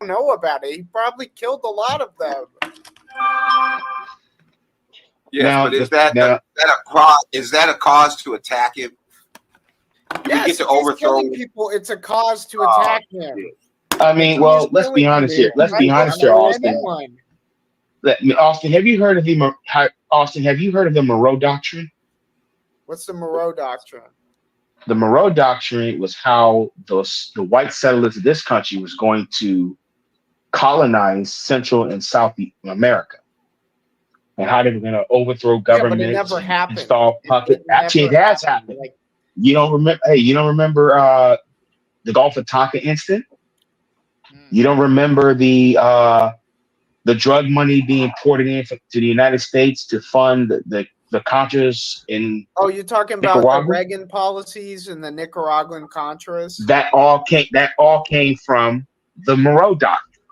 know about it. He probably killed a lot of them. Yes, now, but is that a cause? Is that a cause to attack him? Yes, get to overthrow people. It's a cause to attack him. I mean, well, let's be honest here. Let's be honest here, Austin. Austin, have you heard of the Monroe Doctrine? What's the Monroe Doctrine? The Monroe Doctrine was how the white settlers of this country was going to colonize Central and South America, and how they were going to overthrow governments. Yeah, but it never happened. Install puppets. Actually, it has happened. Like, you don't remember? Hey, you don't remember the Gulf of Tonkin incident? You don't remember the drug money being ported in to the United States to fund the Contras in you're talking about the Reagan policies and the Nicaraguan Contras? That all came from the Monroe Doctrine.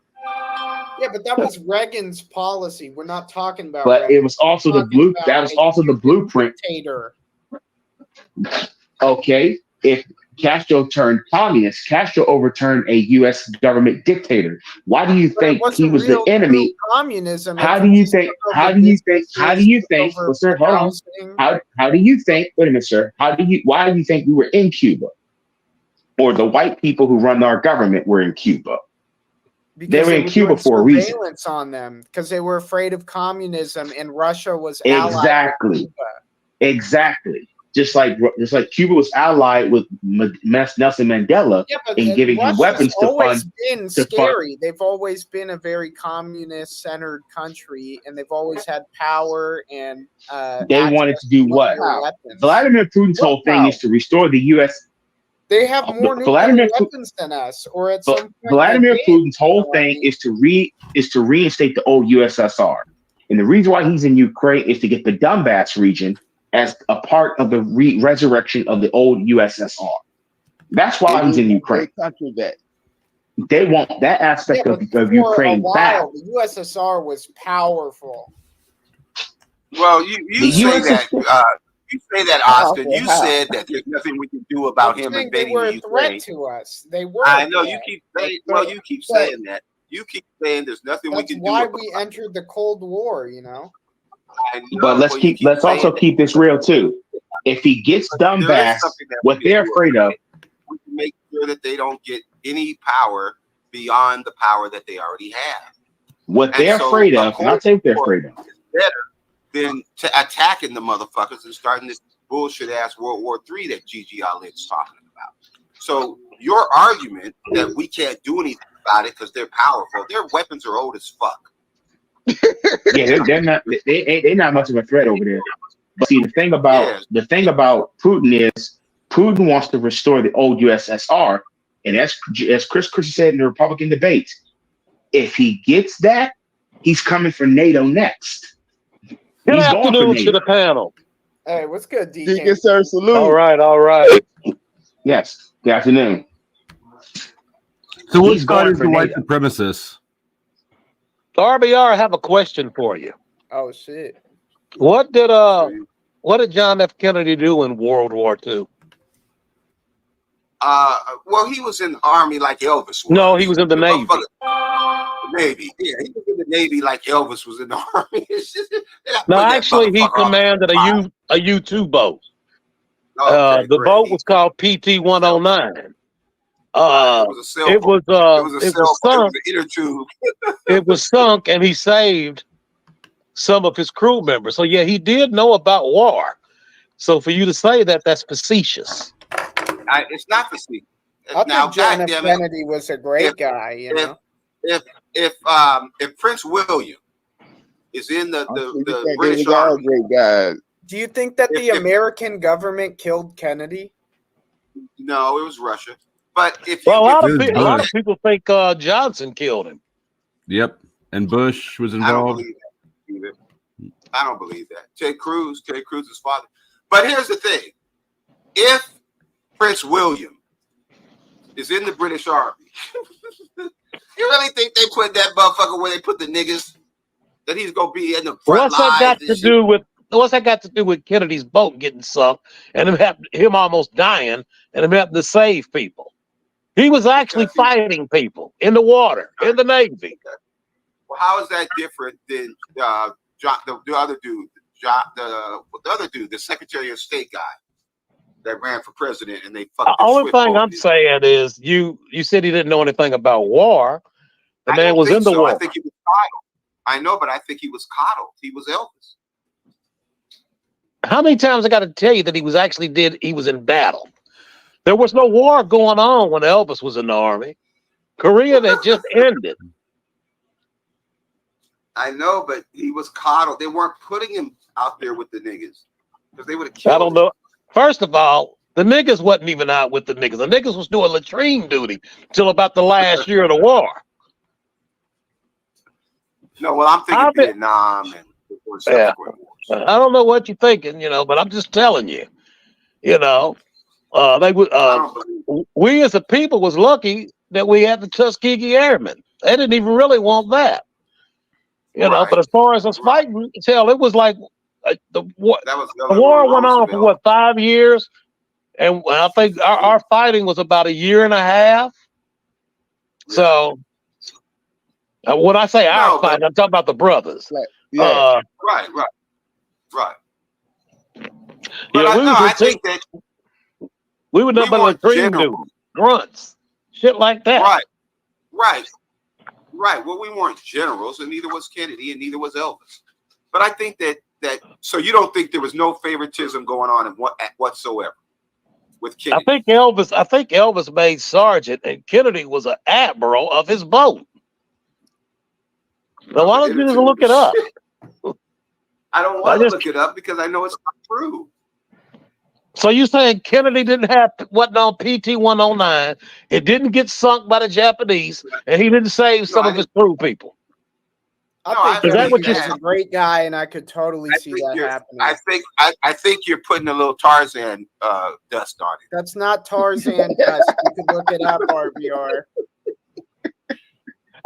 Yeah, but that was Reagan's policy. We're not talking about But Reagan. it was also the blueprint. Dictator. Okay. If Castro turned communist, Castro overturned a U.S. government dictator. Why do you think he was the enemy? Communism. How do you think? Why do you think? Wait a minute, sir. Why do you think we were in Cuba? Or the white people who run our government were in Cuba? Because they were in Cuba for a reason. Surveillance on them because they were afraid of communism, and Russia was exactly. Just like Cuba was allied with Nelson Mandela in giving him weapons to fund. Been scary. They've always been a very communist-centered country, and they've always had power and. They wanted to do what? Vladimir Putin's whole thing is to restore the U.S. They have more nuclear weapons than us, or at some point. Vladimir Putin's whole thing is to reinstate the old USSR, and the reason why he's in Ukraine is to get the Donbass region as a part of the resurrection of the old USSR. That's why he's in Ukraine. They want that aspect of Ukraine back. The USSR was powerful. Well, you say that, Austin. You said that there's nothing we can do about him invading the Ukraine. They were a threat to us. They were. I know you keep saying. Well, you keep saying that. You keep saying there's nothing we can do. That's why we entered the Cold War. You know. But let's also keep this real too. If he gets Donbass, what they're afraid of, we can make sure that they don't get any power beyond the power that they already have. What they're afraid of, and I'll tell you what they're afraid of. Better than attacking the motherfuckers and starting this bullshit ass World War III that Gigi Alin's talking about. So your argument that we can't do anything about it because they're powerful, their weapons are old as fuck. Yeah, they're not much of a threat over there. But see, the thing about Putin is Putin wants to restore the old USSR, and as Chris said in the Republican debates, if he gets that, he's coming for NATO next. Good afternoon to the panel. Hey, what's good, DK? Deacon sir, salute. All right. Yes, good afternoon. So what's going for the white supremacists? RBR, I have a question for you. Oh shit! What did John F. Kennedy do in World War II? Well, he was in the Army like Elvis was. No, he was in the Navy. Navy, yeah, he was in the Navy like Elvis was in the Army. No, actually, he commanded a U-2 boat. The boat was called PT-109. It was sunk, and he saved some of his crew members. So yeah, he did know about war. So for you to say that, that's facetious. It's not facetious. I think John F. Kennedy was a great guy. You know, if Prince William is in the British Army, great guy. Do you think that the American government killed Kennedy? No, it was Russia. But a lot of people think Johnson killed him. Yep, and Bush was involved. I don't believe that. Ted Cruz's father. But here's the thing: if Prince William is in the British Army, you really think they put that motherfucker where they put the niggas? That he's gonna be in the front lines? What's that got to do with Kennedy's boat getting sunk and him almost dying and him having to save people? He was actually Because he- fighting people in the water, in the Navy. Well, how is that different than John, the other dude, John, the other dude, the Secretary of State guy that ran for president, and they The fucked only thing I'm saying is you said he didn't know anything about war. The man was in the war. I think he was coddled. I know, but I think he was coddled. He was Elvis. How many times I got to tell you that he was in battle? There was no war going on when Elvis was in the army. Korea had just ended. I know, but he was coddled. They weren't putting him out there with the niggas because they would have killed I don't know. First of all, the niggas wasn't even out with the niggas. The niggas was doing latrine duty till about the last year of the war. No, well, I'm thinking Vietnam and subsequent wars. I don't know what you're thinking, but I'm just telling you. They would. We as a people was lucky that we had the Tuskegee Airmen. They didn't even really want that. But as far as us fighting, it was like the war went on for what, 5 years, and I think our fighting was about a year and a half. Yeah. So when I say our fighting, I'm talking about the brothers. Right. But I think that we would nothing but latrine duty, grunts, shit like that. Right. Well, we weren't generals, and neither was Kennedy, and neither was Elvis. But I think that so you don't think there was no favoritism going on whatsoever with Kennedy? I think Elvis made sergeant, and Kennedy was an admiral of his boat. Now, why don't you just look it up? I don't want to look it up because I know it's not true. So you saying Kennedy wasn't on PT-109, it didn't get sunk by the Japanese, and he didn't save some of his crew people? I think Kennedy's a great guy, and I could totally see that happening. I think you're putting a little Tarzan dust on it. That's not Tarzan dust. You can look it up, RBR.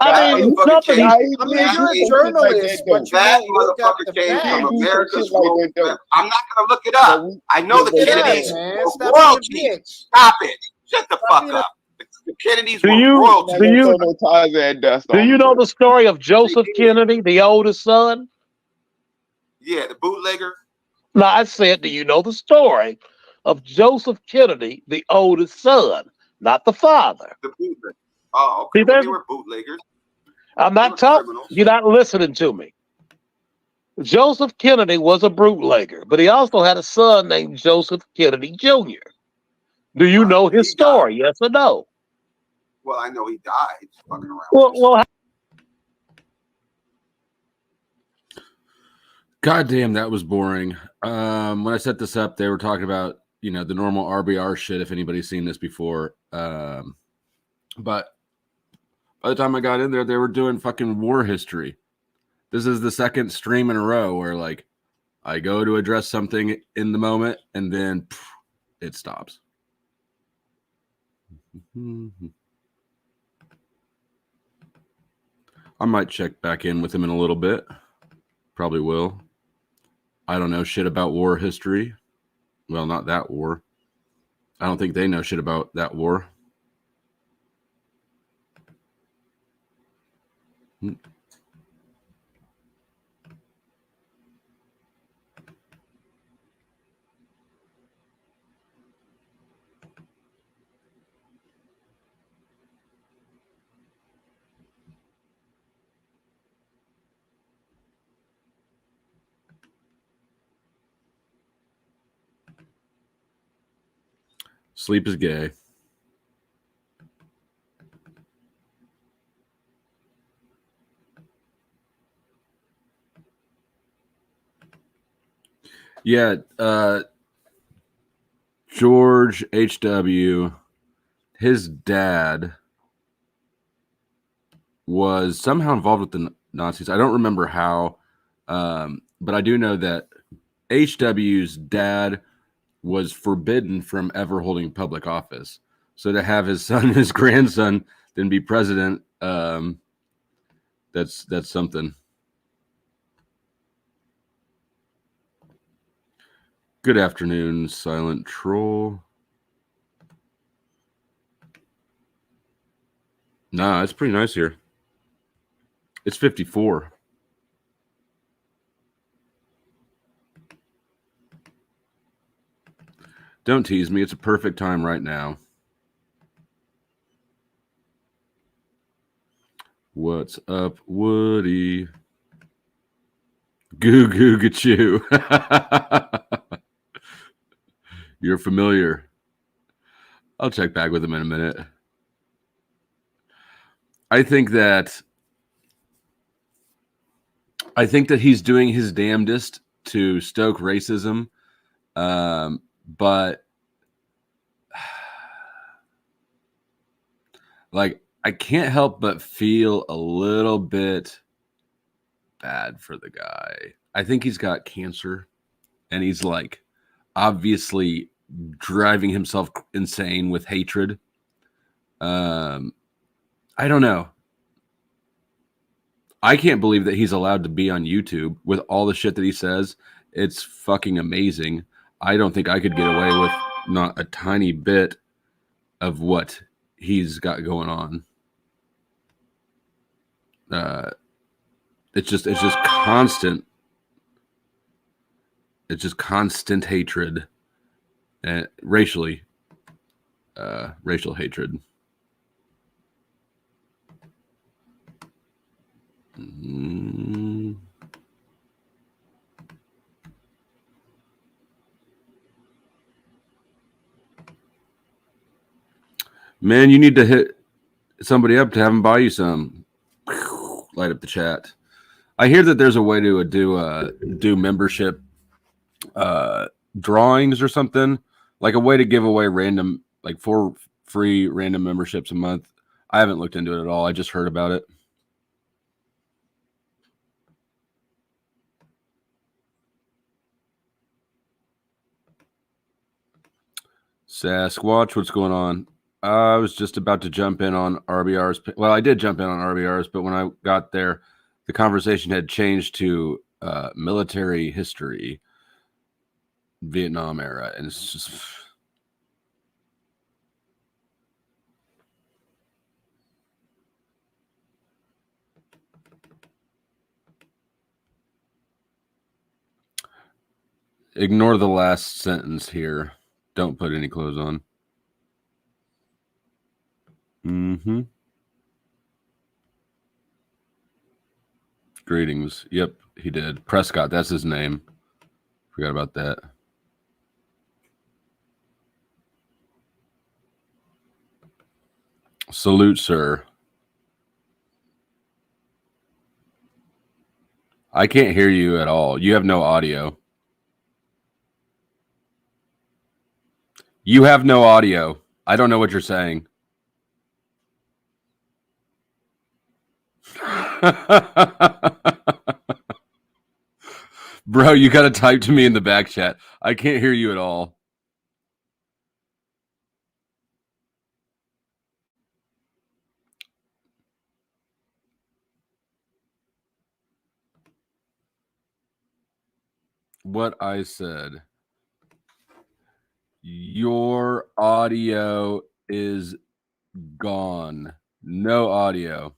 You're a journalist, but that motherfucker came from America's world. I'm not gonna look it up. I know the Kennedys were royalty. Stop it. Shut the fuck up. The Kennedys were royalty. Do you know the story of Joseph Kennedy, the oldest son? Yeah, the bootlegger. No, I said, do you know the story of Joseph Kennedy, the oldest son, not the father? The bootlegger. Oh, okay. Well, they were bootleggers. I'm not talking. You're not listening to me. Joseph Kennedy was a bootlegger, but he also had a son named Joseph Kennedy Jr. Do you know his story? Yes or no? Well, I know he died fucking around. Well, God damn, that was boring. When I set this up, they were talking about, the normal RBR shit, if anybody's seen this before. But by the time I got in there, they were doing fucking war history. This is the second stream in a row where, like, I go to address something in the moment, and then it stops. I might check back in with him in a little bit. Probably will. I don't know shit about war history. Well, not that war. I don't think they know shit about that war. Sleep is gay. Yeah, George H.W., his dad was somehow involved with the Nazis. I don't remember how, but I do know that H.W.'s dad was forbidden from ever holding public office. So to have his son, his grandson, then be president, that's something. Good afternoon, Silent Troll. Nah, it's pretty nice here. It's 54. Don't tease me. It's a perfect time right now. What's up, Woody? Goo goo gachoo. You're familiar. I'll check back with him in a minute. I think that he's doing his damnedest to stoke racism, but like I can't help but feel a little bit bad for the guy. I think he's got cancer, and he's like obviously driving himself insane with hatred. I don't know. I can't believe that he's allowed to be on YouTube with all the shit that he says. It's fucking amazing. I don't think I could get away with not a tiny bit of what he's got going on. It's just constant. It's just constant hatred, and racial hatred. Man, you need to hit somebody up to have them buy you some. Light up the chat. I hear that there's a way to do membership drawings or something, like a way to give away random, like 4 free random memberships a month. I haven't looked into it at all. I just heard about it. Sasquatch, what's going on? I was just about to jump in on RBR's. Well, I did jump in on RBR's, but when I got there, the conversation had changed to military history, Vietnam era, and it's just. Ignore the last sentence here. Don't put any clothes on. Mm-hmm. Greetings. Yep, he did. Prescott, that's his name. Forgot about that. Salute, sir. I can't hear you at all. You have no audio. You have no audio. I don't know what you're saying. Bro, you got to type to me in the back chat. I can't hear you at all. What I said. Your audio is gone. No audio.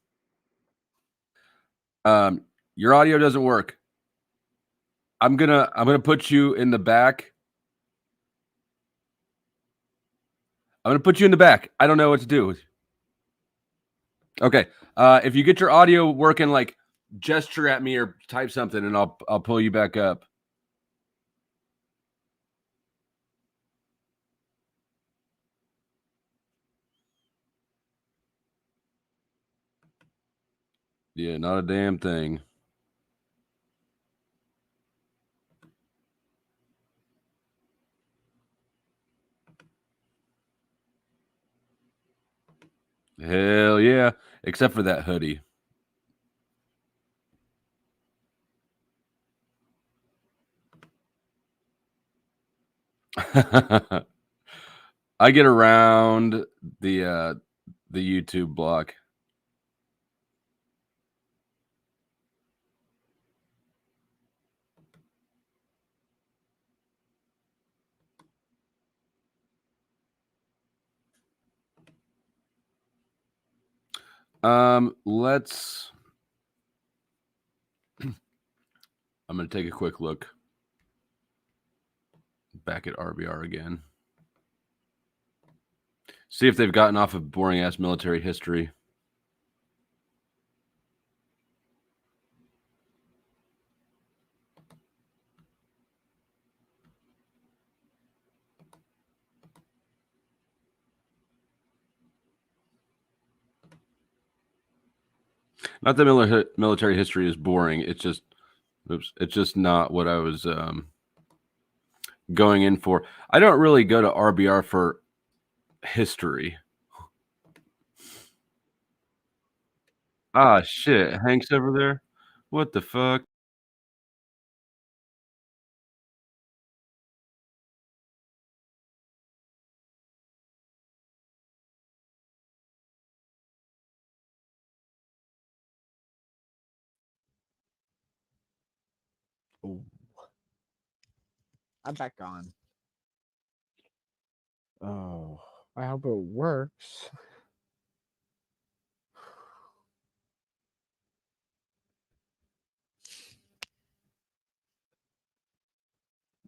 Your audio doesn't work. I'm gonna put you in the back. I'm gonna put you in the back. I don't know what to do. Okay. If you get your audio working, like gesture at me or type something, and I'll pull you back up. Yeah, not a damn thing. Hell yeah. Except for that hoodie. I get around the YouTube block. Let's. I'm going to take a quick look back at RBR again. See if they've gotten off of boring ass military history. Not that military history is boring. It's just, it's just not what I was going in for. I don't really go to RBR for history. Ah, shit. Hank's over there? What the fuck? Ooh. I'm back on. Oh, I hope it works.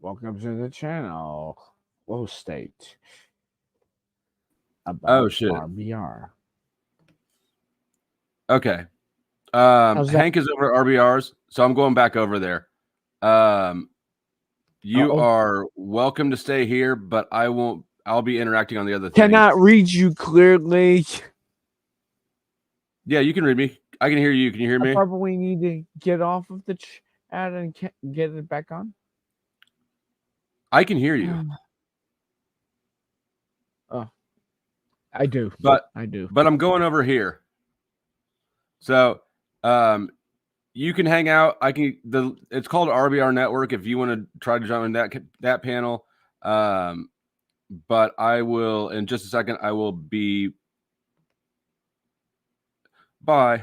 Welcome to the channel. Low state. About shit. RBR. Okay. How's that? Hank is over at RBR's, so I'm going back over there. You Uh-oh. are welcome to stay here, but I'll be interacting on the other things. Cannot read you clearly. Yeah, you can read me. I can hear you. Can you hear I me? probably need to get off of the chat and get it back on. I can hear you. Oh, I do. But I do. But I'm going over here. So, you can hang out. It's called RBR Network if you want to try to join that panel. But I will in just a second. I will be. Bye.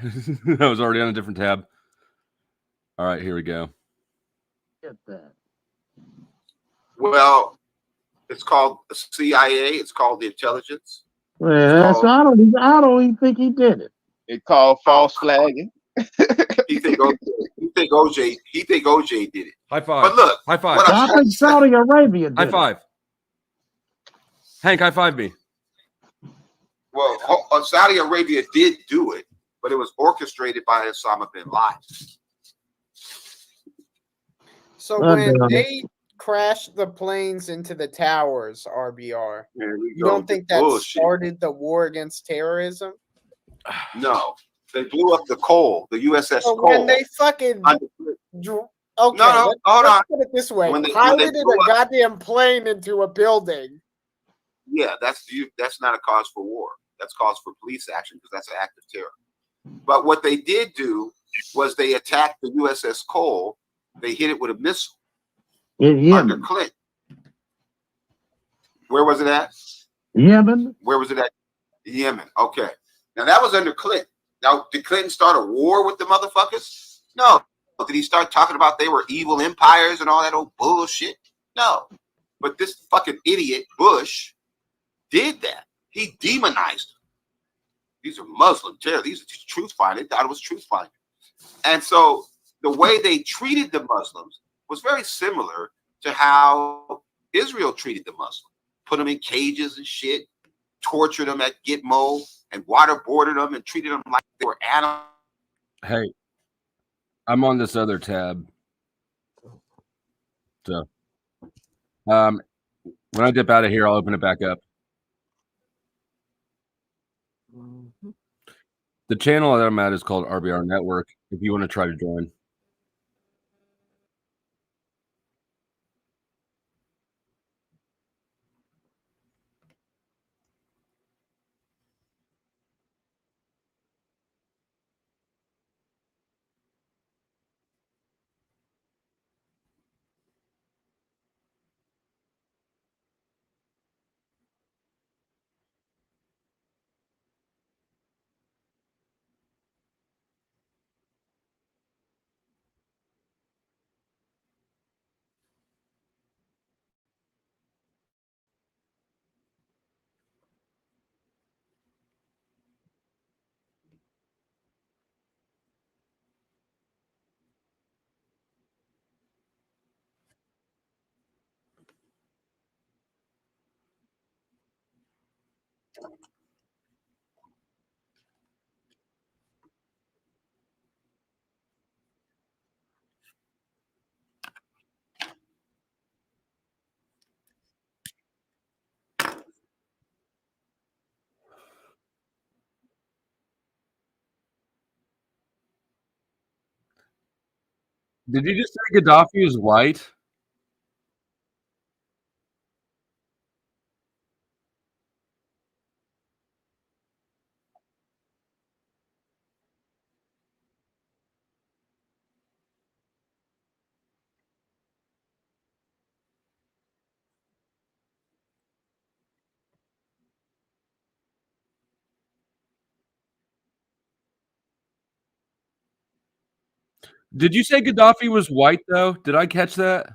I was already on a different tab. All right, here we go. Get that. Well, it's called the CIA. It's called the intelligence. Well, I don't even think he did it. It's called false flagging. He think OJ did it. High five. But look, High five. what I think Saudi Arabia did High five. Hank, high five me. Well, Saudi Arabia did do it, but it was orchestrated by Osama bin Laden. So when they crashed the planes into the towers, RBR, you don't think that started the war against terrorism? No, they blew up the Cole, the USS So Cole. when they fucking hold on. Let's put it this way: When they piloted blew a goddamn plane into a building. Yeah, that's not a cause for war. That's cause for police action because that's an act of terror. But what they did do was they attacked the USS Cole. They hit it with a missile under Clinton. Where was it at? Yemen. Where was it at? Yemen. Okay. Now that was under Clinton. Now, did Clinton start a war with the motherfuckers? No. Did he start talking about they were evil empires and all that old bullshit? No. But this fucking idiot Bush did that. He demonized them. These are Muslim terror. These are truth finders. They thought it was truth finding. And so the way they treated the Muslims was very similar to how Israel treated the Muslims. Put them in cages and shit, tortured them at Gitmo, and waterboarded them and treated them like they were animals. Hey, I'm on this other tab. So, when I dip out of here, I'll open it back up. The channel that I'm at is called RBR Network. If you want to try to join. Did you just say Gaddafi is white? Did you say Gaddafi was white, though? Did I catch that?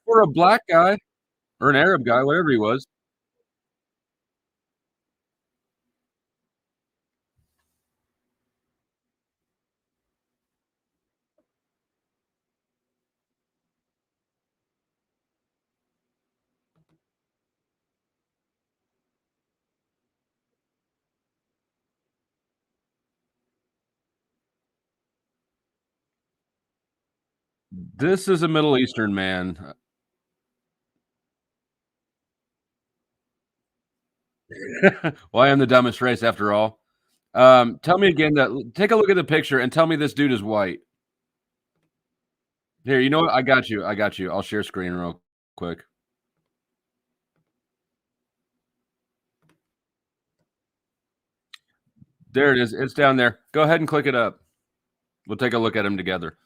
Or a black guy, or an Arab guy, whatever he was. This is a Middle Eastern man. Well, I am the dumbest race after all. Tell me again that. Take a look at the picture and tell me this dude is white. Here, you know what? I got you. I got you. I'll share screen real quick. There it is. It's down there. Go ahead and click it up. We'll take a look at him together.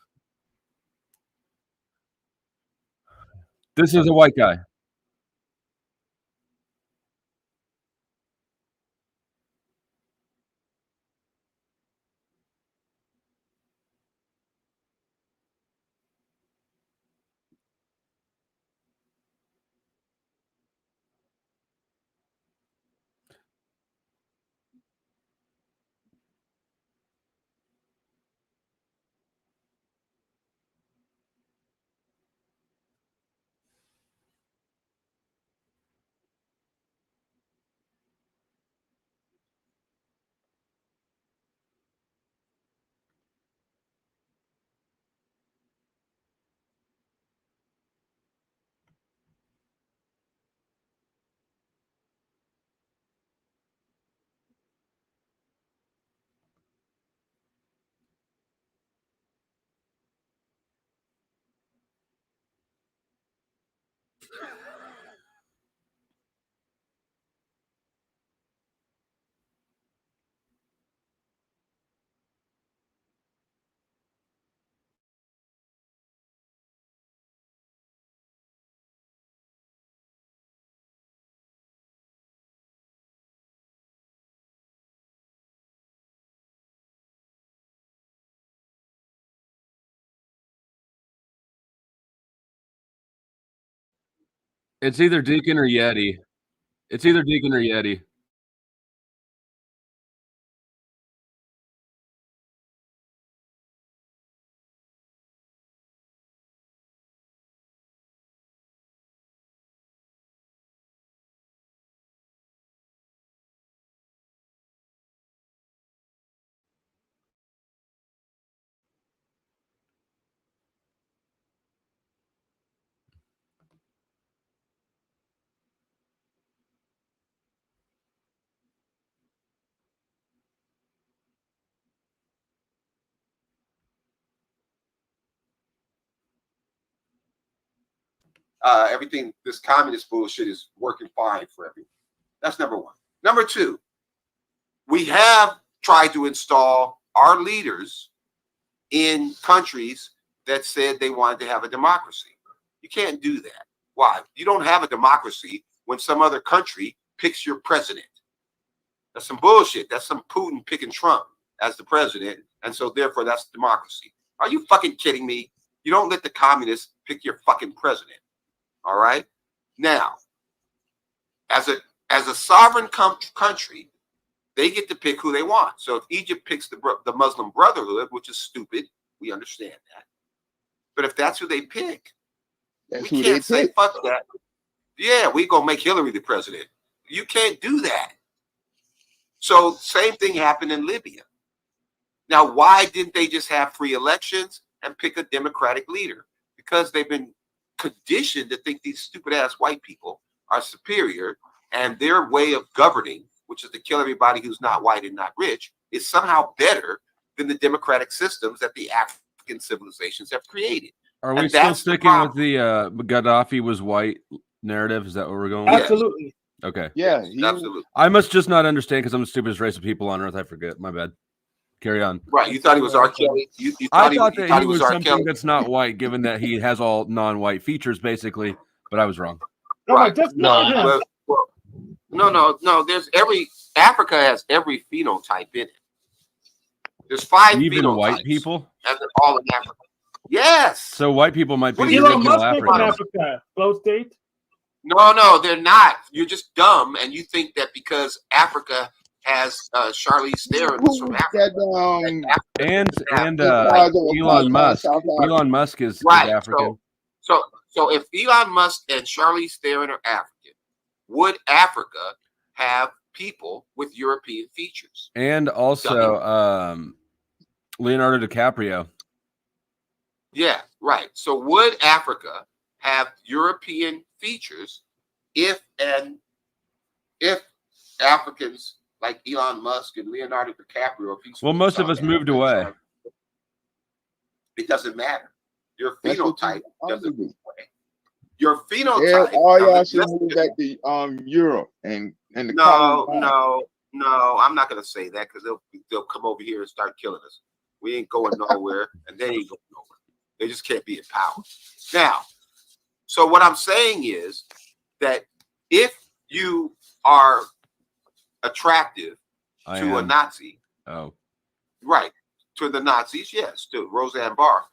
This is a white guy. It's either Deacon or Yeti. It's either Deacon or Yeti. Everything, this communist bullshit is working fine for everyone. That's number one. Number two, we have tried to install our leaders in countries that said they wanted to have a democracy. You can't do that. Why? You don't have a democracy when some other country picks your president. That's some bullshit. That's some Putin picking Trump as the president, and so therefore that's democracy. Are you fucking kidding me? You don't let the communists pick your fucking president. All right? Now, as a sovereign country, they get to pick who they want. So if Egypt picks the Muslim Brotherhood, which is stupid, we understand that. But if that's who they pick, That's we who can't they say pick. fuck that. Yeah, we gonna make Hillary the president. You can't do that. So same thing happened in Libya. Now, why didn't they just have free elections and pick a Democratic leader? Because they've been conditioned to think these stupid ass white people are superior, and their way of governing, which is to kill everybody who's not white and not rich, is somehow better than the democratic systems that the African civilizations have created. Are we And still that's the sticking with problem. the Gaddafi was white narrative? Is that what we're going with? Yes. Absolutely. Okay. Yeah, Absolutely. I must just not understand because I'm the stupidest race of people on earth. I forget. My bad. Carry on. Right. You thought he was R. Kelly. You I thought thought he was R. something Kelly. that's not white, given that he has all non-white features, basically. But I was wrong. No, Right. just not him. No. Africa has every phenotype in it. There's 5 Even phenotypes. white people? And they're all in Africa. Yes. So white people might be What the do you Elon original Musk came from Africans. Africa. Close date. No, they're not. You're just dumb, and you think that because Africa has Charlize Theron is from Africa. And Elon Musk. Elon Musk is Right. African. So if Elon Musk and Charlize Theron are African, would Africa have people with European features? And also Leonardo DiCaprio. Yeah, right. So would Africa have European features if Africans like Elon Musk and Leonardo DiCaprio? Well, most of us moved away. It doesn't matter. Your That's what phenotype you doesn't do. move away. Your Yeah, phenotype. all y'all doesn't should move back to Europe and the No, colonies. no. I'm not gonna say that because they'll come over here and start killing us. We ain't going nowhere, and they ain't going nowhere. They just can't be in power. Now, so what I'm saying is that if you are attractive to a Nazi, right, to the Nazis, yes, to Roseanne Barr,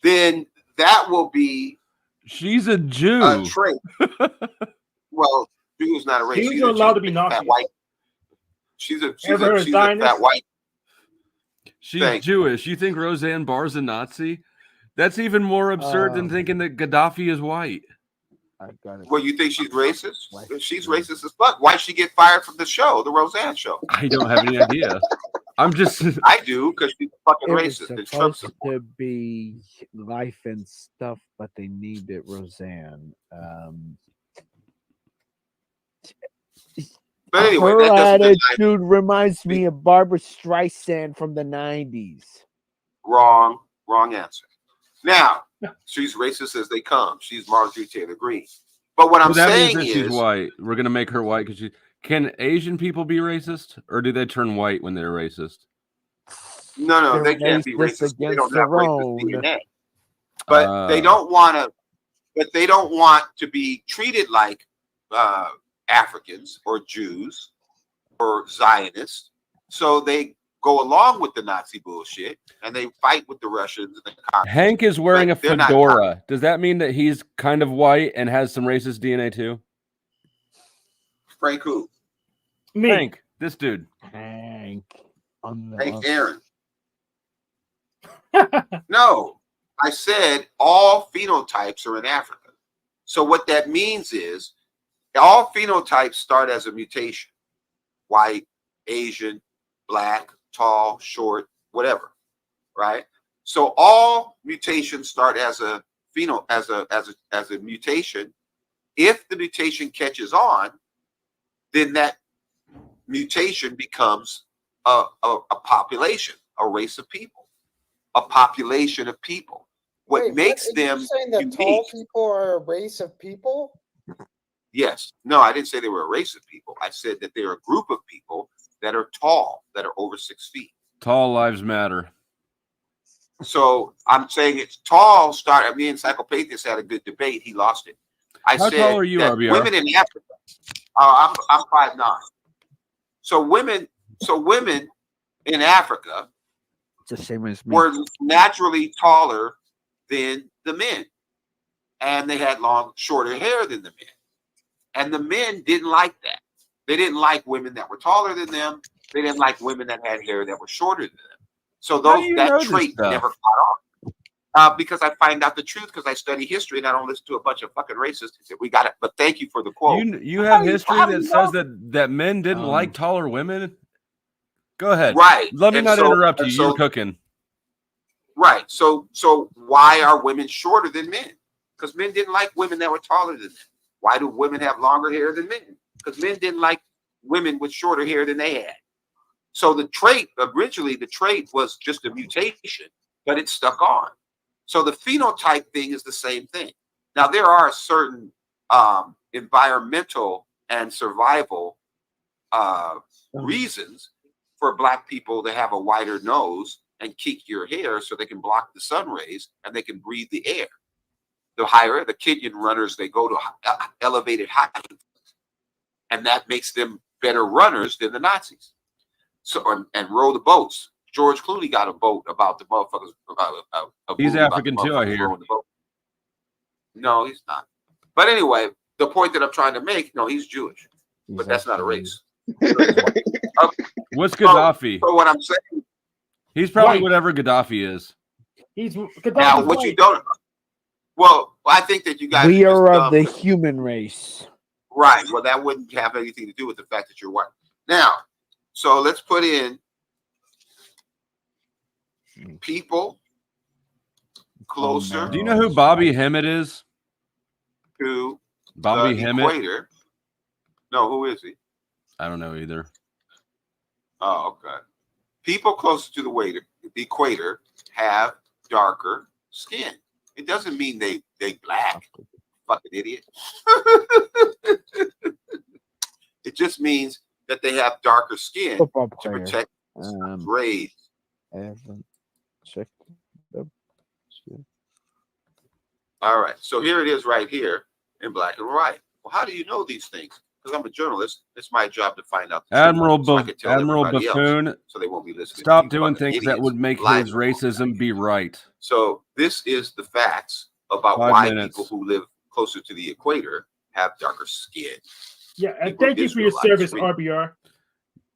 then that will be she's a Jew. A trait. Well, Jew is not a race. Jews are allowed to be Nazis. White. She's a Zionist? fat white. She's Jewish. You think Roseanne Barr's a Nazi? That's even more absurd than thinking that Gaddafi is white. Well, you think she's racist? She's racist as fuck. Why'd she get fired from the show, the Roseanne show? I don't have any idea. I'm just. I do, because she's fucking It was racist. supposed to be life and stuff, but they needed Roseanne. But anyway, her that doesn't attitude reminds me of Barbara Streisand from the 90s. Wrong answer. Now, she's racist as they come. She's Marjorie Taylor Greene. But what I'm that saying means that she's white. We're gonna make her white because she. Can Asian people be racist, or do they turn white when they're racist? No, they can't be racist. They don't have racist DNA. But they don't want to. But they don't want to be treated like Africans or Jews or Zionists. So they go along with the Nazi bullshit and they fight with the Russians and the communists. Hank is wearing a fedora. Does that mean that he's kind of white and has some racist DNA too? Frank who? Me. Hank, this dude. Hank Aaron. No, I said all phenotypes are in Africa. So what that means is all phenotypes start as a mutation. White, Asian, black, tall, short, whatever. Right? So all mutations start as a mutation. If the mutation catches on, then that mutation becomes a population, a race of people, a population of people. What makes them saying that unique, tall people are a race of people? Yes. No, I didn't say they were a race of people. I said that they're a group of people that are tall, that are over 6 feet. Tall lives matter. So I'm saying it's tall. Me and Encyclopedias had a good debate. He lost it. How tall are you, RBR? Women in Africa. I'm 5'9". So women in Africa It's the same as me. were naturally taller than the men, and they had shorter hair than the men. And the men didn't like that. They didn't like women that were taller than them. They didn't like women that had hair that were shorter than them. So that trait never caught on. Because I find out the truth because I study history and I don't listen to a bunch of fucking racists. We got it. But thank you for the quote. You have history that says that men didn't like taller women. Go ahead. Right. Let me not interrupt you. You're cooking. Right. So why are women shorter than men? Because men didn't like women that were taller than them. Why do women have longer hair than men? Because men didn't like women with shorter hair than they had. So the trait, originally the trait was just a mutation, but it stuck on. So the phenotype thing is the same thing. Now there are certain environmental and survival reasons for Black people to have a wider nose and kick your hair so they can block the sun rays and they can breathe the air. The Kenyan runners, they go to elevated height, and that makes them better runners than the Nazis. So and row the boats. George Clooney got a boat about the motherfuckers. He's African too, I hear. No, he's not. But anyway, the point that I'm trying to make, no, he's Jewish, but that's not a race. What's Gaddafi? So what I'm saying, he's probably whatever Gaddafi is. He's now what you don't. Well, I think that you guys. We are of the human race. Right. Well, that wouldn't have anything to do with the fact that you're white. Now, so let's put in people closer. Do you know who Bobby Hemmett is? To Bobby the Hemmett? Equator. No, who is he? I don't know either. Oh, okay. People closer to the equator have darker skin. It doesn't mean they black. Fucking idiot. It just means that they have darker skin to protect rays. I haven't checked them. All right. So here it is right here in black and white. Well, how do you know these things? Because I'm a journalist. It's my job to find out. Admiral Buffoon, so they won't be listening. Stop doing things that would make his racism be right. So this is the facts about why people who live closer to the equator have darker skin. Yeah, and thank you for your service, RBR.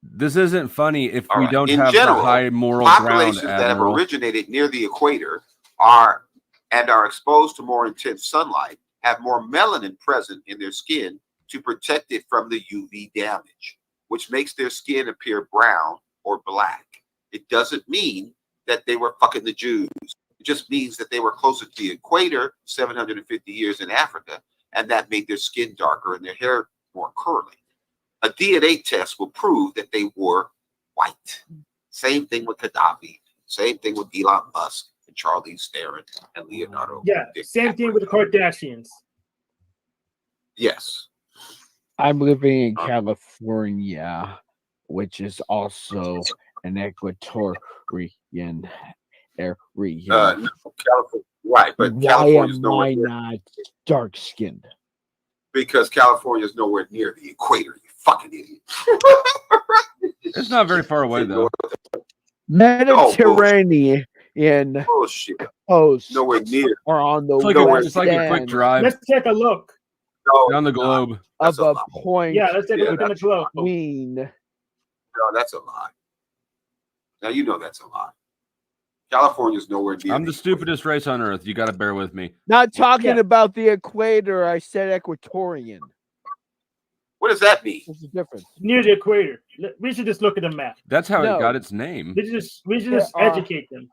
This isn't funny if we don't have the high moral populations ground, that have originated near the equator are exposed to more intense sunlight, have more melanin present in their skin to protect it from the UV damage, which makes their skin appear brown or black. It doesn't mean that they were fucking the Jews. It just means that they were closer to the equator 750 years in Africa, and that made their skin darker and their hair more curly. A DNA test will prove that they were white. Same thing with Gaddafi. Same thing with Elon Musk and Charlize Theron and Leonardo. Yeah, same thing with the Kardashians. Yes. I'm living in California, which is also an Equatorian area. Right, but why California's am nowhere I near, not dark skinned? because California is nowhere near the equator. You fucking idiot. It's not very far away though. Mediterranean bullshit. coast Nowhere near. or on the It's like a quick drive. Let's take a look. Down the globe. Of a point. Yeah, let's take a look on the globe. Between. No, that's a lie. Now you know that's a lie. California's nowhere near. I'm the stupidest race on earth. You got to bear with me. Not talking about the equator. I said Equatorian. What does that mean? What's the difference? Near the equator. We should just look at the map. That's how it got its name. We should just educate them.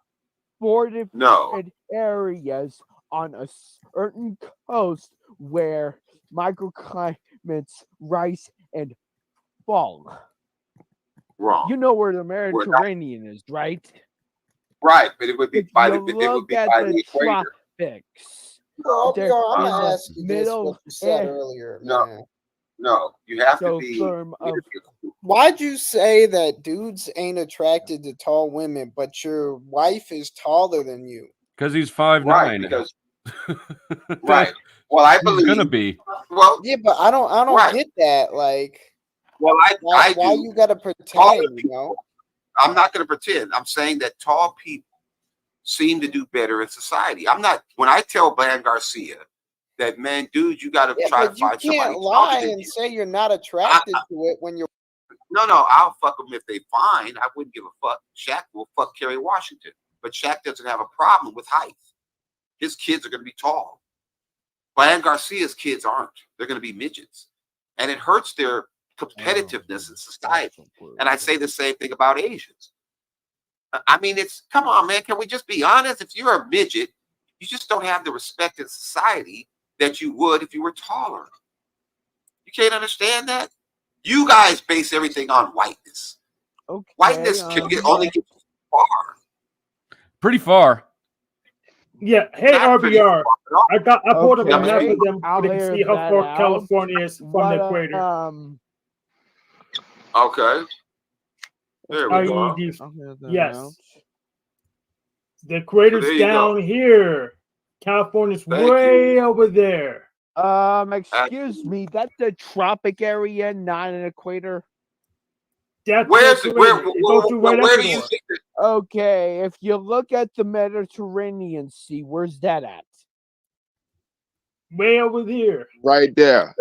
4 different areas on a certain coast where microclimates rise and fall. Wrong. You know where the Mediterranean is, right? Right, but it would be by the equator. Tropics. No, They're I'm in gonna the ask you this, what you said middle earlier. No. Man. No, you have to be. Why'd you say that dudes ain't attracted to tall women, but your wife is taller than you? Because he's 5'9". Right, because right. Well, I believe he's gonna be. Well, yeah, but I don't get that. Like, well, why do. you gotta pretend? You know, I'm not gonna pretend. I'm saying that tall people seem to do better in society. I'm not. When I tell Bland Garcia that, man, dude, you got to try to find somebody. You can't lie and say you're not attracted to it when you're. No, I'll fuck them if they fine. I wouldn't give a fuck. Shaq will fuck Kerry Washington, but Shaq doesn't have a problem with height. His kids are going to be tall. Brian Garcia's kids aren't. They're going to be midgets. And it hurts their competitiveness in society. And I'd say the same thing about Asians. I mean, come on, man. Can we just be honest? If you're a midget, you just don't have the respect in society that you would if you were taller. You can't understand that? You guys base everything on whiteness. Okay, Whiteness can only get far. Pretty far. Yeah. Hey, Not pretty RBR. far. I pulled up a map Okay, of them. I'll We can hear see how that far out. California is from the equator. Okay. There we go. Yes. The equator's There you down go. here. California's Thank way over there. Excuse me, that's a tropic area, not an equator. That's Where's the where? equator. It goes through right Where do you Ecuador. think that? Okay, if you look at the Mediterranean Sea, where's that at? Way over here. Right there.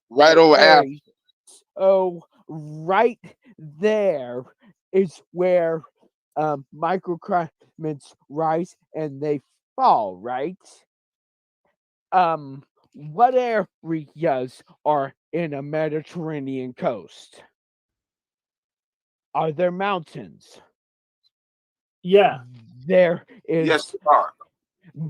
Right over Africa. Okay, so right there is where microclimates rise and they fall, right? What areas are in a Mediterranean coast? Are there mountains? Yeah. There is Yes, there are.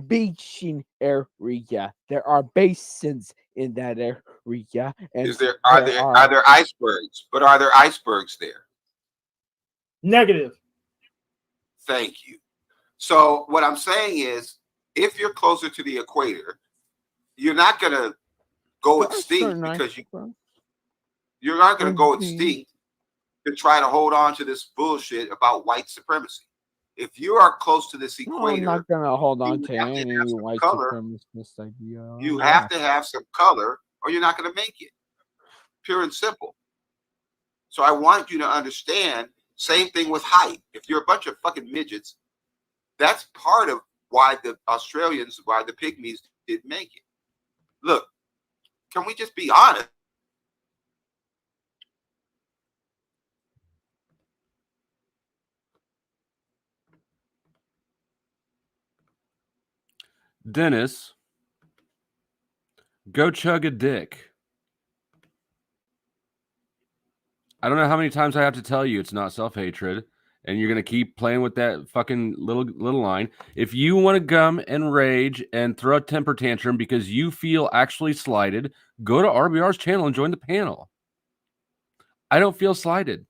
beaching area. There are basins in that area. And Are there icebergs? But are there icebergs there? Negative. Thank you. So what I'm saying is, if you're closer to the equator, you're not going to go extinct because you're not going to go extinct to try to hold on to this bullshit about white supremacy. If you are close to this equator, I'm not going to hold on to have to any have some white color. supremacist idea. You have to have some color or you're not going to make it. Pure and simple. So I want you to understand, same thing with height. If you're a bunch of fucking midgets, that's part of why the Australians, why the pygmies didn't make it. Look, can we just be honest? Dennis, go chug a dick. I don't know how many times I have to tell you it's not self-hatred, and you're going to keep playing with that fucking little line. If you want to gum and rage and throw a temper tantrum because you feel actually slighted, go to RBR's channel and join the panel. I don't feel slighted.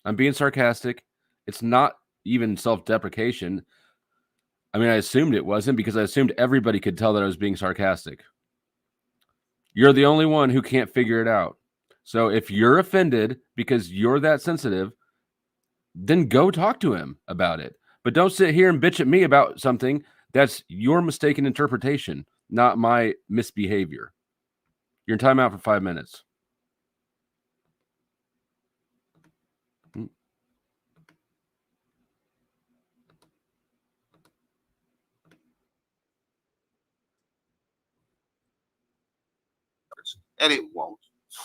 I'm being sarcastic. It's not even self-deprecation. I mean, I assumed it wasn't because I assumed everybody could tell that I was being sarcastic. You're the only one who can't figure it out. So if you're offended because you're that sensitive, then go talk to him about it. But don't sit here and bitch at me about something that's your mistaken interpretation, not my misbehavior. You're in timeout for 5 minutes. And it won't.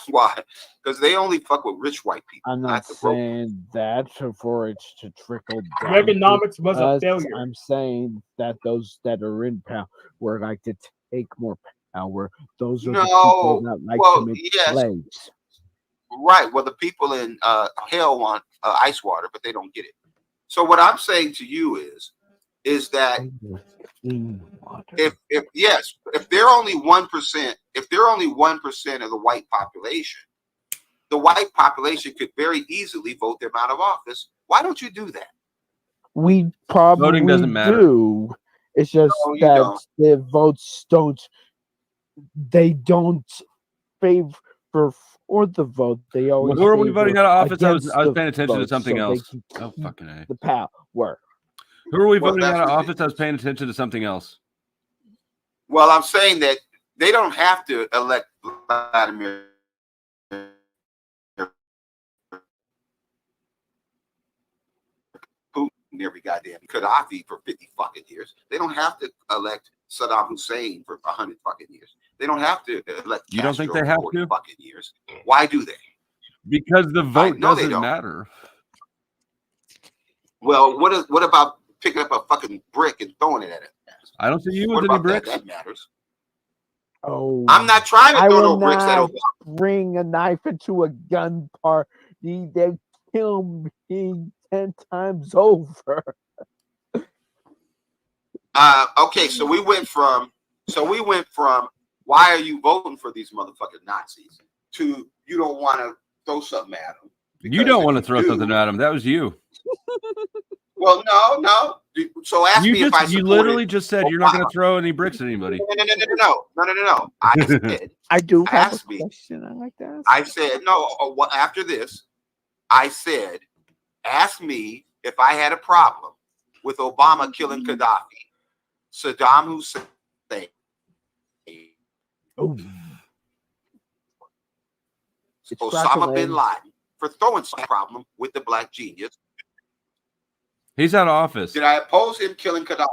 Why? Because they only fuck with rich white people. I'm not saying that for it to trickle down. Reaganomics was a failure. I'm saying that those that are in power were like to take more power. Those are the people that like to make slaves. Right. Well, the people in hell want ice water, but they don't get it. So what I'm saying to you is that if they're only 1%, if they're only 1% of the white population, the white population could very easily vote them out of office. Why don't you do that? We probably voting doesn't matter. Do. It's just that the votes don't favor for the vote. They always. Who are we voting out of office? I was paying attention to something else. Oh, fucking A. The power. Who are we voting out of office? I was paying attention to something else. Well, I'm saying that they don't have to elect Vladimir Putin every goddamn Gaddafi for 50 fucking years. They don't have to elect Saddam Hussein for 100 fucking years. They don't have to elect You don't think they have to? Fucking years. Why do they? Because the vote doesn't matter. Well, what about picking up a fucking brick and throwing it at it? I don't see you with What any about that? bricks. That matters. Oh, I'm not trying to I throw will no bricks at not Obama. bring a knife into a gun party. They kill me 10 times over. Okay, so we went from why are you voting for these motherfucking Nazis to you don't want to throw something at them. You don't want to throw something at him. That was you. Well, no. So ask me if I You supported literally just said you're not going Obama. to throw any bricks at anybody. No. I said I do have ask a me. question I like to ask. I said no. After this, I said, ask me if I had a problem with Obama killing Gaddafi, Saddam Hussein, Osama bin Laden, for throwing some problem with the black genius. He's out of office. Did I oppose him killing Gaddafi?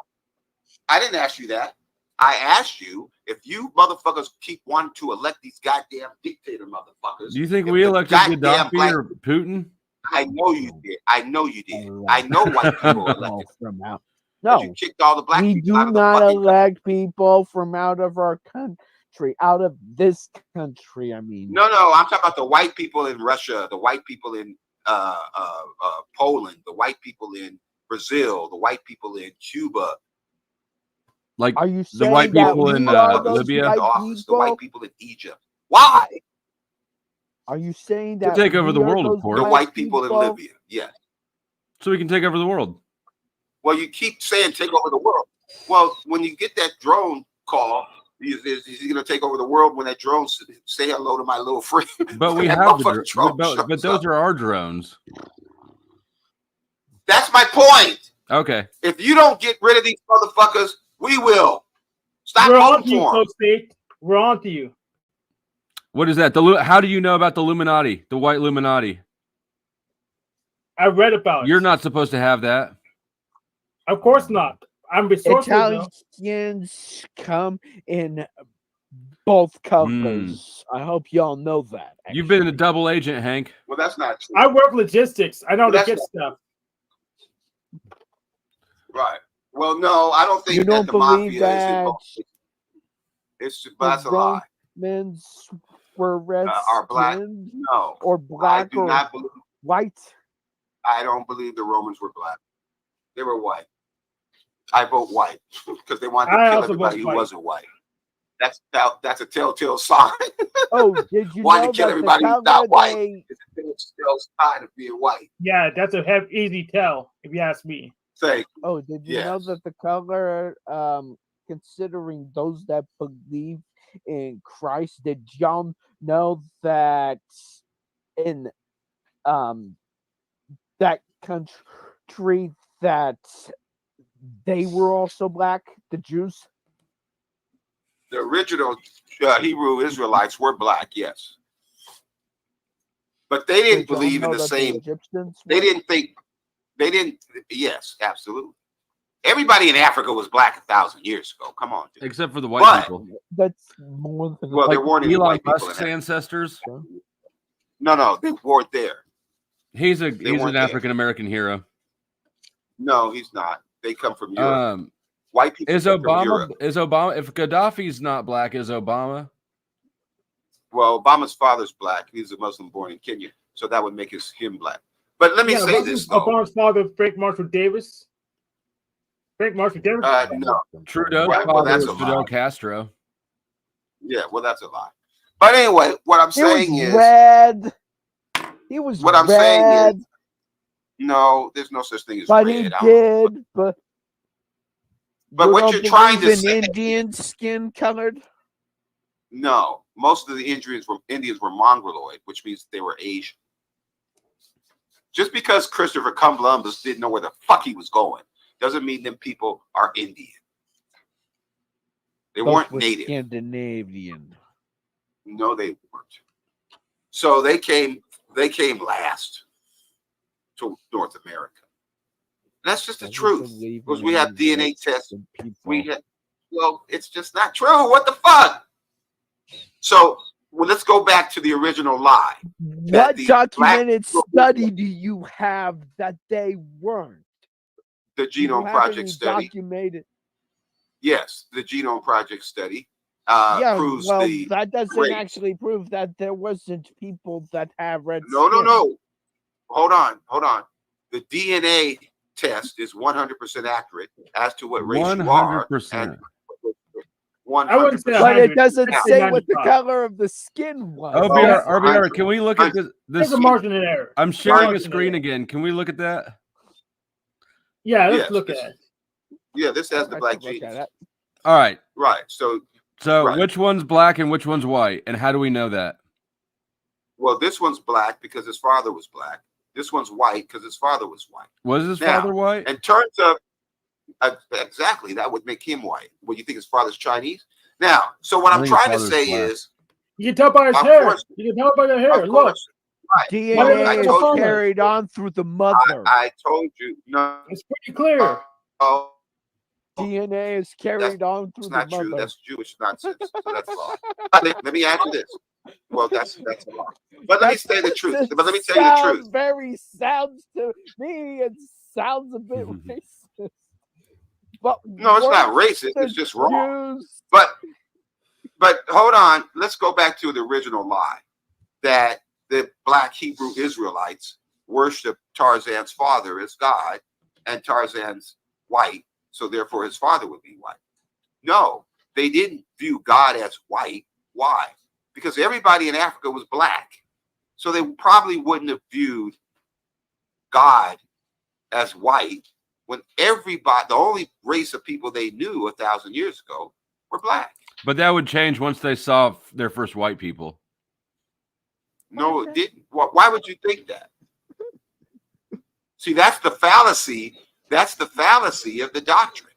I didn't ask you that. I asked you if you motherfuckers keep wanting to elect these goddamn dictator motherfuckers. Do you think we elected Gaddafi or Putin? I know you did. I know white people elected from out. No, you kicked all the black we people do out of the not fucking elect people from out of our country, out of this country. I mean, no, I'm talking about the white people in Russia, the white people in Poland, the white people in Brazil, the white people in Cuba. Like, are you the white people in Libya? The white people in Egypt. Why? Are you saying that to take over the world, of course? The white people in Libya, yes. So we can take over the world. Well, you keep saying take over the world. Well, when you get that drone call, is he going to take over the world when that drone say hello to my little friend? But we have the drone. But those are our drones. That's my point. Okay. If you don't get rid of these motherfuckers, we will. Stop voting for them. We're on to you. What is that? How do you know about the Illuminati, the white Illuminati? I read about it. You're not supposed to have that. Of course not. I'm resourceful. Italians come in both colors. I hope y'all know that. Actually. You've been a double agent, Hank. Well, that's not true. I work logistics. I know how to get stuff. Right. Well, no, I don't think you don't that the believe mafia that is involved. That's a lie. Romans were are black? No. Or black I do not believe, white? I don't believe the Romans were black. They were white. I vote white because they wanted to kill everybody who wasn't white. That's a telltale sign. Oh, did you wanted know to kill that everybody who's not white? It's a telltale sign of being white. Yeah, that's a easy tell if you ask me. Say. Oh, did you know that the color, considering those that believe in Christ, did y'all know that in that country that they were also black, the Jews? The original Hebrew Israelites were black, yes. But they didn't believe in the same. They didn't think. They didn't. Yes, absolutely. Everybody in Africa was black 1,000 years ago. Come on, dude. Except for the white people. That's more than there weren't any white people. Musk's ancestors. No, they weren't there. He's an African American hero. No, he's not. They come from Europe. White people is Obama? If Gaddafi's not black, is Obama? Well, Obama's father's black. He's a Muslim born in Kenya, so that would make him black. But let me say this though. Obama's father, Frank Marshall Davis. Frank Marshall Davis. No. Trudeau's father is Fidel Castro. Yeah, well, that's a lie. But anyway, what I'm saying is red. He was what I'm saying is no, there's no such thing as but red. He did, but what you're trying to say, Indian skin colored? No, most of the Indians were mongoloid, which means they were Asian. Just because Christopher Columbus didn't know where the fuck he was going doesn't mean them people are Indian. They weren't native. Scandinavian. No, they weren't. So they came last to North America. And that's just the truth. Because we have DNA tests. It's just not true. What the fuck? So let's go back to the original lie. What documented study do you have that they weren't? The Genome Project study. Documented. Yes, the Genome Project study Yeah, proves well, the that doesn't rate. actually prove that there wasn't people that have red No. skin. Hold on. The DNA test is 100% accurate as to what race you are. 100%. 100%. I wouldn't say But 100. it doesn't I'd say what the 95. color of the skin was. RBR, Oh, RBR, can we look at this? There's a margin of error. I'm sharing a Margin of screen error. again. Can we look at that? Yeah, let's Yes, look this- at it. Yeah, this has the I black can look genes. at it. All right. Right. So right. Which one's black and which one's white? And how do we know that? Well, this one's black because his father was black. This one's white because his father was white. Was his Now, father white? In terms of exactly, that would make him white. Well, you think his father's Chinese? Now, so what I I'm think his trying to father's say black. is, You can tell by his Of hair. course. You can tell by the hair. of Look, course, right. DNA I is told you. carried on through the mother. I told you no. it's pretty clear. Oh, DNA is carried on through it's the not mother. true. That's Jewish nonsense. So that's law. Let me answer this. Well, that's a law. But let me say the truth. But let me tell you the truth. Sounds to me, it sounds a bit Mhm. racist. But No, it's not weren't racist. the It's just wrong. Jews- But hold on. Let's go back to the original lie that the black Hebrew Israelites worship Tarzan's father as God, and Tarzan's white, so therefore his father would be white. No, they didn't view God as white. Why? Because everybody in Africa was black. So they probably wouldn't have viewed God as white when everybody, the only race of people they knew 1,000 years ago were black. But that would change once they saw their first white people. No, it didn't. Why would you think that? See, that's the fallacy. That's the fallacy of the doctrine,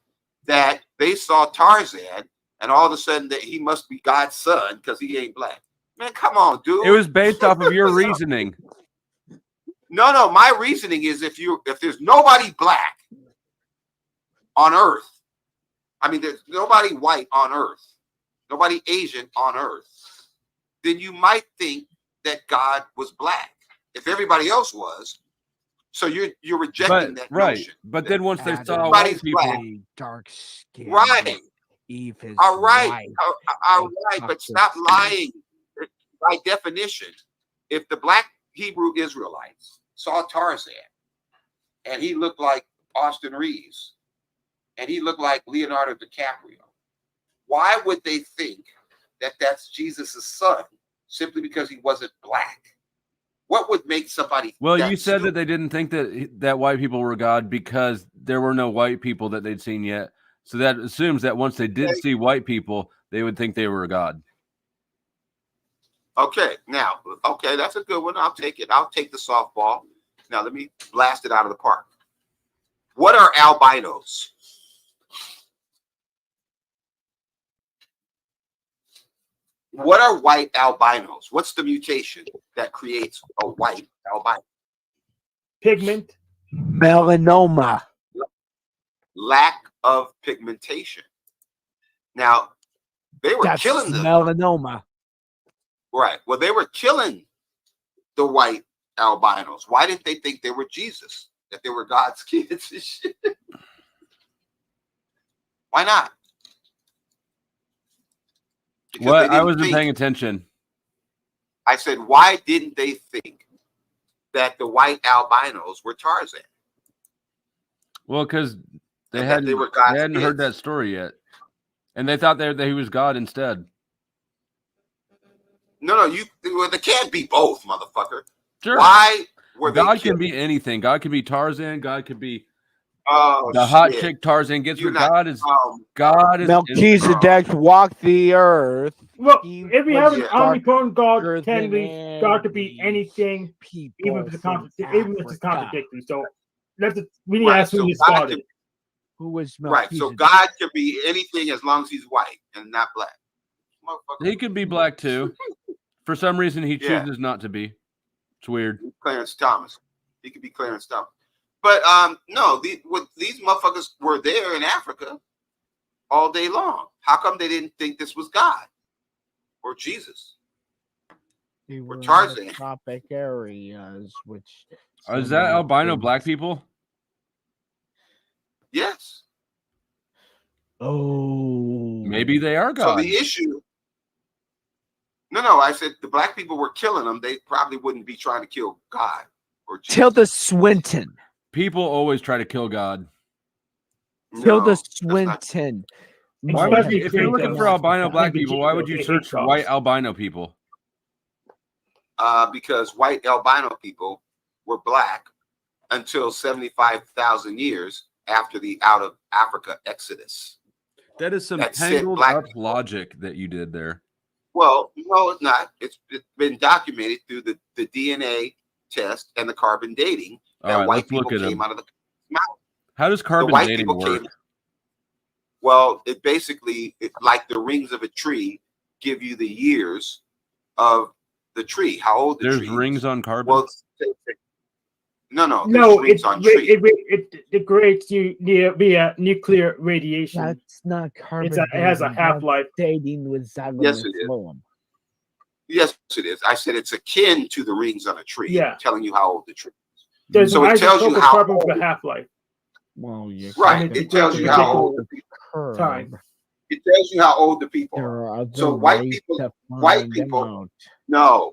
that they saw Tarzan and all of a sudden that he must be God's son because he ain't black. Man, come on, dude. It was based off of your reasoning. No. My reasoning is if there's nobody black on Earth, I mean, there's nobody white on Earth, nobody Asian on Earth, then you might think that God was black. If everybody else was, so you're rejecting that notion. But then once they Adam, saw white everybody's people, black. dark skin. Right. Eve is All right. white. All right, but stop lying. By definition, if the black Hebrew Israelites saw Tarzan and he looked like Austin Reeves and he looked like Leonardo DiCaprio, why would they think that that's Jesus' son simply because he wasn't black? What would make somebody? well, that you said stupid? that they didn't think that white people were God because there were no white people that they'd seen yet. So that assumes that once they did see white people, they would think they were a God. Okay, now, that's a good one. I'll take it. I'll take the softball. Now, let me blast it out of the park. What are albinos? What are white albinos? What's the mutation that creates a white albino? Pigment. Melanoma. Lack of pigmentation. Now, they were That's killing them. melanoma. Right. Well, they were killing the white albinos. Why didn't they think they were Jesus? That they were God's kids and shit? Why not? Because What? they I didn't wasn't think. paying attention. I said, why didn't they think that the white albinos were Tarzan? Well, because they And that hadn't they were God's heard kids. that story yet, and they thought that he was God instead. No, they can't be both, motherfucker. Sure. Why were they God killed? can be anything. God can be Tarzan. God could be Oh, the hot shit. chick Tarzan gets. You're But not- God is God is Melchizedek walked the earth. Well, He if we have an was omnipotent God, darker can be than God could be the anything, people even if it's from Africa. contradictory. So we need Right, to ask who so this God God can- is. Who was right. Melchizedek? So God can be anything as long as he's white and not black. Motherfucker. He could be black too. For some reason, he Yeah. chooses not to be. It's weird. Clarence Thomas. He could be Clarence Thomas. But no, these motherfuckers were there in Africa all day long. How come they didn't think this was God or Jesus? They were in the Tarzan. tropic areas, which Is that albino things. black people? Yes. Oh, Maybe they are So God. the issue. No, I said the black people were killing them. They probably wouldn't be trying to kill God or Jesus. Tilda Swinton. People always try to kill God. Tilda Swinton. Why would you, if you're looking for albino black people, why would you search for white albino people? Because white albino people were black until 75,000 years after the out of Africa exodus. That is some tangled up logic that you did there. Well, no, it's not. It's been documented through the DNA test and the carbon dating that white people came out of the mountain. How does carbon dating work? Well, it basically, like the rings of a tree, give you the years of the tree. How old the tree is. There's rings on carbon? Well, no. It degrades you via nuclear radiation. That's not carbon. It has a half-life. Dating with Yes, it is. Yes, it is. I said it's akin to the rings on a tree. Yeah. Telling you how old the tree is. So it tells you how carbon with a half-life. Well, yeah. Right. It tells you how old the people. Time. It tells you how old the people are. So white people. No.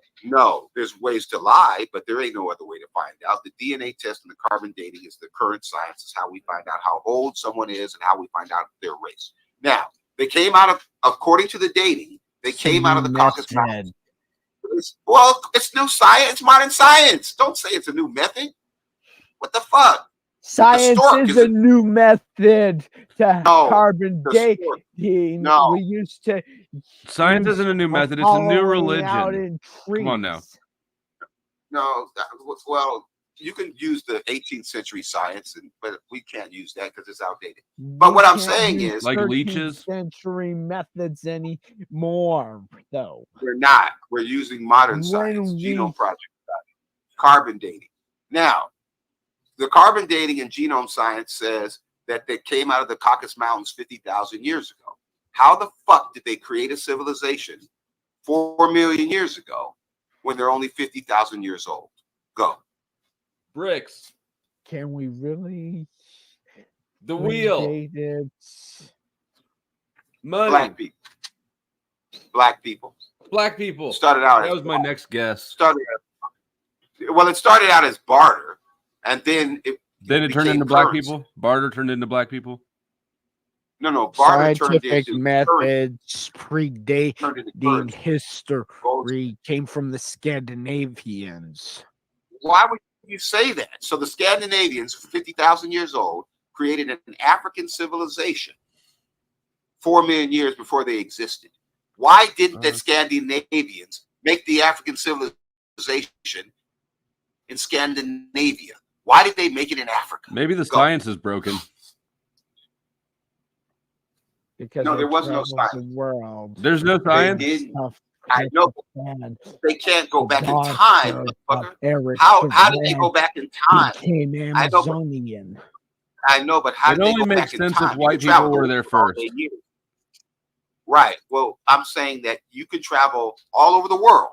There's ways to lie, but there ain't no other way to find out. The DNA test and the carbon dating is the current science. Is how we find out how old someone is and how we find out their race. Now, they came out of, according to the dating, they came out of the Caucasus Mountains. Well, it's new science. It's modern science. Don't say it's a new method. What the fuck? Science is a new method to carbon dating. No. We used to. Science isn't a new method. It's a new religion. Come on now. No, well, you can use the 18th century science, but we can't use that because it's outdated. But what I'm saying is, like leeches, century methods anymore. Though we're not. We're using modern science, genome project, carbon dating. Now, the carbon dating and genome science says that they came out of the Caucasus Mountains 50,000 years ago. How the fuck did they create a civilization 4 million years ago when they're only 50,000 years old? Go. Bricks. Can we really? The wheel. Money. Black people. Black people. Started out. That was my next guess. It started out as barter. And then it turned into black people. Barter turned into black people. No. Barter scientific methods predating history came from the Scandinavians. Why would you say that? So the Scandinavians, 50,000 years old, created an African civilization 4 million years before they existed. Why didn't the Scandinavians make the African civilization in Scandinavia? Why did they make it in Africa? Maybe the science is broken. Because no, there was no science. There's no science. I know. They can't go back in time. How did they go back in time? I know, but how it did they only go makes back sense in time? if white people were there first. Right. Well, I'm saying that you can travel all over the world,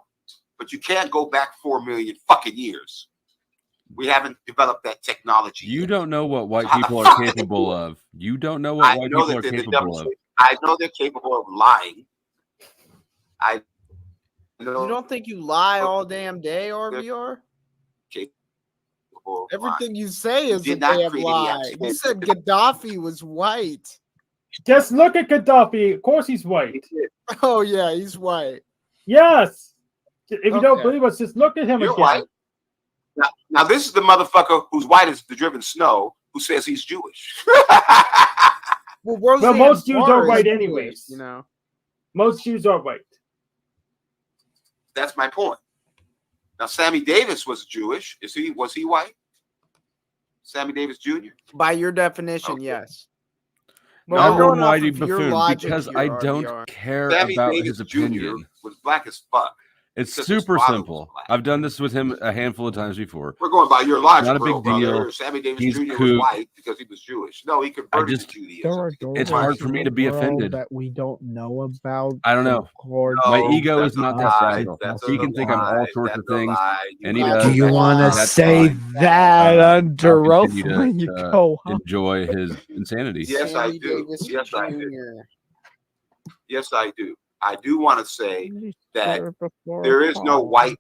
but you can't go back 4 million fucking years. We haven't developed that technology. You don't know what white people are capable of. You don't know what white people are capable of. I know they're capable of lying. I know. You don't think you lie all damn day, RBR? Everything you say is a damn lie. You said Gaddafi was white. Just look at Gaddafi. Of course he's white. Oh, yeah, he's white. Yes. If you don't believe us, just look at him again. White. Now, this is the motherfucker who's white as the driven snow who says he's Jewish. Well, most Jews are white anyways. You know, most Jews are white. That's my point. Now, Sammy Davis was Jewish. Was he white? Sammy Davis Jr.? By your definition, yes. Well, no, I'm whitey buffoon because I don't care Sammy about Davis his opinion. Jr. was black as fuck. It's because his super father was simple. black. I've done this with him a handful of times before. We're going by your logic, Not a big brother. deal. Sammy Davis He's Jr. was cool. white because he was Jewish. No, he converted to There Judaism. are It's doors hard for in me the to be world offended. that we don't know about. I don't know. Lord, My No, ego that's is a not that lie. fragile. That's He a can think I'm all lie. sorts That's of a things, lie. and he Do does. do you That's want to and that's say fine. that I'll under oath continue when you to go home? enjoy his insanity. Yes, I Sammy do. Davis Yes, I do. Jr. Yes, I do. I do want to say that Sir, before there is no falling.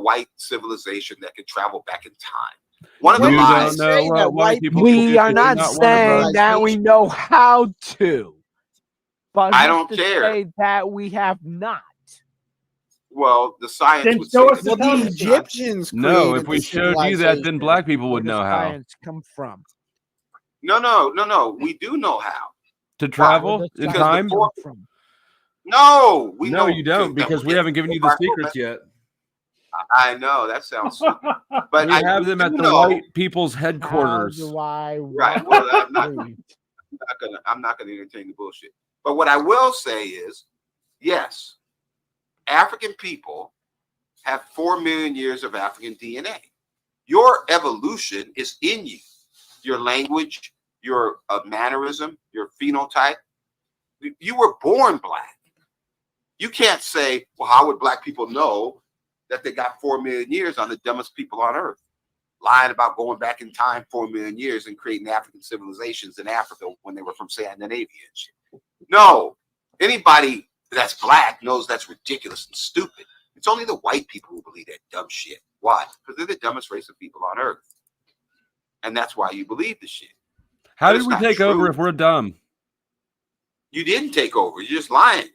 white civilization that can travel back in time. One of the When You did lies. don't know say what that white white people people can We do. are created not Not one of saying us. that we know how to, but I who's don't to care. say that we have not? Well, the science Then would show say us that. the Well, the time machine. Egyptians No, created if we the showed you that, civilization. then black people Where would does know how science come from? No. We do know how. to Where travel does in Because science time. before- come from? No, we No, know you don't, that because we're we haven't getting given you the back- secrets yet. I know that sounds stupid, but We have them at do the know. white people's How headquarters. do I Right. Well, I'm not read? I'm not gonna entertain the bullshit. But what I will say is, yes, African people have 4 million years of African DNA. Your evolution is in you. Your language, your mannerism, your phenotype. You were born black. You can't say, well, how would black people know that they got 4 million years on the dumbest people on earth? Lying about going back in time 4 million years and creating African civilizations in Africa when they were from Scandinavia and shit. No, anybody that's black knows that's ridiculous and stupid. It's only the white people who believe that dumb shit. Why? Because they're the dumbest race of people on earth. And that's why you believe the shit. How But did it's we not take over true. if we're dumb? You didn't take over. You're just lying.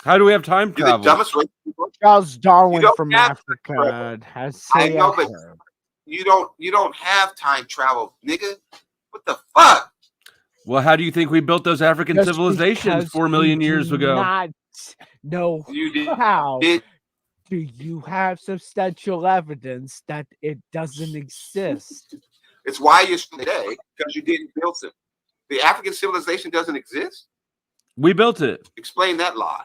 How do we have time You're the travel? dumbest race of people. Charles Darwin don't from have Africa has I said know, but you don't have time travel, nigga. What the fuck? Well, how do you think we built those African just civilizations because 4 million we years do ago? not know You did. how. did. Do you have substantial evidence that it doesn't exist? It's why you're still today, because you didn't build it. The African civilization doesn't exist. We built it. Explain that lie.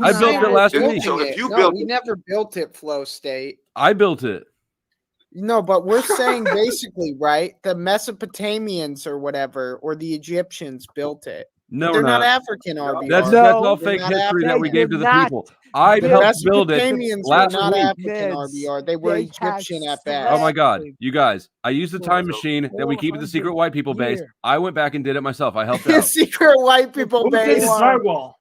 I built it last Then- week. so if you no, built we it- never built it, Flow State. I built it. No, but we're saying basically, right? The Mesopotamians or whatever, or the Egyptians built it. No, They're we're not not. African, RBR. That's No, all they're fake not history that we African. gave to the They did people. I The helped build it Mesopotamians were last not week. African, Mids. RBR. They were They had Egyptian at best. Oh my God, slaves you guys! I used the for time machine that we keep at the 400 secret white people base. years. I went back and did it myself. I helped out. Secret white people Who did the base. drywall?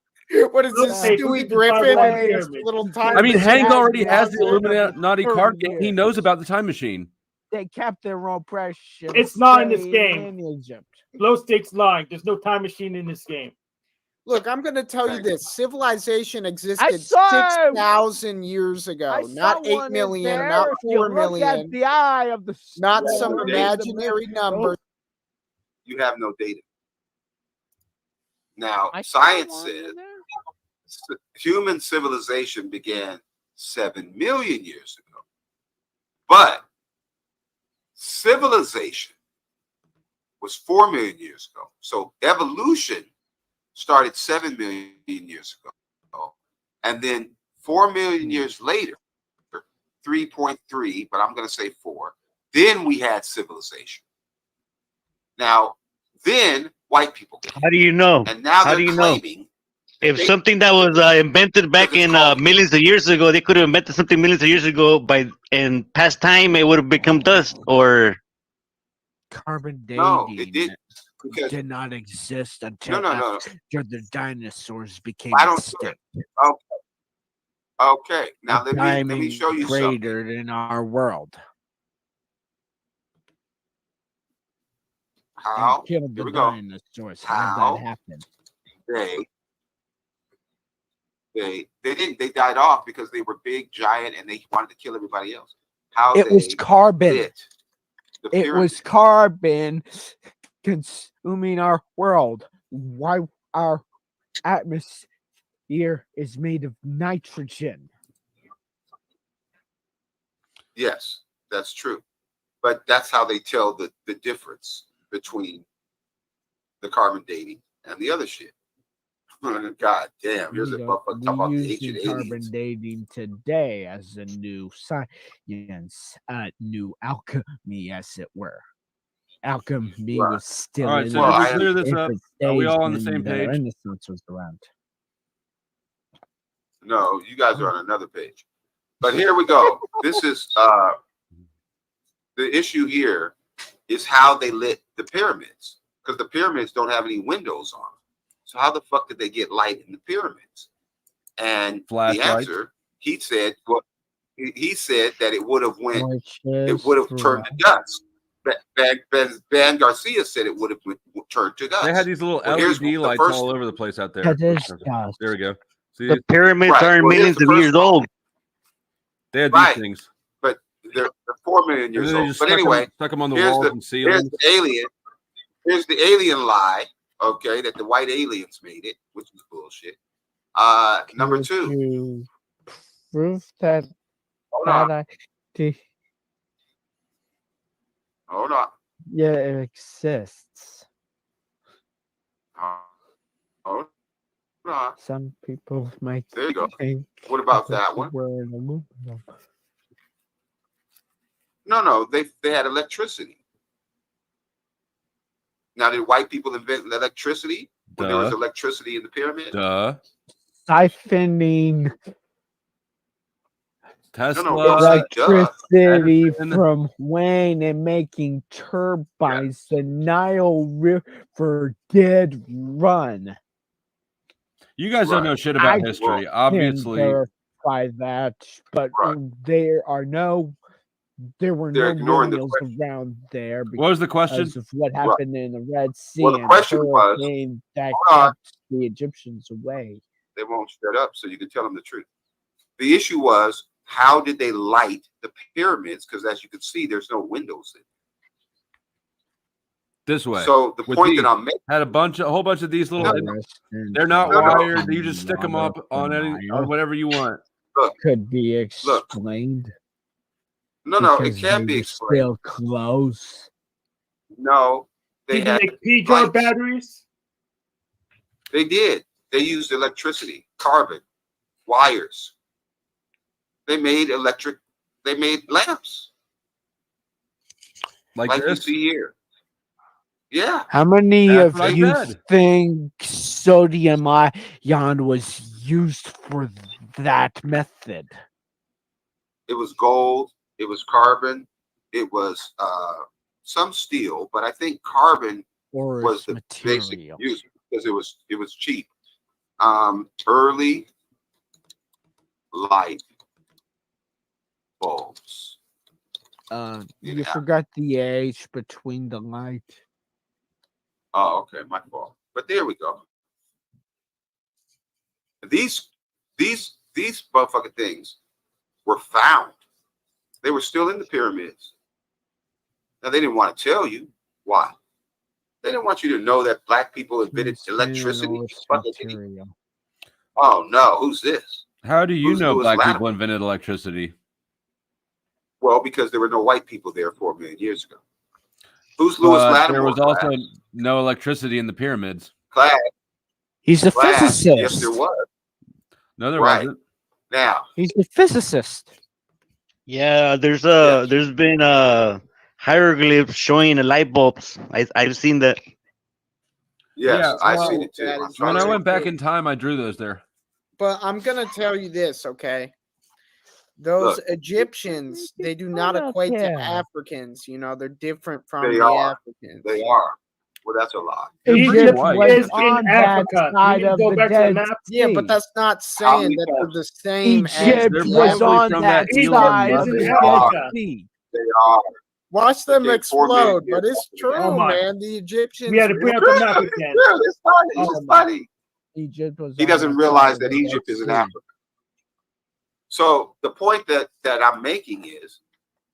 What is Who this, did Stewie the Griffin? drywall and his pyramid? little time I mean, machine? Hank already Yeah, has the yeah. Illuminati card game. He knows Years. about the time machine. They kept their oppression. It's not in this staying game. in Egypt. Low stakes lying. There's no time machine in this game. Look, I'm going to tell you this. Civilization existed saw- 6,000 years ago. I Not saw 8 one in million, there. not If you 4 look at million, the eye of the not Yeah, some no imaginary number. You have no data. Now, I saw science one in says there. human civilization began 7 million years ago. But civilization was 4 million years ago. So evolution started 7 million years ago. And then 4 million years later, 3.3, but I'm going to say 4, then we had civilization. Now, then white people came. How do you know? And now How they're do you know? claiming If they- something that was invented back Because it's in called- millions of years ago, they could have invented something millions of years ago. By in past time, it would have become dust. Or Carbon dating no, it didn't. Because did not exist until no. after the dinosaurs became I don't- extinct. Okay, now The let me show you something. cratered in our world. How And killed Here the we go. dinosaurs. How? How did that happen? they didn't, they died off because they were big, giant, and they wanted to kill everybody else. How It was they carbon. lit the It was pyramid. carbon consuming our world. Why our atmosphere is made of nitrogen. Yes, that's true. But that's how they tell the difference between the carbon dating and the other shit. God damn, here's a motherfucker talking about the ancient carbon aliens. dating today as a new science, new alchemy, as it were. Alchemy was still all right. in So did we clear this up? Are we all on the same page? Renaissance was around. No, you guys are on another page. But here we go. This is the issue here is how they lit the pyramids, because the pyramids don't have any windows on them. So how the fuck did they get light in the pyramids? And the answer, he said, well, he said that it would have turned to dust. Van Garcia said it would have turned to dust. They had these little LED lights all over the place out there. There we go. See, the pyramids are millions of years old. They had these things. But they're 4 million years old. But anyway, stuck them on the walls and ceilings. Here's the alien lie, okay, that the white aliens made it, which is bullshit. Number 2. Proof that Hold on. Yeah, it exists. Hold on. Some people might there you go. think. What about that one? No, they had electricity. Now, did white people invent electricity when there was electricity in the pyramid? Siphoning Tesla electricity from Wayne and making turbines. The Nile River did run. You guys don't know shit about history, obviously. Verify that, but there were no millennials around there. What was the question? Of what happened in the Red Sea? Well, the question was that kept the Egyptians away. They won't shut up, so you can tell them the truth. The issue was, how did they light the pyramids? Because as you can see, there's no windows in. This way. So the point that I'm making had a whole bunch of these little. They're not wired. You just stick them up on whatever you want. Look, could be explained. No, it can't be explained. Still close. No, they had P-jar batteries. They did. They used electricity, carbon, wires. They made lamps. Like you see here. Yeah. How many of you think sodium ion was used for that method? It was gold. It was carbon. It was some steel, but I think carbon was the basic use because it was cheap. Early light bulbs. You forgot the age between the light. Oh, okay, my fault. But there we go. These motherfucking things were found. They were still in the pyramids. Now they didn't want to tell you why. They didn't want you to know that black people invented electricity. Oh no, who's this? How do you know black people invented electricity? Well, because there were no white people there 4 million years ago. Who's Lewis Latimer? There was also no electricity in the pyramids. He's a physicist. Yes, there was. No, there wasn't. Now he's a physicist. Yeah, there's been hieroglyphs showing the light bulbs. I've seen that. Yes, I've seen it too. When I went back in time, I drew those there. But I'm gonna tell you this, okay? Those Egyptians, they do not equate to Africans. You know, they're different from the Africans. They are. Well, that's a lie. Egypt is in Africa. Yeah, but that's not saying that they're the same. Egypt was on that side of the sea. They are. Watch them explode, but it's true, man. The Egyptians. We had to bring up the map again. It's funny. It's funny. Egypt was. He doesn't realize that Egypt is in Africa. So the point that I'm making is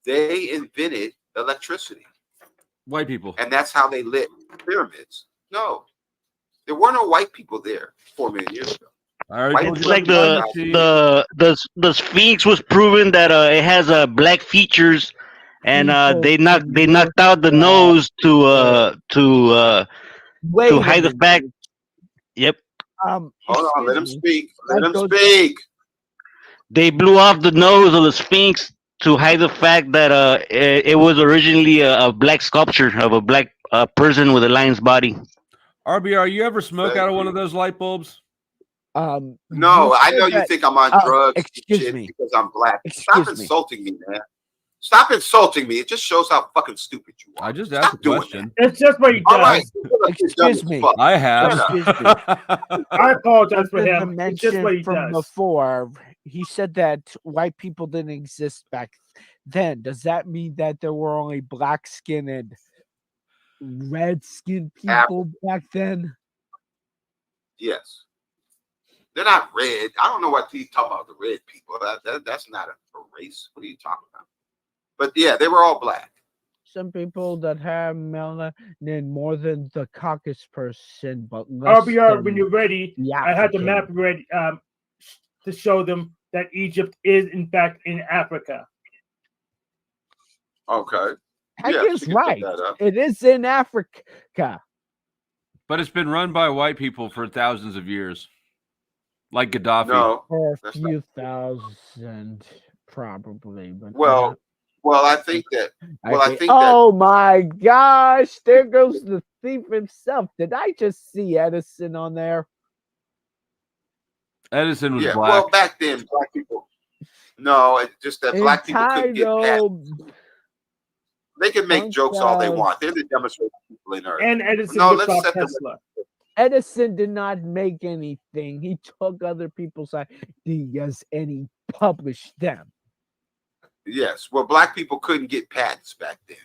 they invented electricity. White people. And that's how they lit pyramids. No, there were no white people there 4 million years ago. It's like the Sphinx was proven that it has black features, and they knocked out the nose to hide the fact. Yep. Hold on, let him excuse me. speak. Let him goes- speak. They blew off the nose of the Sphinx to hide the fact that it was originally a black sculpture of a black person with a lion's body. RBR, you ever smoke Thank out of one you. of those light bulbs? No, you I said know you that- think I'm on drugs and excuse shit me. because I'm black. Excuse Stop me. insulting me, man. Stop insulting me. It just shows how fucking stupid you are. I just asked a doing question. It's just what he All does. right. Excuse me. I have. Excuse me. I apologize for Something him. It's just what he from does. before, he said that white people didn't exist back then. Does that mean that there were only black skinned and red skinned people back then? Yes. They're not red. I don't know what he's talking about, the red people. That's not a race. What are you talking about? But yeah, they were all black. Some people that have melanin more than the Caucasus person, but less RBR, than when you're ready, the I had the African. map ready to show them that Egypt is in fact in Africa. Okay. Heck Yes, is you can put right. that up. It is in Africa. But it's been run by white people for thousands of years. Like Gaddafi. No. For a That's few thousand, probably. But Well, I think that. Well, I think that. oh my gosh, there goes the thief himself. Did I just see Edison on there? Edison was Yeah. black. Well, back then, black people. No, it's just that black people couldn't get past. Entitled They can make bunch jokes all they of- want. They're the dumbest people in earth. And Edison No, ripped let's off set the- Tesla. Edison did not make anything. He took other people's ideas and he published them. Yes. Well, black people couldn't get patents back then.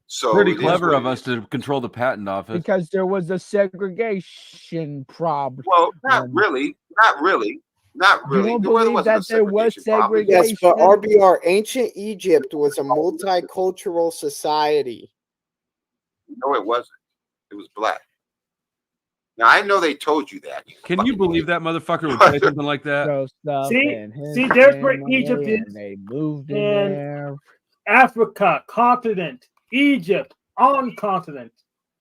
So Pretty it is clever what of it us is. to control the patent office. Because there was a segregation problem. Well, not really. Not really. Not really. don't There wasn't believe a that there was segregation problem. Yes, but segregation? RBR, ancient Egypt was a multicultural society. No, it wasn't. It was black. Now I know they told you that. Can you believe that motherfucker would say something like that? Throw stuff See? in his See, there's where family Egypt and is. they moved in And there. Africa, continent, Egypt, on continent.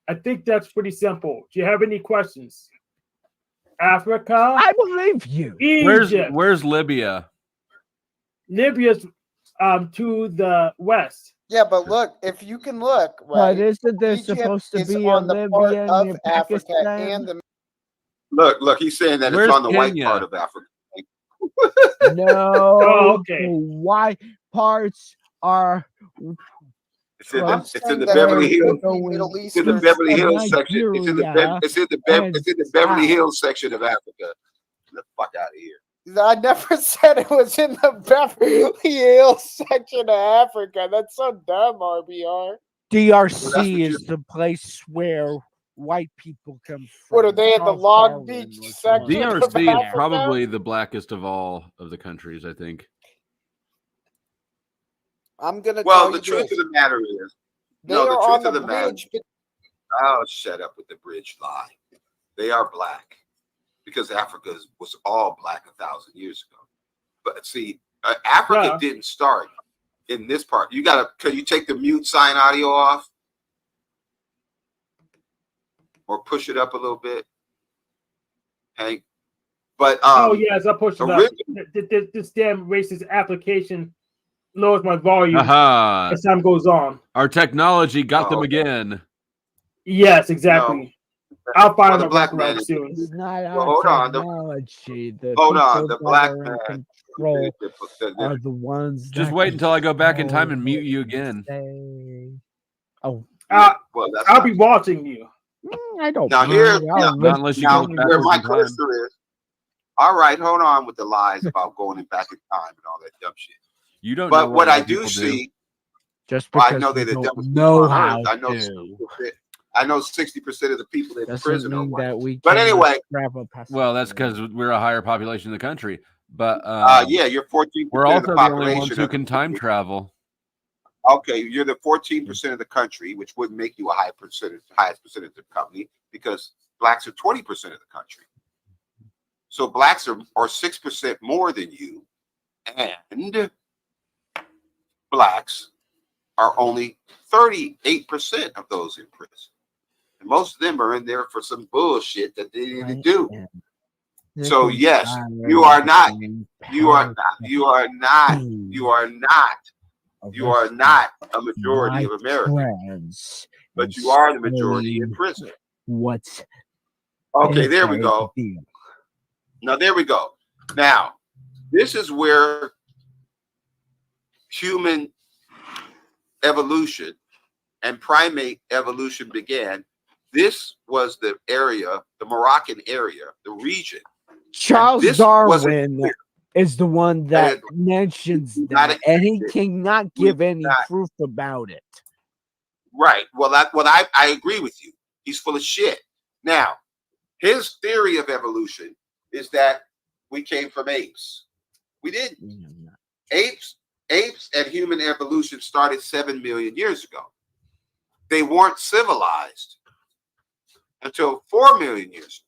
I think that's pretty simple. Do you have any questions? Africa, I believe you. Egypt, Where's Libya? Libya's to the west. Yeah, but look, if you can look, But right? isn't there Egypt supposed to is be a on the part Libya of near Africa Pakistan? and the Look, he's saying that Where's it's on the white Kenya? part of Africa. No, Oh, okay. the white parts are It's in I'm the, it's saying in the that Beverly there Hills. could be Middle It's in the Eastern Beverly of Hills section. It's in the Nigeria it's in the and Beverly south. Hills section of Africa. Get the fuck out of here. I never said it was in the Beverly Hills section of Africa. That's so dumb, RBR. DRC you- is the place where white people come from. What are they in the Charles Long Darwin Beach was section? one. of DRC is Africa? probably the blackest of all of the countries, I think. I'm gonna Well, tell the you truth this. of the matter is, They no, the are on truth the of the matter. bridge. Oh, shut up with the bridge lie. They are black because Africa was all black 1,000 years ago. But see, Africa Yeah. didn't start in this part. Can you take the mute sign audio off? Or push it up a little bit, Hank. But Oh yes, I pushed it up. originally- This damn racist application lowers my volume Aha! as time goes on. Our technology got them Oh. again. Yes, exactly. I'll find the a black workaround man is- soon. It's not Well, our hold on, technology. The hold on, people the that black are in man- control the- are the ones. Just that wait until I go back in time control and mute what you we again. say. Oh, well, that's I'll not- be watching you. I don't. Now mind. here, I'll now, Not unless you now go where backwards my in time. cursor is. All right, hold on with the lies about going back in time and all that dumb shit. You don't know But what I white do people see, Just well, because I know we they're the don't dumbest know people on how earth. I know 60% of the people in doesn't prison are mean white. that we. But cannot anyway, travel past Well, the that's border. because we're a higher population in the country. But yeah, you're 14%. we're of also the the only population ones who of the can time country. travel. Okay, you're the 14% of the country, which wouldn't make you a highest percentage of the company because blacks are 20% of the country. So blacks are 6% more than you, and blacks are only 38% of those in prison. And most of them are in there for some bullshit that they didn't do. So yes, you are not. You are not. You are not. You are not. You are not a majority of Americans, but you are the majority in prison. What's okay? There we go. Now there we go. Now this is where human evolution and primate evolution began. This was the area, the Moroccan area, the region. Charles Darwin is the one that mentions that, and he cannot give any proof about it. Right. Well, I agree with you. He's full of shit. Now, his theory of evolution is that we came from apes. We didn't. Apes and human evolution started 7 million years ago. They weren't civilized until 4 million years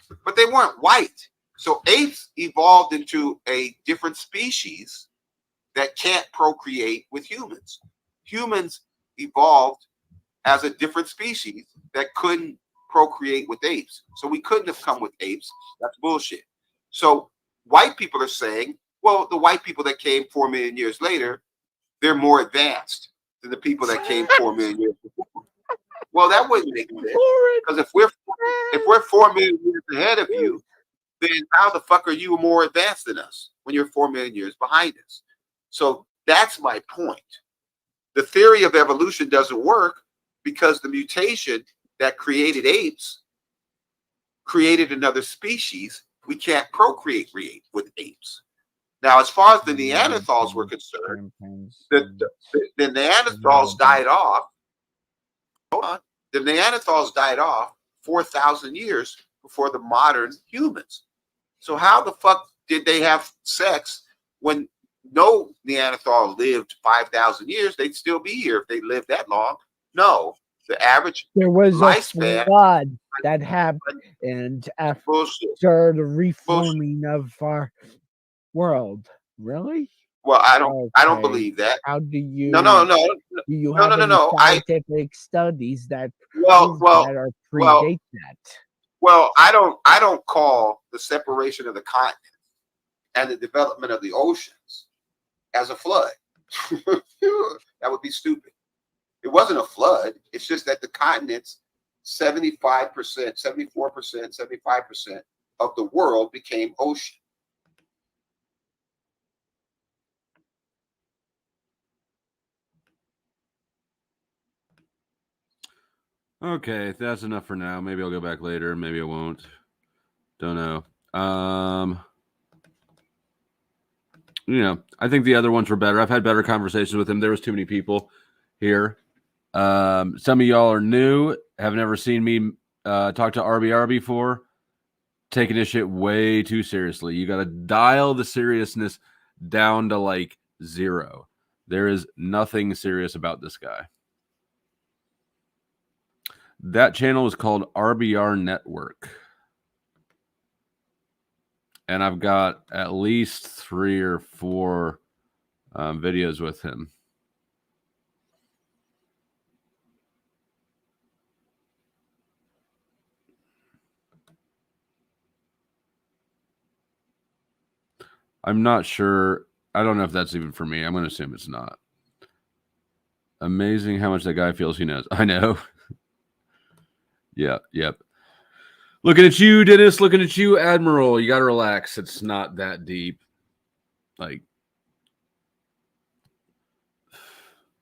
ago. But they weren't white. So apes evolved into a different species that can't procreate with humans. Humans evolved as a different species that couldn't procreate with apes. So we couldn't have come with apes. That's bullshit. So white people are saying, well, the white people that came 4 million years later, they're more advanced than the people that came 4 million years before. Well, that wouldn't make sense. Because if we're 4 million years ahead of you, then how the fuck are you more advanced than us when you're 4 million years behind us? So that's my point. The theory of evolution doesn't work because the mutation that created apes created another species. We can't procreate with apes. Now, as far as the Neanderthals were concerned, the Neanderthals died off. Hold on. The Neanderthals died off 4,000 years before the modern humans. So how the fuck did they have sex when no Neanderthal lived 5,000 years? They'd still be here if they lived that long. No, the average lifespan. A flood that happened after the reforming of our world. Really? Well, I don't believe that. How do you? No. Do you have any scientific studies that predate that? Well, I don't call the separation of the continent and the development of the oceans as a flood. That would be stupid. It wasn't a flood. It's just that the continents, 75%, 74%, 75% of the world became ocean. Okay, that's enough for now. Maybe I'll go back later. Maybe I won't. Don't know. I think the other ones were better. I've had better conversations with him. There was too many people here. Some of y'all are new, have never seen me talk to RBR before. Taking this shit way too seriously. You got to dial the seriousness down to like 0. There is nothing serious about this guy. That channel is called RBR Network. And I've got at least 3 or 4 videos with him. I'm not sure. I don't know if that's even for me. I'm going to assume it's not. Amazing how much that guy feels he knows. I know. Yep. Looking at you, Dennis. Looking at you, Admiral. You got to relax. It's not that deep. Like,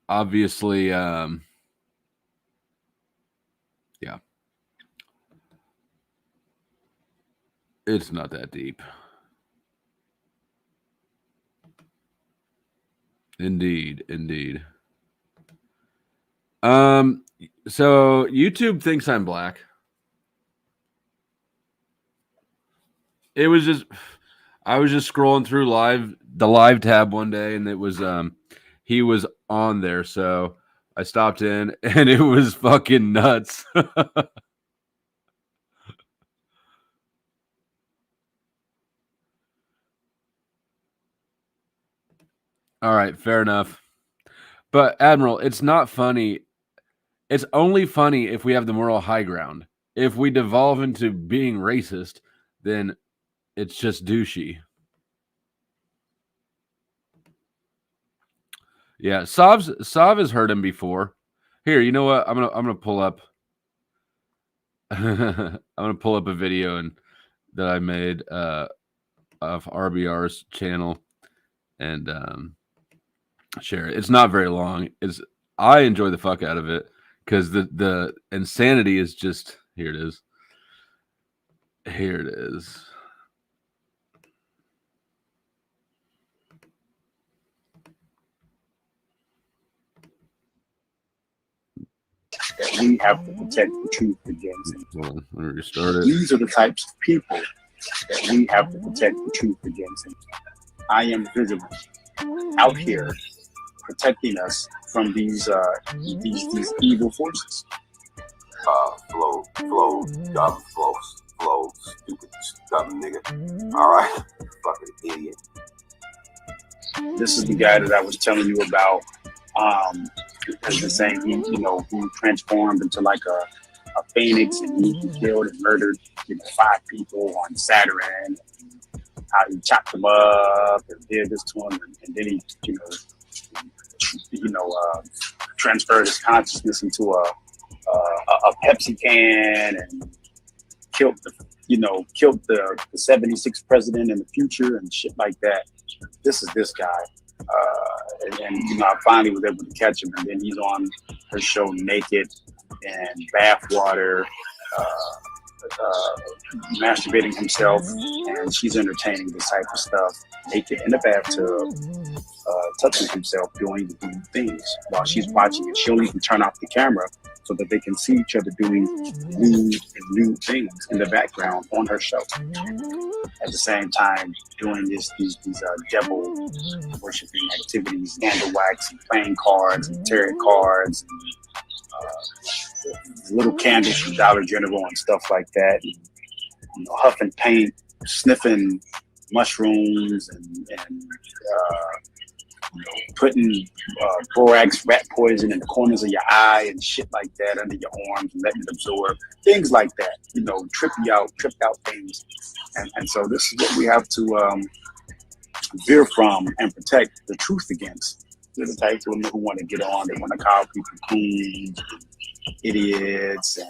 obviously, yeah. It's not that deep. Indeed. So YouTube thinks I'm black. It was just, I was just scrolling through the live tab one day, and it was he was on there, so I stopped in, and it was fucking nuts. All right, fair enough. But Admiral, it's not funny. It's only funny if we have the moral high ground. If we devolve into being racist, then it's just douchey. Yeah, Sav has heard him before. Here, you know what? I'm gonna pull up. I'm gonna pull up a video that I made of RBR's channel and share it. It's not very long. I enjoy the fuck out of it because the insanity is just here. It is. Here it is. That we have to protect the truth against. Well, let me restart it. These are the types of people that we have to protect the truth against. I am visible out here protecting us from these evil forces. Flow, dumb, flow, stupid, dumb nigga. All right, fucking idiot. This is the guy that I was telling you about. Has been saying he transformed into like a phoenix, and he killed and murdered 5 people on Saturn. How he chopped them up and did this to them, and then he transferred his consciousness into a Pepsi can and killed the 76th president in the future and shit like that. This is this guy. And I finally was able to catch him, and then he's on her show naked and bathwater, masturbating himself, and she's entertaining this type of stuff, naked in the bathtub, touching himself, doing things while she's watching it. She'll even turn off the camera so that they can see each other doing new things in the background on her show. At the same time, doing these devil worshiping activities, candle wax, and playing cards, and tarot cards, and little candles from Dollar General and stuff like that. And, huffing paint, sniffing mushrooms, and putting borax rat poison in the corners of your eye and shit like that under your arms and letting it absorb. Things like that, tripped out things. And so this is what we have to veer from and protect the truth against. They're the types of women who want to get on. They want to call people coons, idiots, and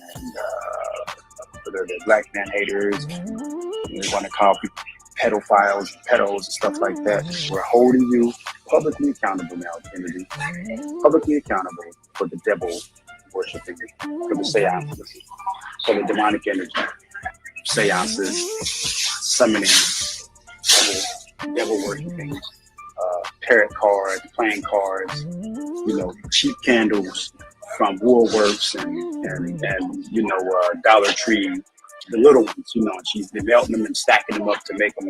they're black man haters. They want to call people pedophiles, pedos, and stuff like that. We're holding you publicly accountable now, Kennedy. Publicly accountable for the devil worshiping, for the seances, for the demonic energy, seances, summoning, devil worshiping, tarot cards, playing cards, cheap candles from Woolworths and Dollar Tree, the little ones, and she's developing them and stacking them up to make them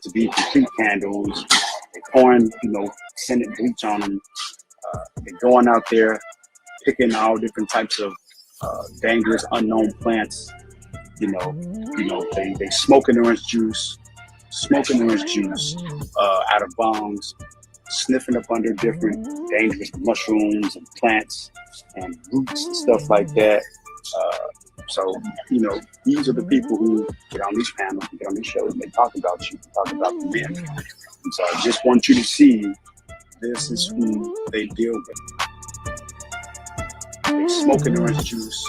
to be complete candles. They're pouring, scented bleach on them. They're going out there picking all different types of dangerous, unknown plants. They smoking orange juice out of bongs, sniffing up under different dangerous mushrooms and plants and roots and stuff like that. So, these are the people who get on these panels, get on these shows, and they talk about you, talk about the men. And so I just want you to see this is who they deal with. They smoking orange juice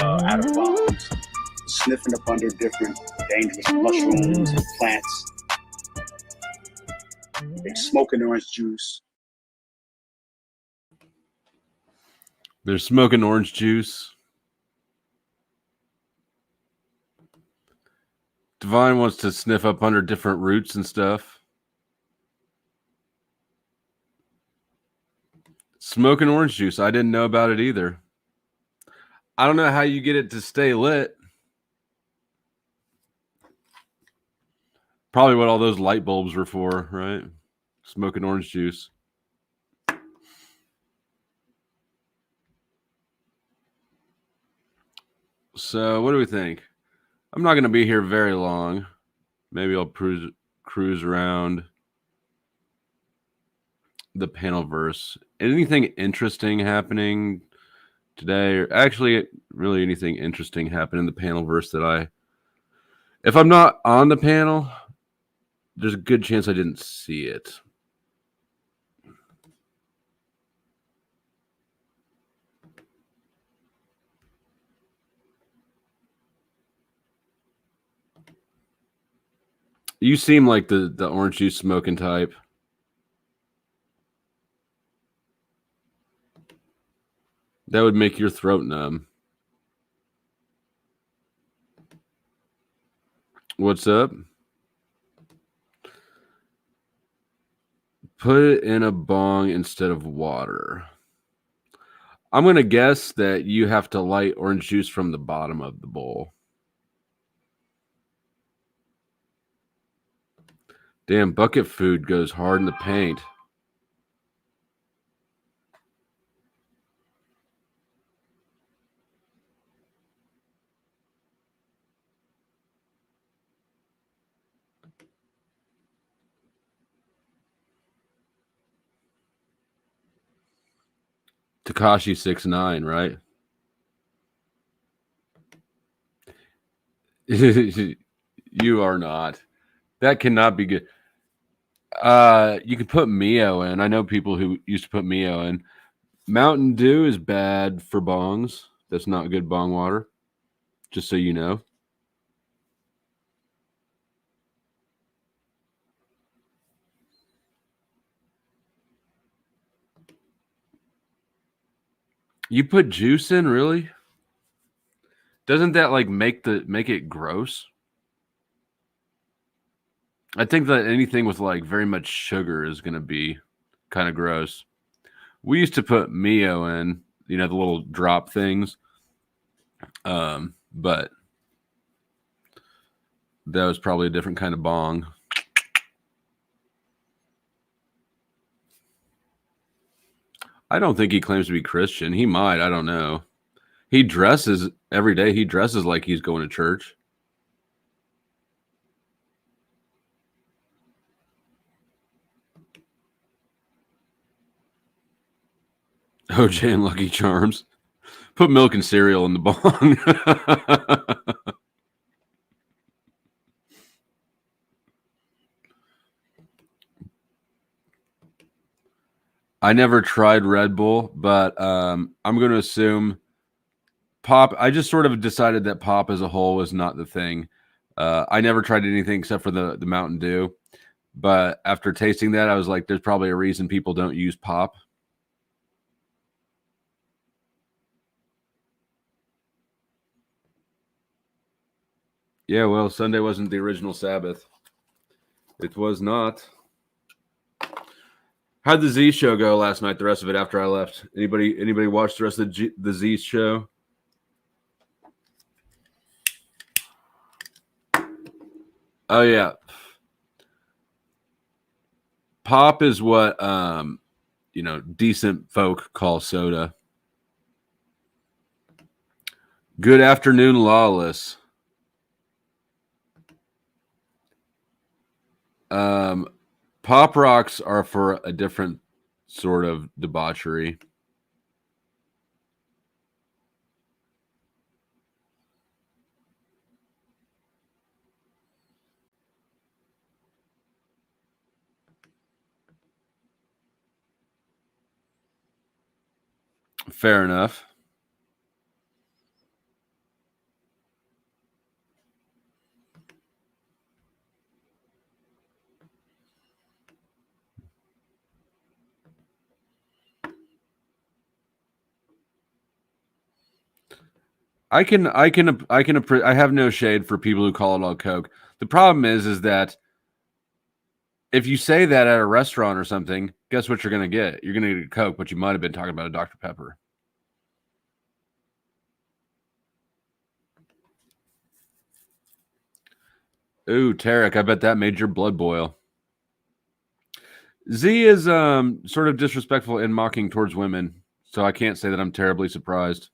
out of bombs, sniffing up under different dangerous mushrooms and plants. They smoking orange juice. They're smoking orange juice. Divine wants to sniff up under different roots and stuff. Smoking orange juice. I didn't know about it either. I don't know how you get it to stay lit. Probably what all those light bulbs were for, right? Smoking orange juice. So what do we think? I'm not going to be here very long. Maybe I'll cruise around the panel verse. Anything interesting happening today, or actually really anything interesting happened in the panel verse that if I'm not on the panel, there's a good chance I didn't see it. You seem like the orange juice smoking type. That would make your throat numb. What's up? Put it in a bong instead of water. I'm going to guess that you have to light orange juice from the bottom of the bowl. Damn, bucket food goes hard in the paint. Tekashi 6ix9ine, right? You are not. That cannot be good. You could put Mio in. I know people who used to put Mio in. Mountain Dew is bad for bongs. That's not good bong water. Just so you know. You put juice in, really? Doesn't that like make it gross? I think that anything with like very much sugar is going to be kind of gross. We used to put Mio in, the little drop things. But that was probably a different kind of bong. I don't think he claims to be Christian. He might. I don't know. He dresses every day. He dresses like he's going to church. OJ and Lucky Charms. Put milk and cereal in the bong. I never tried Red Bull, but I'm going to assume pop. I just sort of decided that pop as a whole was not the thing. I never tried anything except for the Mountain Dew. But after tasting that, I was like, there's probably a reason people don't use pop. Yeah, well, Sunday wasn't the original Sabbath. It was not. How'd the Z show go last night? The rest of it after I left. Anybody watch the rest of the Z show? Oh yeah. Pop is what decent folk call soda. Good afternoon, Lawless. Pop rocks are for a different sort of debauchery. Fair enough. I have no shade for people who call it all Coke. The problem is that if you say that at a restaurant or something, guess what you're going to get? You're going to get a Coke, but you might have been talking about a Dr. Pepper. Ooh, Tarek, I bet that made your blood boil. Z is sort of disrespectful and mocking towards women, so I can't say that I'm terribly surprised.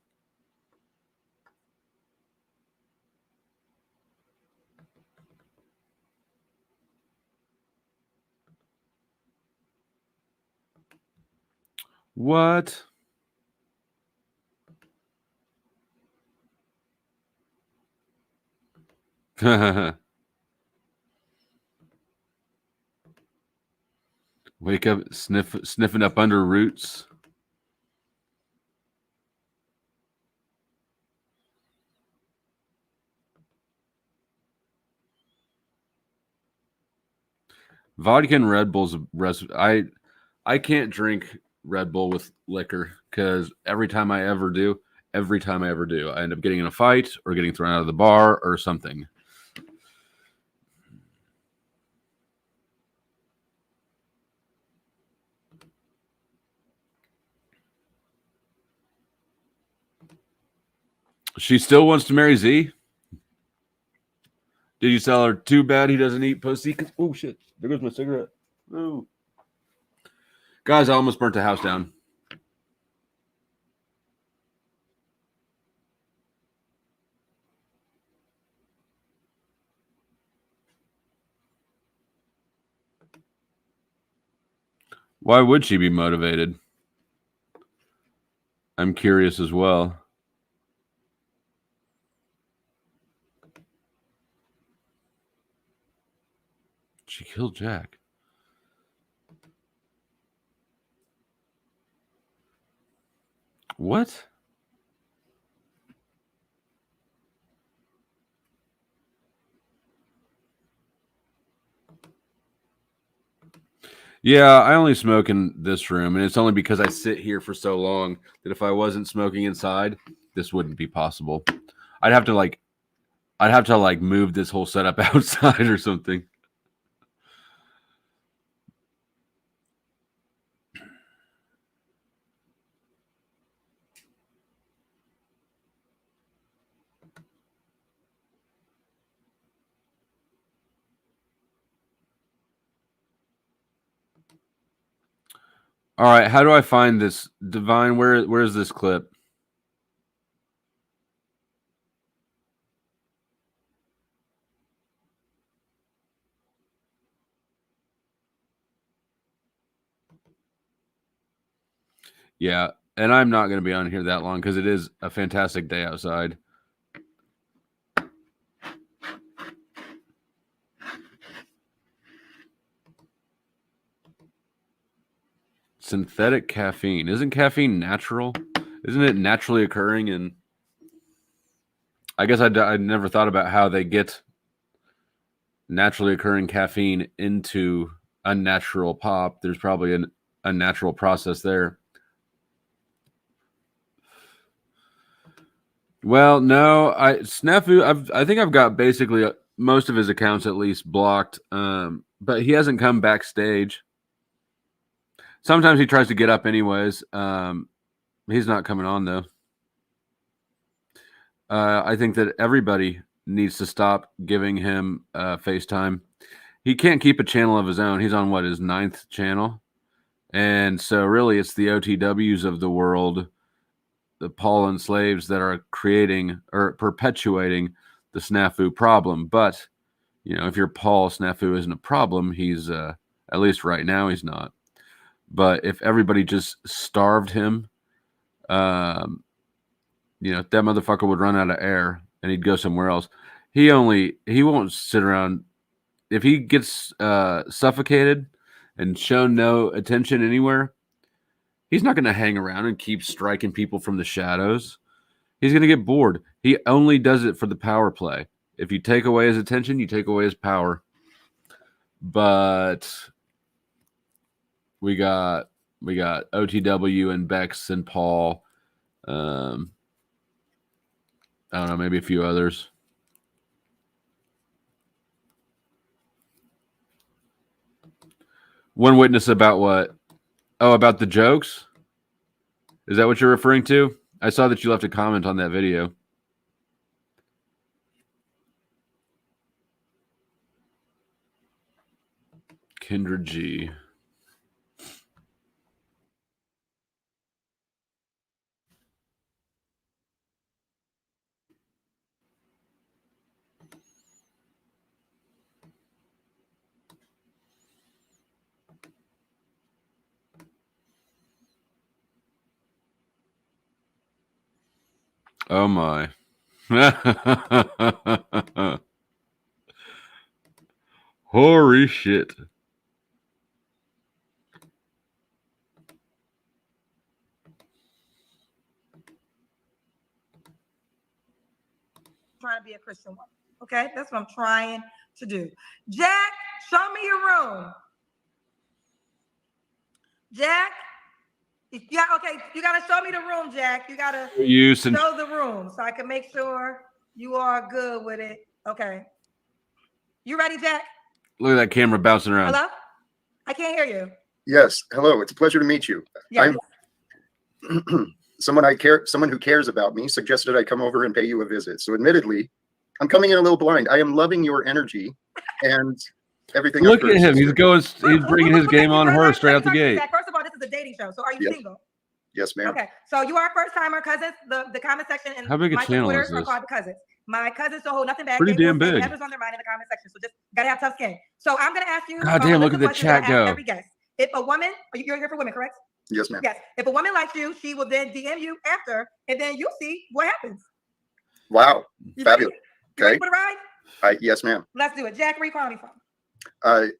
What? Wake up, sniffing up under roots. Vodka and Red Bull's I can't drink Red Bull with liquor because every time I ever do, I end up getting in a fight or getting thrown out of the bar or something. She still wants to marry Z? Did you tell her too bad he doesn't eat pussy? Oh, shit. There goes my cigarette. Oh. Guys, I almost burnt the house down. Why would she be motivated? I'm curious as well. She killed Jack. What? Yeah, I only smoke in this room, and it's only because I sit here for so long that if I wasn't smoking inside, this wouldn't be possible. I'd have to move this whole setup outside or something. All right, how do I find this? Divine, where is this clip? Yeah, and I'm not going to be on here that long because it is a fantastic day outside. Synthetic caffeine. Isn't caffeine natural? Isn't it naturally occurring? And I guess I never thought about how they get naturally occurring caffeine into unnatural pop. There's probably an unnatural process there. Well, no, Snafu. I think I've got basically most of his accounts at least blocked. But he hasn't come backstage. Sometimes he tries to get up anyways. He's not coming on though. I think that everybody needs to stop giving him FaceTime. He can't keep a channel of his own. He's on his 9th channel. And so really it's the OTWs of the world, the Paul and slaves that are creating or perpetuating the snafu problem. But, if you're Paul, snafu isn't a problem. He's, at least right now, he's not. But if everybody just starved him, that motherfucker would run out of air and he'd go somewhere else. He won't sit around. If he gets suffocated and shown no attention anywhere, he's not going to hang around and keep striking people from the shadows. He's going to get bored. He only does it for the power play. If you take away his attention, you take away his power. But we got OTW and Bex and Paul. I don't know, maybe a few others. One witness about what? Oh, about the jokes? Is that what you're referring to? I saw that you left a comment on that video. Kendra G. Oh my. Holy shit. Trying to be a Christian woman. Okay, that's what I'm trying to do. Jack, show me your room. Jack, yeah, okay, you gotta show me the room, Jack. You gotta show the room so I can make sure you are good with it. Okay. You ready, Jack? Look at that camera bouncing around. Hello? I can't hear you. Yes. Hello. It's a pleasure to meet you. Yes. I'm someone who cares about me suggested I come over and pay you a visit. So admittedly, I'm coming in a little blind. I am loving your energy and everything. Look at him. He's bringing his game on her straight out the gate. First of all, this is a dating show. So are you single? Yes, ma'am. Okay. So you are a first timer, cousins. The comment section and how big a my channel Twitter is this? are called the cousins. My cousins don't hold nothing back. Pretty damn big. Whatever's on their mind in the comment section. So just gotta have tough skin. So I'm gonna ask you. God damn, look at the chat go. Every guest. If a woman, you're here for women, correct? Yes, ma'am. Yes. If a woman likes you, she will then DM you after, and then you see what happens. Wow. Fabulous. You ready for the ride? Yes, ma'am. Let's do it. Jack, where you calling me from?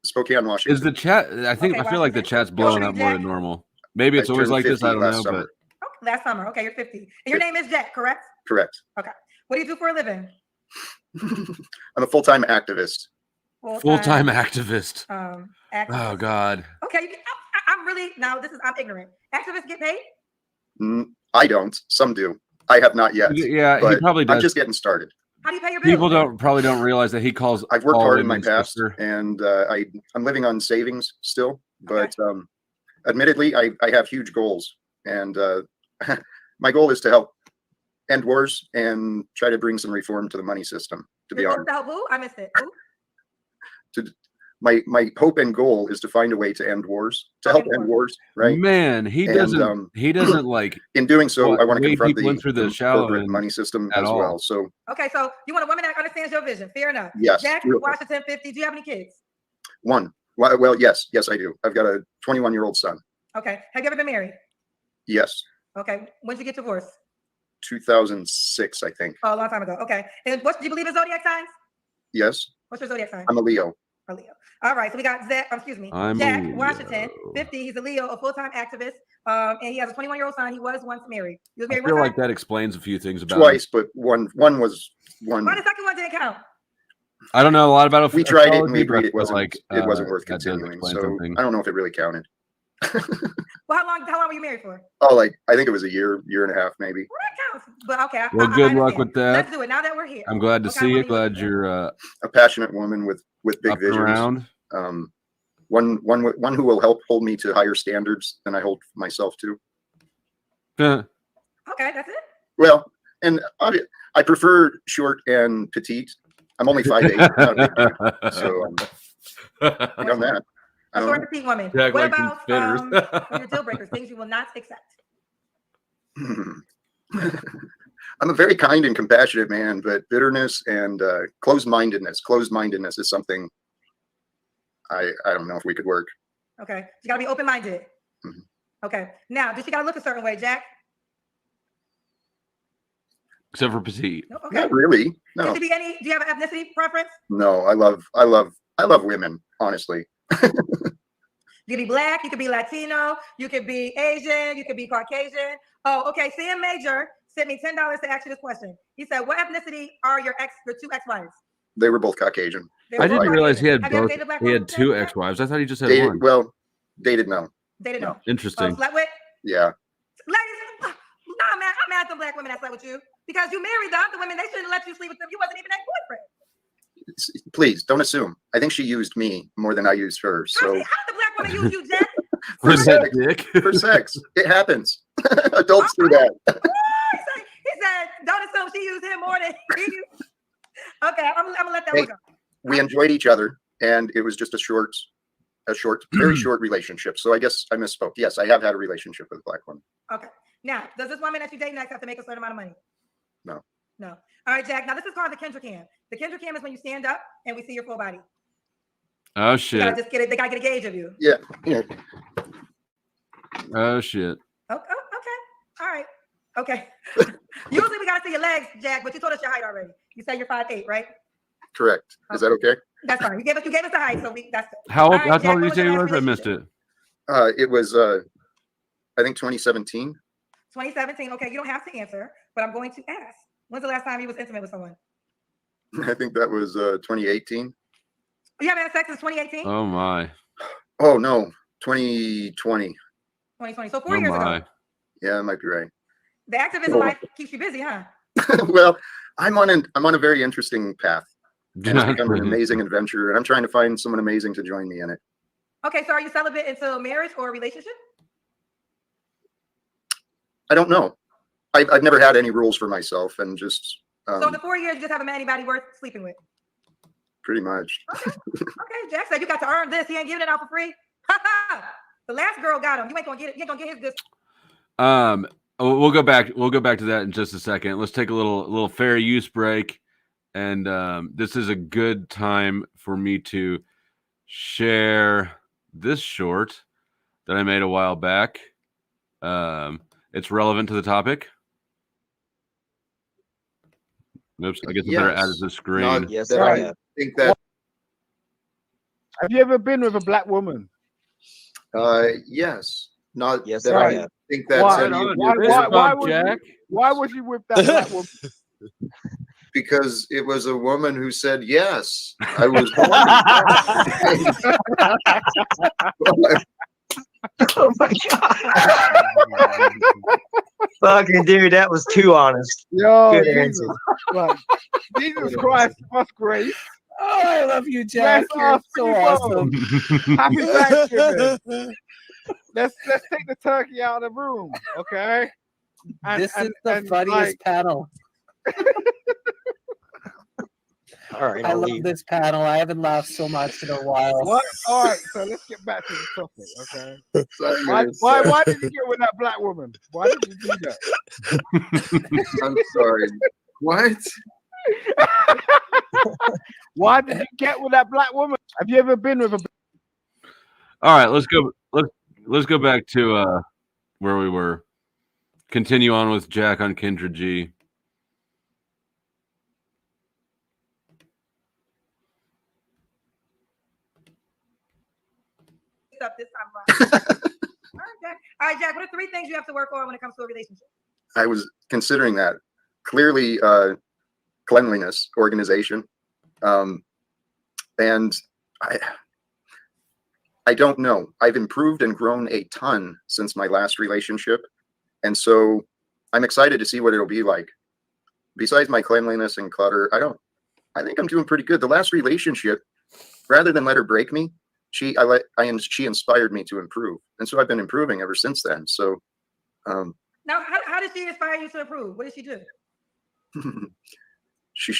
Spokane, Washington. Is the chat? I feel like the chat's blowing up more than normal. Maybe it's always like this. I don't know. Summer. But last summer. Okay, you're 50. And your name is Jack, correct? Correct. Okay. What do you do for a living? I'm a full-time activist. Full-time activist. Activist. Oh God. Okay, I'm really I'm ignorant. Activists get paid? I don't. Some do. I have not yet. Yeah, he probably does. I'm just getting started. How do you pay your bills? People probably don't realize that he calls. I've worked hard in my past, and I'm living on savings still. But admittedly, I have huge goals, and my goal is to help end wars and try to bring some reform to the money system. To be honest, to help who? I missed it. Who? My hope and goal is to find a way to end wars, to help end wars, right? Man, he doesn't like. In doing so, I want to confront the corporate money system as well. So okay, so you want a woman that understands your vision. Fair enough. Yes. Jack, Washington, 50. Do you have any kids? One. Well, yes, I do. I've got a 21-year-old son. Okay. Have you ever been married? Yes. Okay. When did you get divorced? 2006, I think. Oh, a long time ago. Okay. And do you believe in zodiac signs? Yes. What's your zodiac sign? I'm a Leo. A Leo. All right. So we got Jack Washington, 50. He's a Leo, a full-time activist. And he has a 21-year-old son. He was once married. You was married I feel like that explains a few things about twice, but one was one. Why the second one didn't count? I don't know a lot about it. We tried it and we agreed it wasn't worth continuing. So I don't know if it really counted. Well, how long were you married for? Oh, I think it was a year and a half, maybe. Well, that counts. But okay. Well, good luck with that. Let's do it now that we're here. I'm glad to see you. Glad you're a passionate woman with big visions. Around. One who will help hold me to higher standards than I hold myself to. Okay, that's it. Well, and I prefer short and petite. I'm only 5'8", not a big dude. So beyond that. A short petite woman. Jack, what like about your deal breakers, things you will not accept? I'm a very kind and compassionate man, but bitterness and closed-mindedness is something I don't know if we could work. Okay, you gotta be open-minded. Mm-hmm. Okay, now does she gotta look a certain way, Jack? Except for petite. Okay. Not really. No. Do you have an ethnicity preference? No, I love women, honestly. You could be black, you could be Latino, you could be Asian, you could be Caucasian. Oh, okay. Sam Major sent me $10 to ask you this question. He said, what ethnicity are your two ex-wives? They were both Caucasian. I didn't realize he had both. He had two ex-wives. I thought he just had one. Well, dated no. Dated no. Interesting. Slept with? Yeah. Ladies, no, I'm mad at the black women that slept with you because you married the other women. They shouldn't let you sleep with them. You wasn't even their boyfriend. Please don't assume. I think she used me more than I used her. So how did the black woman use you, Jack? For sex. For sex. It happens. Adults do that. He said, don't assume she used him more than he used. Okay, I'm gonna let that one go. We enjoyed each other, and it was just a short, very short relationship. So I guess I misspoke. Yes, I have had a relationship with a black woman. Okay. Now, does this woman that you date next have to make a certain amount of money? No. No. All right, Jack. Now this is called the Kendra cam. The Kendra cam is when you stand up and we see your full body. Oh shit! You gotta just get it. They gotta get a gauge of you. Yeah. Oh shit! Okay. All right. Okay. Usually we gotta see your legs, Jack, but you told us your height already. You say you're 5'8", right? Correct. Is that okay? That's fine. You gave us the height, so that's good. How All right, tall Jack, did you what say your he last was? I missed relationship? it. It was I think 2017. 2017. Okay, you don't have to answer, but I'm going to ask. When's the last time you was intimate with someone? I think that was 2018. You haven't had sex since 2018? Oh my. Oh no, 2020. 2020. So 4 years ago. Yeah, I might be right. The activism life keeps you busy, huh? Well, I'm on a very interesting path. And it's become an amazing adventure, and I'm trying to find someone amazing to join me in it. Okay, so are you celibate until marriage or a relationship? I don't know. I've never had any rules for myself, and just so in the 4 years, you just haven't met anybody worth sleeping with. pretty much. Okay, Jack said you got to earn this. He ain't giving it out for free. The last girl got him. You ain't gonna get it. You ain't gonna get his good. We'll go back. We'll go back to that in just a second. Let's take a little fair use break, and this is a good time for me to share this short that I made a while back. It's relevant to the topic. Oops, I guess I better add it to the screen. Yes, I think that. Have you ever been with a black woman? Yes. Not yes, that I I have. think that's why was you with that black woman? Because it was a woman who said yes. I was. Oh my god! Fucking dude, that was too honest. Yo, good Jesus, answer. Like, Jesus Christ, that's great. Oh, I love you, Jack. Yes, You're so awesome. Happy Thanksgiving. Let's take the turkey out of the room, okay? This is the funniest panel. All right, I love this panel. I haven't laughed so much in a while. What? All right, so let's get back to the topic, okay? Why did you get with that black woman? Why did you do that? I'm sorry. What? Why did you get with that black woman? Have you ever been with a? All right, let's go back to where we were. Continue on with Jack on Kindred G. Up this time around. All right, Jack. What are 3 things you have to work on when it comes to a relationship? I was considering that. Clearly, cleanliness, organization, and I don't know. I've improved and grown a ton since my last relationship, and so I'm excited to see what it'll be like. Besides my cleanliness and clutter, I think I'm doing pretty good. The last relationship, rather than let her break me, she inspired me to improve, and so I've been improving ever since then. So, now, how did she inspire you to improve? What did she do? she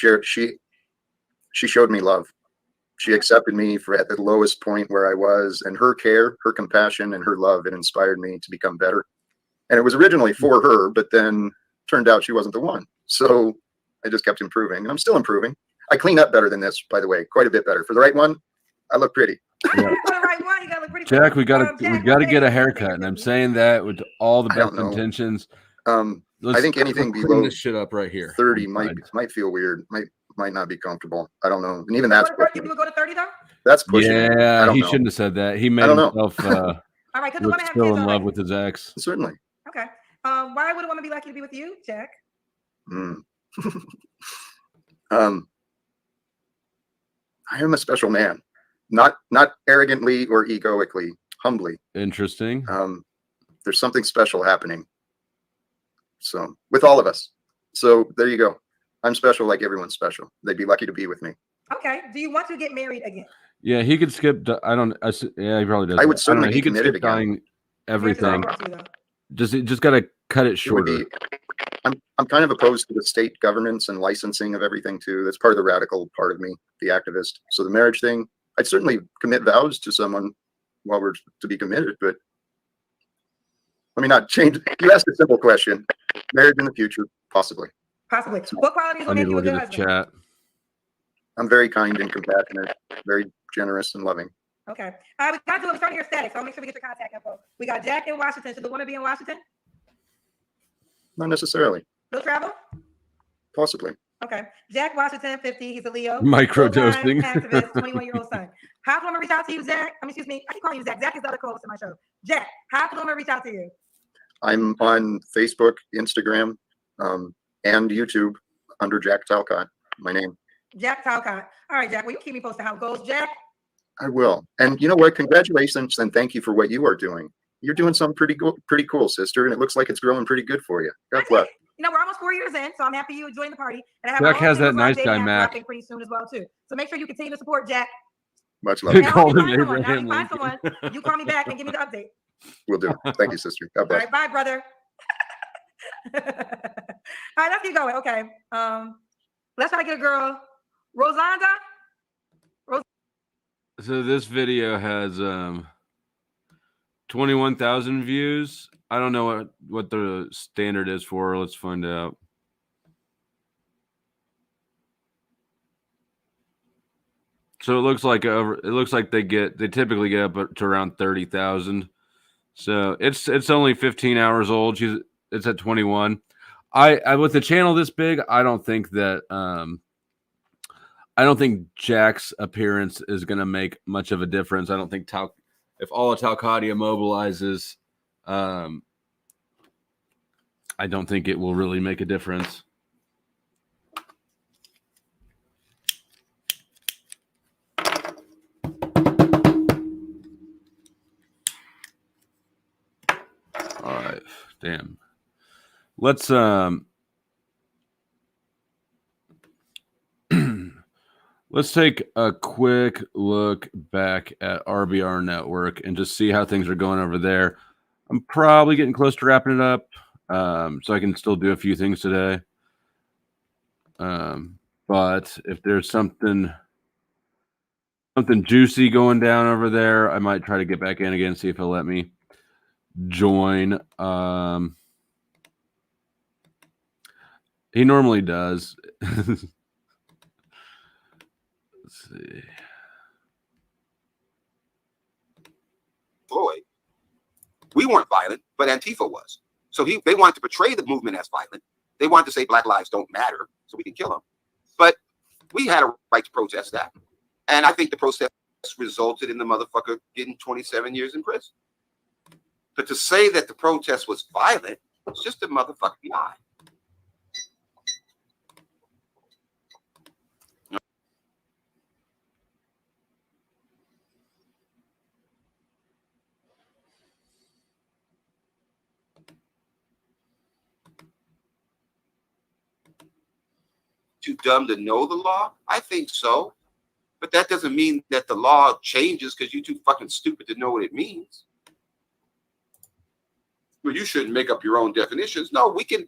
showed me love. She accepted me at the lowest point where I was, and her care, her compassion, and her love, it inspired me to become better. And it was originally for her, but then turned out she wasn't the one. So I just kept improving, and I'm still improving. I clean up better than this, by the way, quite a bit better. For the right one, I look pretty. Yeah. For the right one, you gotta look pretty. Jack, we gotta get a haircut, and I'm saying that with all the best intentions. I think anything below this shit up right here. 30 might feel weird. Might not be comfortable. I don't know. And even that's you would go to 30 though? That's pushing it. Yeah, he shouldn't have said that. He made himself all right, because the woman still in love with his ex. Certainly. Okay. Why would a woman be lucky to be with you, Jack? I am a special man. Not arrogantly or egoically, humbly. Interesting. There's something special happening. So with all of us. So there you go. I'm special like everyone's special. They'd be lucky to be with me. Okay. Do you want to get married again? Yeah, he could skip. Yeah, he probably does. I would certainly he could skip again. dying everything. Just got to cut it shorter. I'm kind of opposed to the state governance and licensing of everything too. That's part of the radical part of me, the activist. So the marriage thing, I'd certainly commit vows to someone while we're to be committed, but let me not change. You asked a simple question. Marriage in the future, possibly. Possibly. What qualities will make you a good husband? Chat. I'm very kind and compassionate, very generous and loving. Okay. We got to do it. We're starting to hear static, so I'll make sure we get your contact info. We got Jack in Washington. Should the woman be in Washington? Not necessarily. No travel? Possibly. Okay. Jack Washington, 50. He's a Leo. Microdosing. Full-time activist, 21-year-old son. How can I reach out to you, Jack? Excuse me. I keep calling you Zach. Zach is the other co-host of my show. Jack, how can I reach out to you? I'm on Facebook, Instagram, and YouTube under Jack Talcott, my name. Jack Talcott. All right, Jack. Will you keep me posted how it goes, Jack? I will. And you know what? Congratulations and thank you for what you are doing. You're doing something pretty cool, sister, and it looks like it's growing pretty good for you. God bless. You know, we're almost 4 years in, so I'm happy you joined the party. And I have Jack has that nice guy, Mac. dropping pretty soon as well, too. So make sure you continue to support Jack. Much love. Call him Now, Abraham you find someone, you call me back and give me the update. Will do. Thank you, sister. God All bless. right, bye, brother. All right, let's keep going. Okay. Let's try to get a girl. Rosanda? So this video has 21,000 views. I don't know what the standard is for. Let's find out. So it looks like they typically get up to around 30,000. So it's only 15 hours old. It's at 21. I with the channel this big, I don't think Jack's appearance is going to make much of a difference. I don't think if all of Talcadia mobilizes, I don't think it will really make a difference. All right, damn. Let's let's take a quick look back at RBR Network and just see how things are going over there. I'm probably getting close to wrapping it up, so I can still do a few things today. But if there's something juicy going down over there, I might try to get back in again, see if he'll let me join. He normally does. Let's see. Floyd, we weren't violent, but Antifa was. So they wanted to portray the movement as violent. They wanted to say Black lives don't matter, so we can kill them. But we had a right to protest that. And I think the protest resulted in the motherfucker getting 27 years in prison. But to say that the protest was violent, it's just a motherfucking lie. Too dumb to know the law? I think so. But that doesn't mean that the law changes because you're too fucking stupid to know what it means. Well, you shouldn't make up your own definitions. No, we can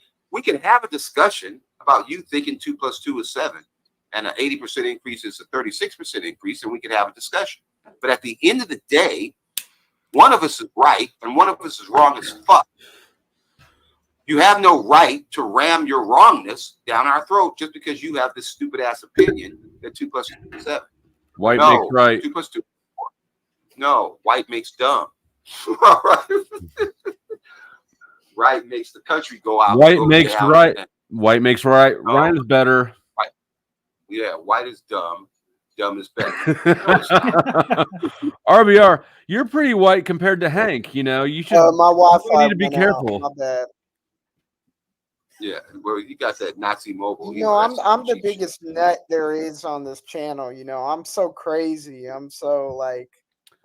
have a discussion about you thinking 2 + 2 is 7 and an 80% increase is a 36% increase, and we can have a discussion. But at the end of the day, one of us is right and one of us is wrong as fuck. You have no right to ram your wrongness down our throat just because you have this stupid ass opinion that 2 + 2 is 7. White makes right. 2 + 2 is 4. No, white makes dumb. All right. Right makes the country go out. White makes right. White makes right. No. Right is better. White. Yeah, white is dumb. Dumb is better. RBR, you're pretty white compared to Hank. You know, you should. My Wi-Fi need to be careful. My bad. Yeah, well, you got that Nazi mobile. You know, I'm the biggest nut there is on this channel. You know, I'm so crazy. I'm so like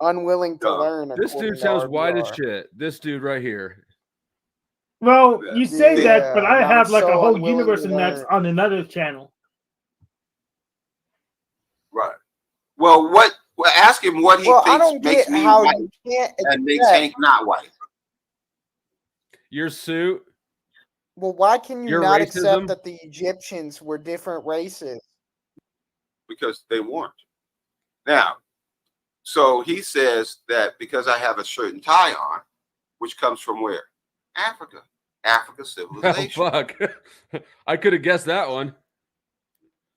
unwilling to learn. This dude sounds white as shit. This dude right here. Well, you say that, but I have like a whole universe of nuts on another channel. Right. Well, ask him what he thinks makes me white and makes Hank not white. Your suit. Well, why can you not racism? accept that the Egyptians were different races? Because they weren't. Now, so he says that because I have a shirt and tie on, which comes from where? Africa. Africa civilization. Oh, fuck. I could have guessed that one.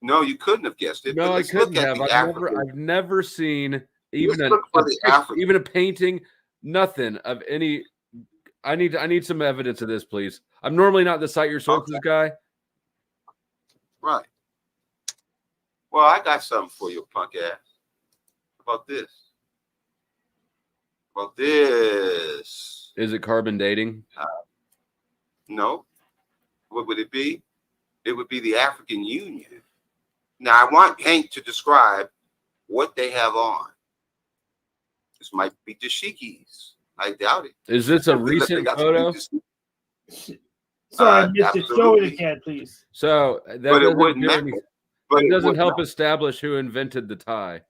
No, you couldn't have guessed it. No, I couldn't have. I've never seen even a painting, nothing of any. I need some evidence of this, please. I'm normally not the cite your sources guy. Right. Well, I got something for you, punk ass. How about this? Well, this. Is it carbon dating? No. What would it be? It would be the African Union. Now, I want Hank to describe what they have on. This might be dashikis. I doubt it. Is this a recent photo? Sorry, Mr. Show it again, please. So that but it wouldn't matter. But it doesn't help establish who invented the tie.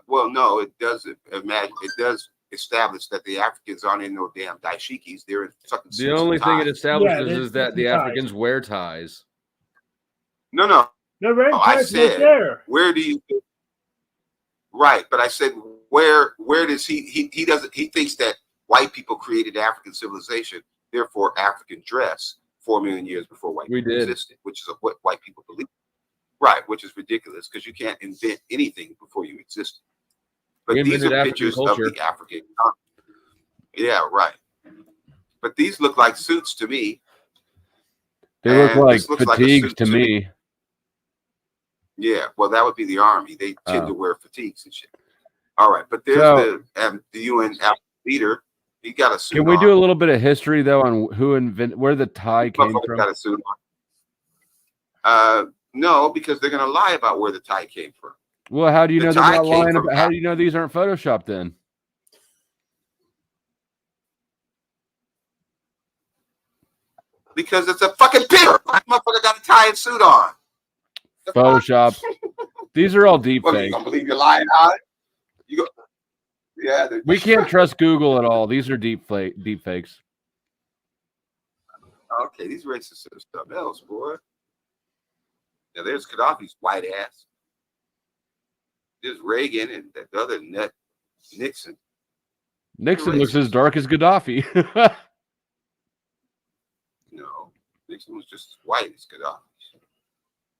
Well, no, it doesn't. Imagine it does establish that the Africans aren't in no damn dashikis. They're in fucking. The only thing it establishes is that the Africans wear ties. No. I said, there. Where do you? Right, but I said, where does he doesn't, he thinks that white people created African civilization, therefore African dress 4 million years before white people existed, which is what white people believe. Right, which is ridiculous because you can't invent anything before you exist. But these are pictures of the African continent. Yeah, right. But these look like suits to me. They look like fatigues to me. Yeah, well, that would be the army. They tend to wear fatigues and shit. All right, but there's the UN leader. He got a suit. Can we do a little bit of history though on who where the tie came from? Got a suit on. No, because they're going to lie about where the tie came from. Well, how do you know they're not lying about? How do you know these aren't photoshopped then? Because it's a fucking picture. Motherfucker got a tie and suit on. Photoshop. These are all deep fakes. You don't believe you're lying on it? You go. Yeah. We can't trust Google at all. These are deep fakes. Okay, these racists are something else, boy. Now there's Gaddafi's white ass. There's Reagan and that other nut, Nixon. Nixon looks as dark as Gaddafi. No, Nixon was just as white as Gaddafi.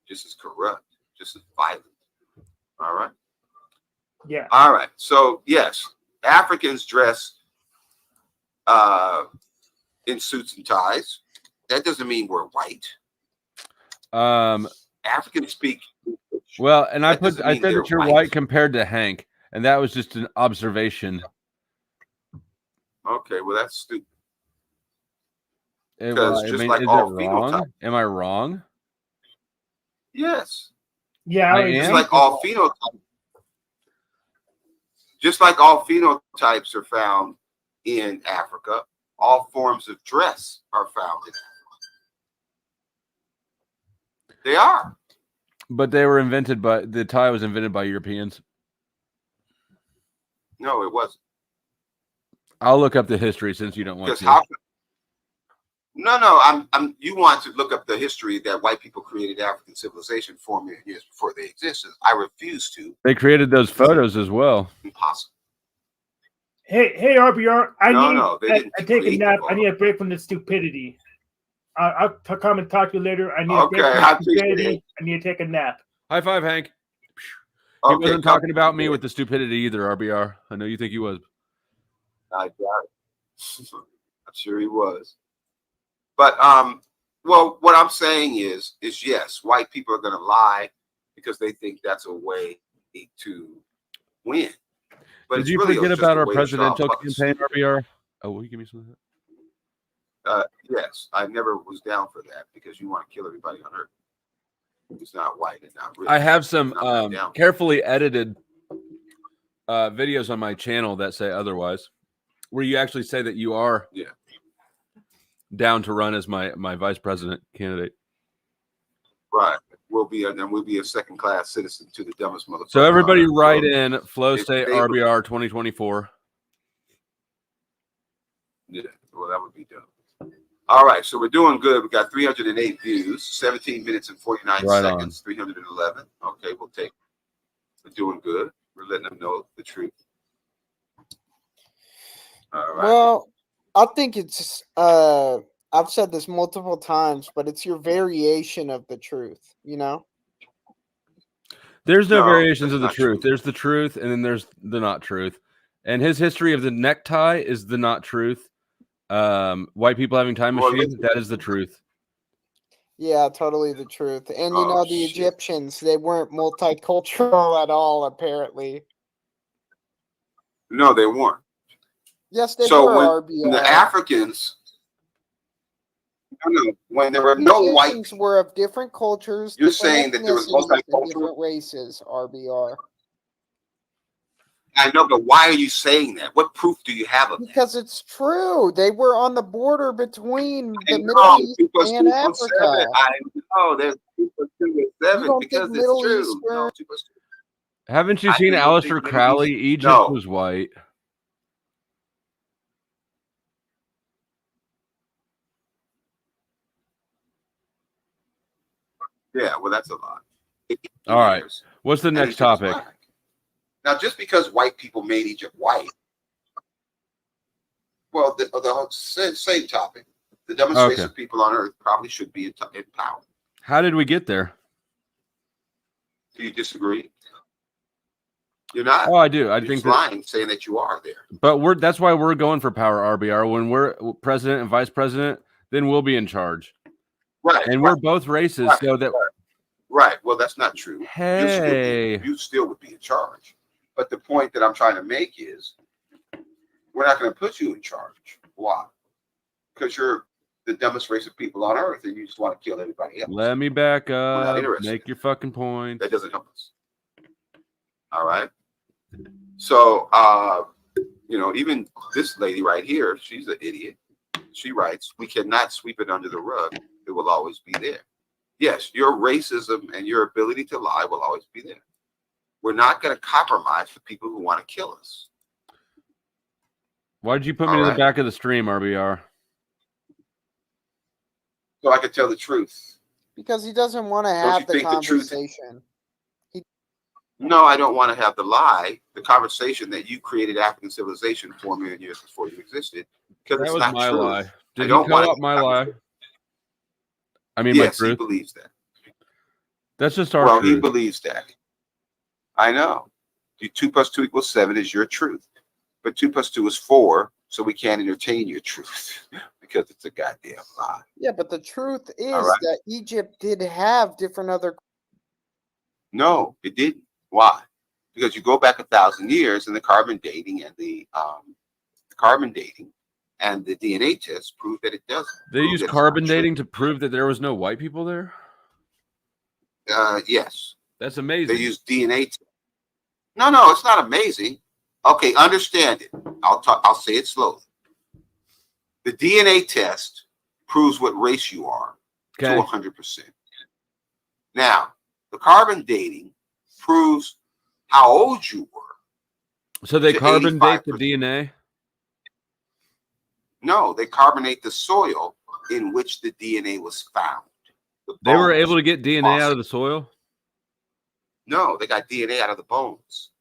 Just as corrupt, just as violent. All right? Yeah. All right. So, yes, Africans dress in suits and ties. That doesn't mean we're white. Africans speak. Well, and I said that you're white compared to Hank, and that was just an observation. Okay, well, that's stupid. Well, just is like it all wrong? phenotypes. Am I wrong? Yes. Yeah, just like all phenotypes. Just like all phenotypes are found in Africa, all forms of dress are found in Africa. They are. But they were invented by the tie was invented by Europeans. No, it wasn't. I'll look up the history since you don't want to. No, I'm. You want to look up the history that white people created African civilization 4 million years before they existed. I refuse to. They created those photos as well. Impossible. Hey, RBR. I take a nap. I need a break from the stupidity. I'll come and talk to you later. I need a break from the stupidity. I need to take a nap. High five, Hank. He wasn't talking about me with the stupidity either, RBR. I know you think he was. I doubt it. I'm sure he was. But well, what I'm saying is yes, white people are going to lie because they think that's a way to win. But did you forget about our presidential campaign, RBR? Oh, will you give me some of that? Yes, I never was down for that because you want to kill everybody on Earth. It's not white and not rich. I have some carefully edited videos on my channel that say otherwise, where you actually say that you are down to run as my vice president candidate. Right. We'll be a second-class citizen to the dumbest motherfucker. So everybody write in Flow State RBR 2024. Yeah, well, that would be dumb. All right, so we're doing good. We got 308 views, 17 minutes and 49 seconds, 311. Okay, we'll take it. We're doing good. We're letting them know the truth. All right. Well, I think it's I've said this multiple times, but it's your variation of the truth, you know? There's no variations of the truth. There's the truth, and then there's the not truth. And his history of the necktie is the not truth. White people having time machines, that is the truth. Yeah, totally the truth. And you know, the Egyptians, they weren't multicultural at all, apparently. No, they weren't. Yes, they so were. When the Africans, when there were no white Egyptians were of different cultures. You're saying that there was multicultural different races. RBR. I know, but why are you saying that? What proof do you have of that? Because it's true. They were on the border between the Middle East and Africa. I know there's 2 + 2 is 7 because it's true. No, 2 + 2. Haven't you seen Aleister Crowley? Egypt was white. Yeah, well, that's a lot. All right. What's the next topic? Now, just because white people made Egypt white, well, the same topic. The dumbest race of people on earth probably should be in power. How did we get there? Do you disagree? You're not. Oh, I do. I think lying, saying that you are there. But that's why we're going for power, RBR. When we're president and vice president, then we'll be in charge. Right. And we're both races, so that. Right. Well, that's not true. Hey. You still would be in charge. But the point that I'm trying to make is, we're not going to put you in charge. Why? Because you're the dumbest race of people on earth, and you just want to kill everybody else. Let me back up. Make your fucking point. That doesn't help us. All right. So, even this lady right here, she's an idiot. She writes, "We cannot sweep it under the rug. It will always be there." Yes, your racism and your ability to lie will always be there. We're not going to compromise for people who want to kill us. Why did you put me to the back of the stream, RBR? So I could tell the truth. Because he doesn't want to have the conversation. No, I don't want to have the lie, the conversation that you created African civilization 4 million years before you existed. Because that it's was not my true. lie. Did you cut up my lie? I mean, yes, my truth. He believes that. That's just our truth. He believes that. I know. 2 + 2 = 7 is your truth. But 2 + 2 is 4, so we can't entertain your truth because it's a goddamn lie. Yeah, but the truth is that Egypt did have different other. No, it didn't. Why? Because you go back 1,000 years, and the carbon dating and the DNA test prove that it doesn't. They use carbon dating to prove that there was no white people there. Yes, that's amazing. They use DNA. No, it's not amazing. Okay, understand it. I'll say it slowly. The DNA test proves what race you are to 100%. Now, the carbon dating proves how old you were. So they carbon date the DNA? No, they carbonate the soil in which the DNA was found. They were able to get DNA out of the soil? No, they got DNA out of the bones.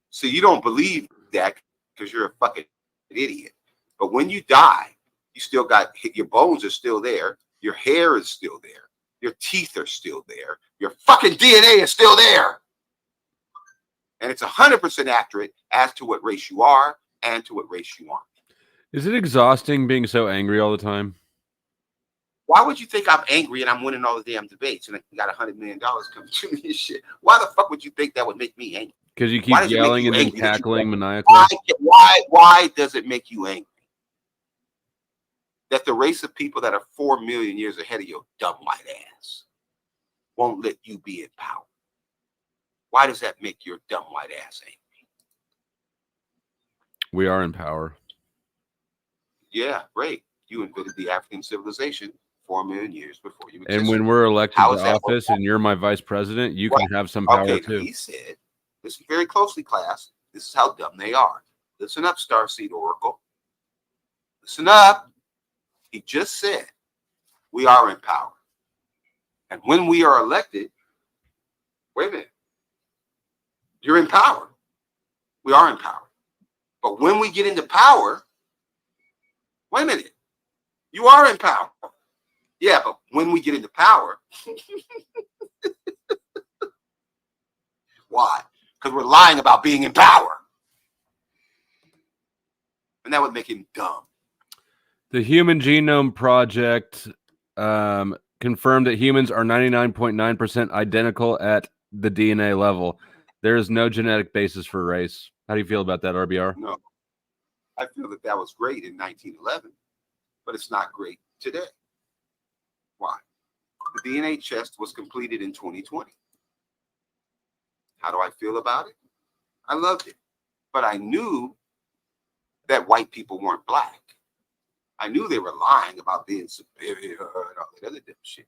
So you don't believe that because you're a fucking idiot. But when you die, you still got, your bones are still there. Your hair is still there. Your teeth are still there. Your fucking DNA is still there. And it's 100% accurate as to what race you are and to what race you aren't. Is it exhausting being so angry all the time? Why would you think I'm angry and I'm winning all the damn debates and I got $100 million coming to me and shit? Why the fuck would you think that would make me angry? Because you keep yelling and then cackling maniacally. Why does it make you angry? That the race of people that are 4 million years ahead of your dumb white ass won't let you be in power. Why does that make your dumb white ass angry? We are in power. Yeah, great. You invented the African civilization 4 million years before you existed. And when we're elected to office and you're my vice president, you can have some power too. He said, listen very closely, class. This is how dumb they are. Listen up, Starseed Oracle. Listen up. He just said we are in power. And when we are elected, wait a minute. You're in power. We are in power. But when we get into power, wait a minute. You are in power. Yeah, but when we get into power, why? Because we're lying about being in power. And that would make him dumb. The Human Genome Project confirmed that humans are 99.9% identical at the DNA level. There is no genetic basis for race. How do you feel about that, RBR? No. I feel that was great in 1911, but it's not great today. Why? The DNA test was completed in 2020. How do I feel about it? I loved it, but I knew that white people weren't black. I knew they were lying about being superior and all that other dumb shit.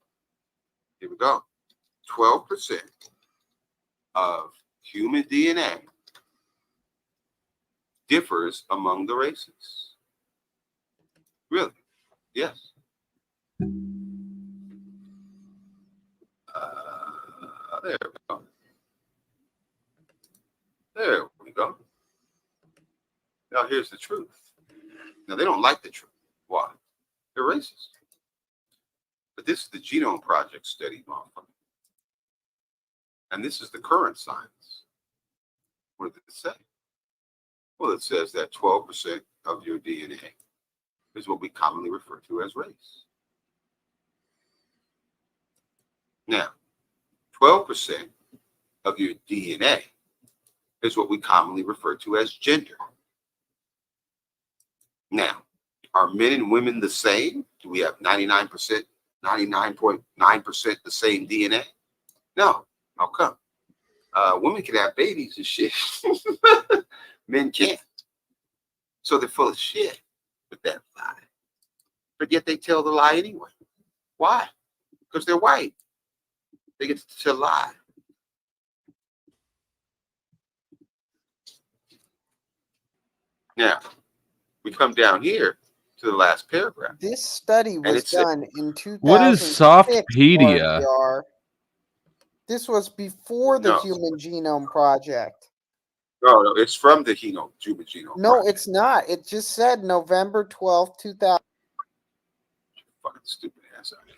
Here we go. 12% of human DNA differs among the races. Really? Yes. There we go. There we go. Now here's the truth. Now they don't like the truth. Why? They're racist. But this is the Genome Project study, motherfucker. And this is the current science. What did it say? Well, it says that 12% of your DNA is what we commonly refer to as race. Now, 12% of your DNA is what we commonly refer to as gender. Now, are men and women the same? Do we have 99%, 99.9% the same DNA? No. How come? Women can have babies and shit. Men can't. So they're full of shit with that lie. But yet they tell the lie anyway. Why? Because they're white. They get to lie. Now, we come down here to the last paragraph. This study was done in 2006. What is Softpedia? RBR. This was before the Human Genome Project. No, it's from the Human Genome No, Project. it's not. It just said November 12th, 2000. Fucking stupid ass out here.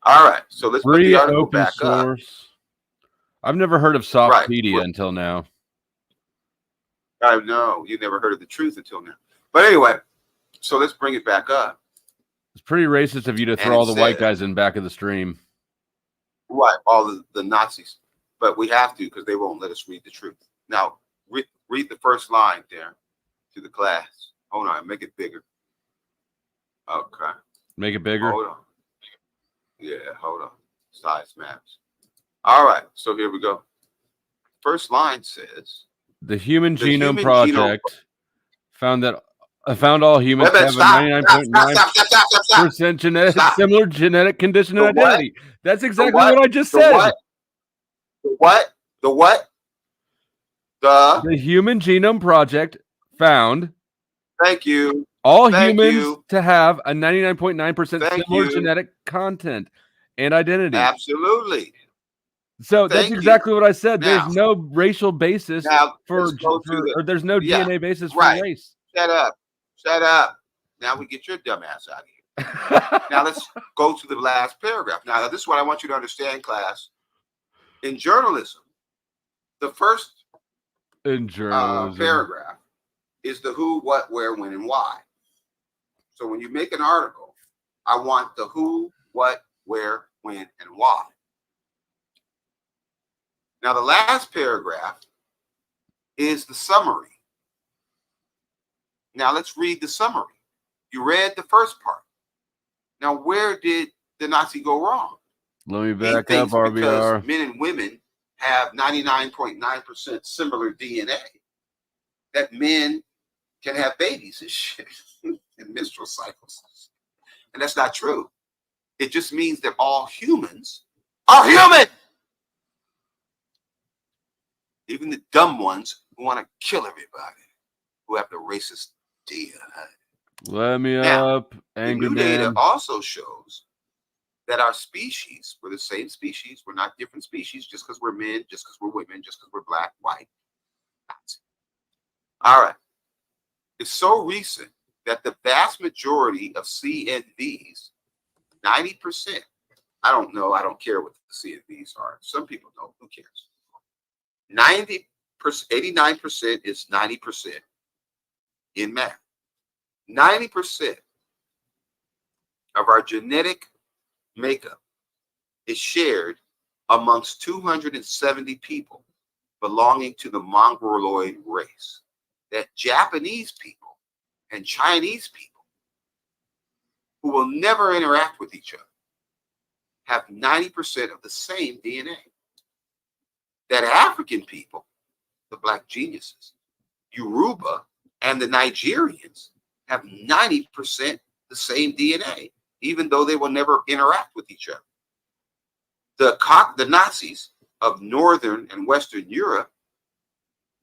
All right, so let's put Free the article open back source. up. I've never heard of Softpedia until now. I know you never heard of the truth until now. But anyway, so let's bring it back up. It's pretty racist of you to throw all the white guys in back of the stream. Right, all the Nazis. But we have to because they won't let us read the truth. Now, read the first line there to the class. Hold on, make it bigger. Okay. Make it bigger? Hold on. Yeah, hold on. Size maps. All right, so here we go. First line says, the Human Genome Project found all humans have a 99.9% similar genetic condition and identity. That's exactly what I just said. The what? The Human Genome Project found Thank you. All humans to have a 99.9% similar genetic content and identity. Absolutely. So that's exactly what I said. There's no racial basis or there's no DNA basis for race. Shut up. Now we get your dumb ass out of here. Now let's go to the last paragraph. Now this is what I want you to understand, class. In journalism, the first paragraph is the who, what, where, when, and why. So when you make an article, I want the who, what, where, when, and why. Now, the last paragraph is the summary. Now, let's read the summary. You read the first part. Now, where did the Nazi go wrong? Let me back up, RBR. Because men and women have 99.9% similar DNA, that men can have babies and shit and menstrual cycles. And that's not true. It just means that all humans are human. Even the dumb ones who want to kill everybody, who have the racist DNA. Let me up, angry the new man. data also shows that our species, we're the same species. We're not different species just because we're men, just because we're women, just because we're black, white. All right. It's so recent that the vast majority of CNVs, 90%, I don't know, I don't care what the CNVs are. Some people know, who cares? 90%, 89% is 90% in math. 90% of our genetic makeup is shared amongst 270 people belonging to the Mongoloid race. That Japanese people and Chinese people, who will never interact with each other, have 90% of the same DNA. That African people, the black geniuses, Yoruba, and the Nigerians have 90% the same DNA, even though they will never interact with each other. The Nazis of Northern and Western Europe,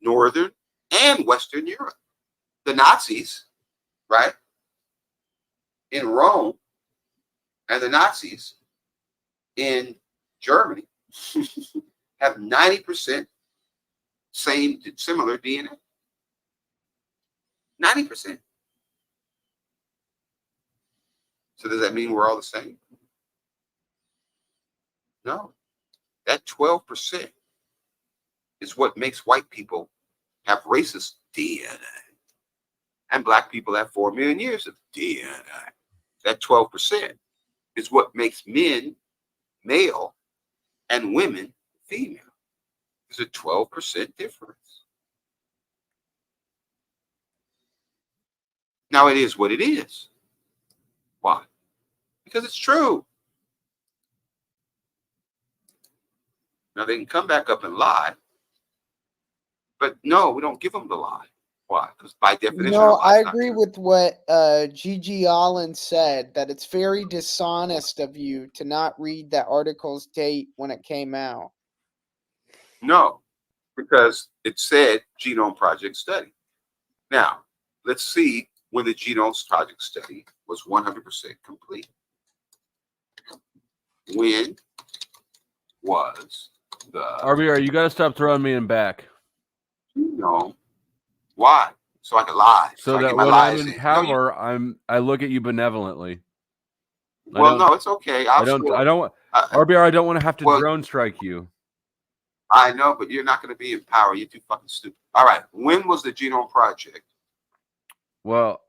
Northern and Western Europe, the Nazis, right, in Rome, and the Nazis in Germany have 90% similar DNA. 90%. So does that mean we're all the same? No. That 12% is what makes white people have racist DNA. And black people have 4 million years of DNA. That 12% is what makes men male and women female. There's a 12% difference. Now it is what it is. Why? Because it's true. Now they can come back up and lie, but no, we don't give them the lie. Why? Because by definition, no, I agree with what Gigi Allen said, that it's very dishonest of you to not read that article's date when it came out. No, because it said Genome Project study. Now, let's see when the Genome Project study was 100% complete. When was the RBR? You got to stop throwing me in back. No. Why? So I can lie. So that when I'm in power, I look at you benevolently. Well, no, it's okay. I don't RBR, I don't want to have to drone strike you. I know, but you're not going to be in power. You're too fucking stupid. All right. When was the Genome Project? Well,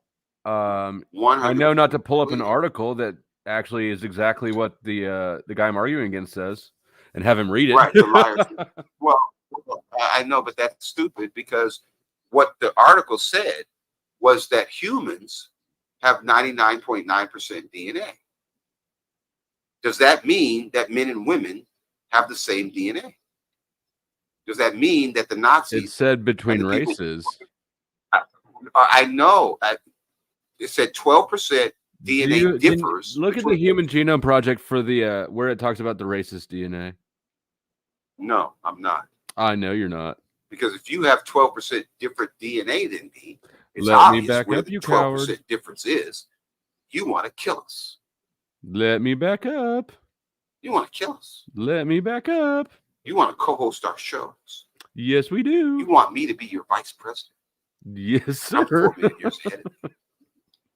I know not to pull up an article that actually is exactly what the guy I'm arguing against says, and have him read it. Right, the liar. Well, I know, but that's stupid, because what the article said was that humans have 99.9% DNA. Does that mean that men and women have the same DNA? Does that mean that the Nazis... It said between races. I know. It said 12% DNA differs. Look at the Human Genome Project for the where it talks about the racist DNA. No, I'm not. I know you're not. Because if you have 12% different DNA than me, it's Let obvious me back where up, the you 12% coward. difference is. You want to kill us. Let me back up. You want to kill us. Let me back up. You want to co-host our shows. Yes, we do. You want me to be your vice president. Yes, sir. I'm 4 million years ahead of you.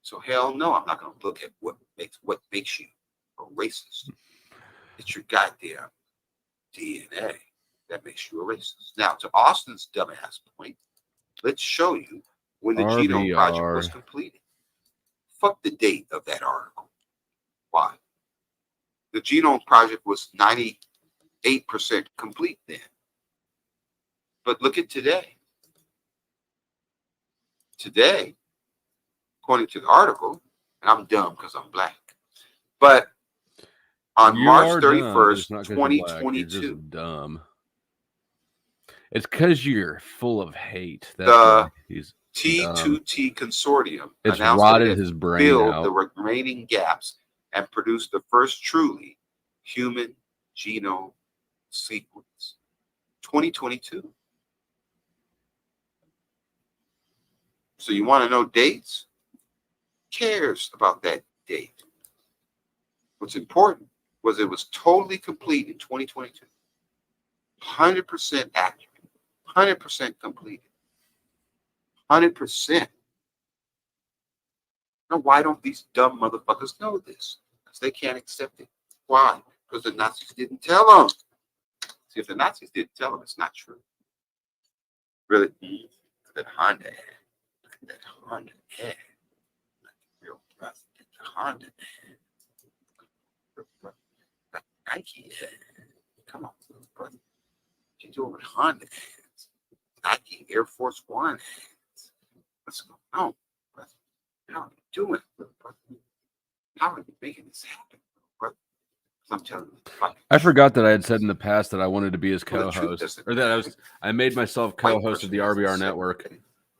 So hell no, I'm not going to look at what makes you a racist. It's your goddamn DNA that makes you a racist. Now, to Austin's dumbass point, let's show you when the Genome Project was completed. Fuck the date of that article. Why? The Genome Project was 98% complete then. But look at today. Today, according to the article, and I'm dumb because I'm black, but on March 31st, 2022. You're just dumb. It's because you're full of hate. The T2T consortium announced that it his brain filled out. the remaining gaps and produced the first truly human genome sequence. 2022. So you want to know dates? Cares about that date? What's important was it was totally complete in 2022. 100% accurate. 100% completed. 100%. Now, why don't these dumb motherfuckers know this? Because they can't accept it. Why? Because the Nazis didn't tell them. See, if the Nazis didn't tell them, it's not true. Really? That Honda had. That Honda had. Like the real president. The Honda had. Nike head. Come on, brother. You're doing Honda heads. Nike Air Force One heads. What's going on, brother? How are you doing, brother? How are you making this happen, brother? I'm telling you. I forgot that I had said in the past that I wanted to be his co-host, or that I made myself co-host of the RBR network.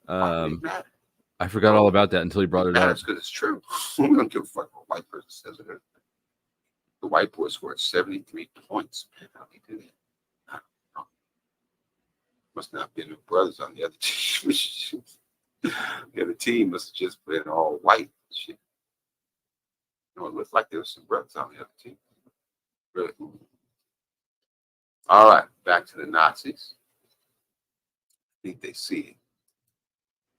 I forgot all about that until he brought it up. Because it's true. We don't give a fuck what a white person says it. The white boys scored 73 points. Man, how they do that? I don't know. Must not be no brothers on the other team. The other team must have just been all white shit. No, it looks like there was some brothers on the other team. Really. All right, back to the Nazis. I think they see it.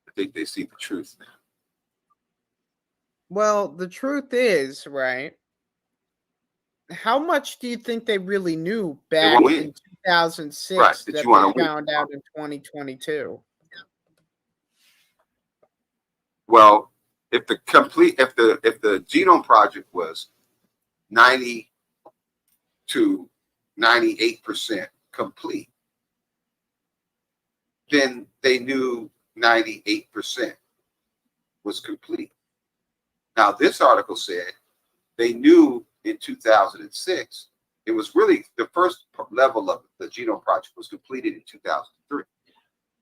I think they see the truth now. Well, the truth is, right? How much do you think they really knew back in 2006 that they found out in 2022? Well, if the genome project was 90 to 98% complete, then they knew 98% was complete. Now, this article said they knew in 2006, it was really the first level of the genome project was completed in 2003.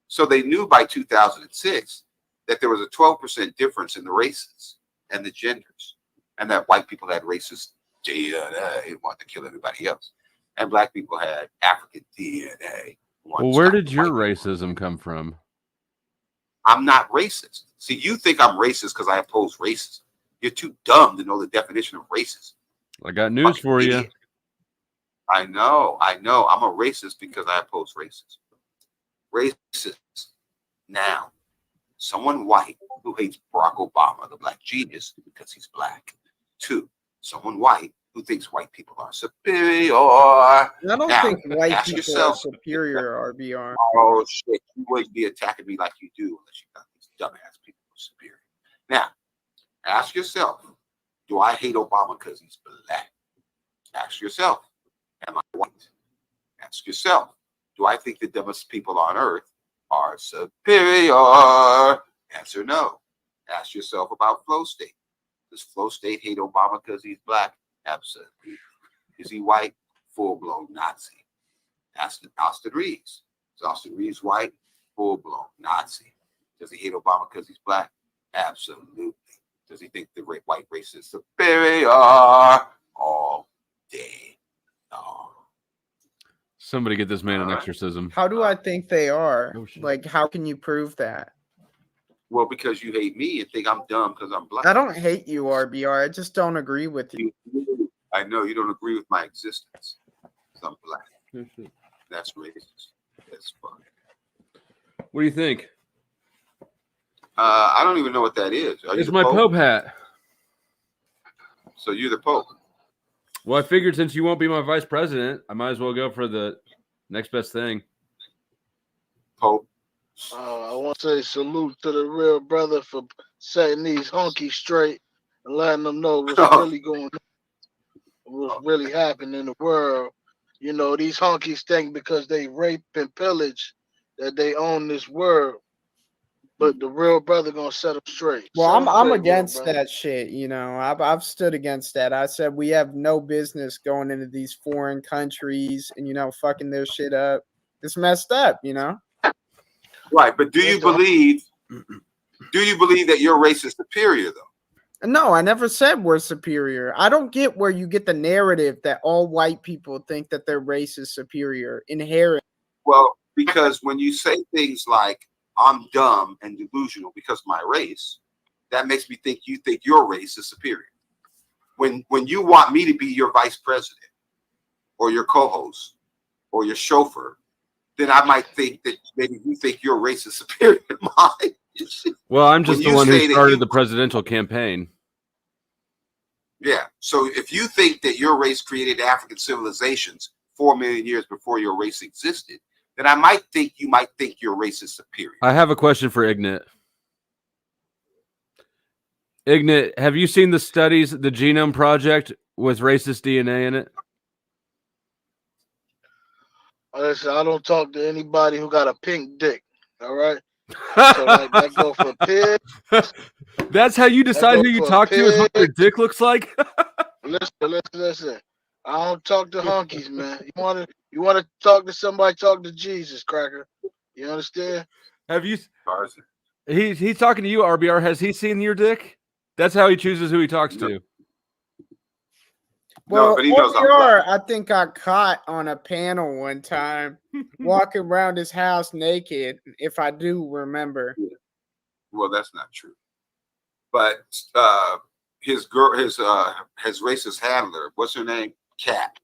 So they knew by 2006 that there was a 12% difference in the races and the genders, and that white people had racist DNA and wanted to kill everybody else, and black people had African DNA. Well, where did your racism come from? I'm not racist. See, you think I'm racist because I oppose racism. You're too dumb to know the definition of racism. I got news for you. I know. I'm a racist because I oppose racism. Racist now. Someone white who hates Barack Obama, the black genius, because he's black. 2, someone white who thinks white people are superior. I don't think white people are superior, RBR. Oh, shit. You wouldn't be attacking me like you do unless you got these dumbass people who are superior. Now, ask yourself, do I hate Obama because he's black? Ask yourself, am I white? Ask yourself, do I think the dumbest people on earth are superior? Answer no. Ask yourself about Flow State. Does Flow State hate Obama because he's black? Absolutely. Is he white? Full-blown Nazi. Ask Austin Reeves. Is Austin Reeves white? Full-blown Nazi. Does he hate Obama because he's black? Absolutely. Does he think the white race is superior? All day long. Somebody get this man an exorcism. How do I think they are? Like, how can you prove that? Well, because you hate me and think I'm dumb because I'm black. I don't hate you, RBR. I just don't agree with you. I know you don't agree with my existence because I'm black. That's racist. That's fine. What do you think? I don't even know what that is. It's my Pope hat. So you're the Pope. Well, I figured since you won't be my vice president, I might as well go for the next best thing. Pope. I want to say salute to the real brother for setting these honkies straight and letting them know what's really going on, what's really happening in the world. You know, these honkies think because they rape and pillage that they own this world. But the real brother gonna set them straight. Well, I'm against that shit. You know, I've stood against that. I said we have no business going into these foreign countries and fucking their shit up. It's messed up, Right, but do you believe that your race is superior though? No, I never said we're superior. I don't get where you get the narrative that all white people think that their race is superior inherent. Well, because when you say things like I'm dumb and delusional because of my race, that makes me think you think your race is superior. When you want me to be your vice president or your co-host or your chauffeur, then I might think that maybe you think your race is superior to mine. Well, I'm just the one who started the presidential campaign. Yeah. So if you think that your race created African civilizations 4 million years before your race existed, then I might think you might think your race is superior. I have a question for Ignat. Ignat, have you seen the studies, the Genome Project with racist DNA in it? Listen, I don't talk to anybody who got a pink dick. All right. So that go for pigs. That's how you decide who you talk to, is what their dick looks like. Listen. I don't talk to honkies, man. You wanna talk to somebody? Talk to Jesus, cracker. You understand? Have you? He's talking to you, RBR. Has he seen your dick? That's how he chooses who he talks to. Well, no, but he knows RBR, I think got caught on a panel one time walking around his house naked, if I do remember. Well, that's not true. But his racist handler, what's her name? Cat.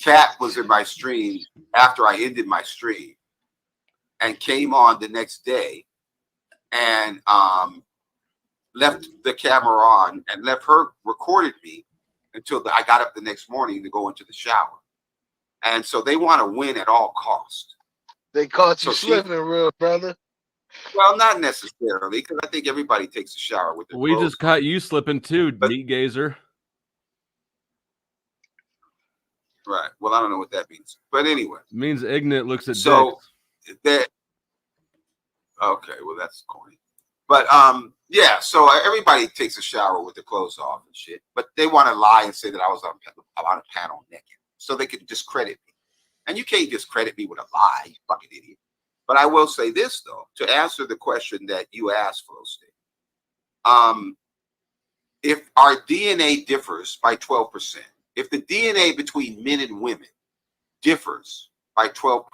Cat was in my stream after I ended my stream and came on the next day and left the camera on and left her recorded me until I got up the next morning to go into the shower. And so they want to win at all costs. They caught you slipping, real brother. Well, not necessarily, because I think everybody takes a shower with their We clothes just caught you slipping too, meat gazer. Right. Well, I don't know what that means, but anyway, it means ignorant looks at so that. Okay, well that's corny, but yeah. So everybody takes a shower with their clothes off and shit, but they want to lie and say that I was on a panel naked, so they can discredit me. And you can't discredit me with a lie, you fucking idiot. But I will say this though, to answer the question that you asked, Flo State. If our DNA differs by 12%. If the DNA between men and women differs by 12%,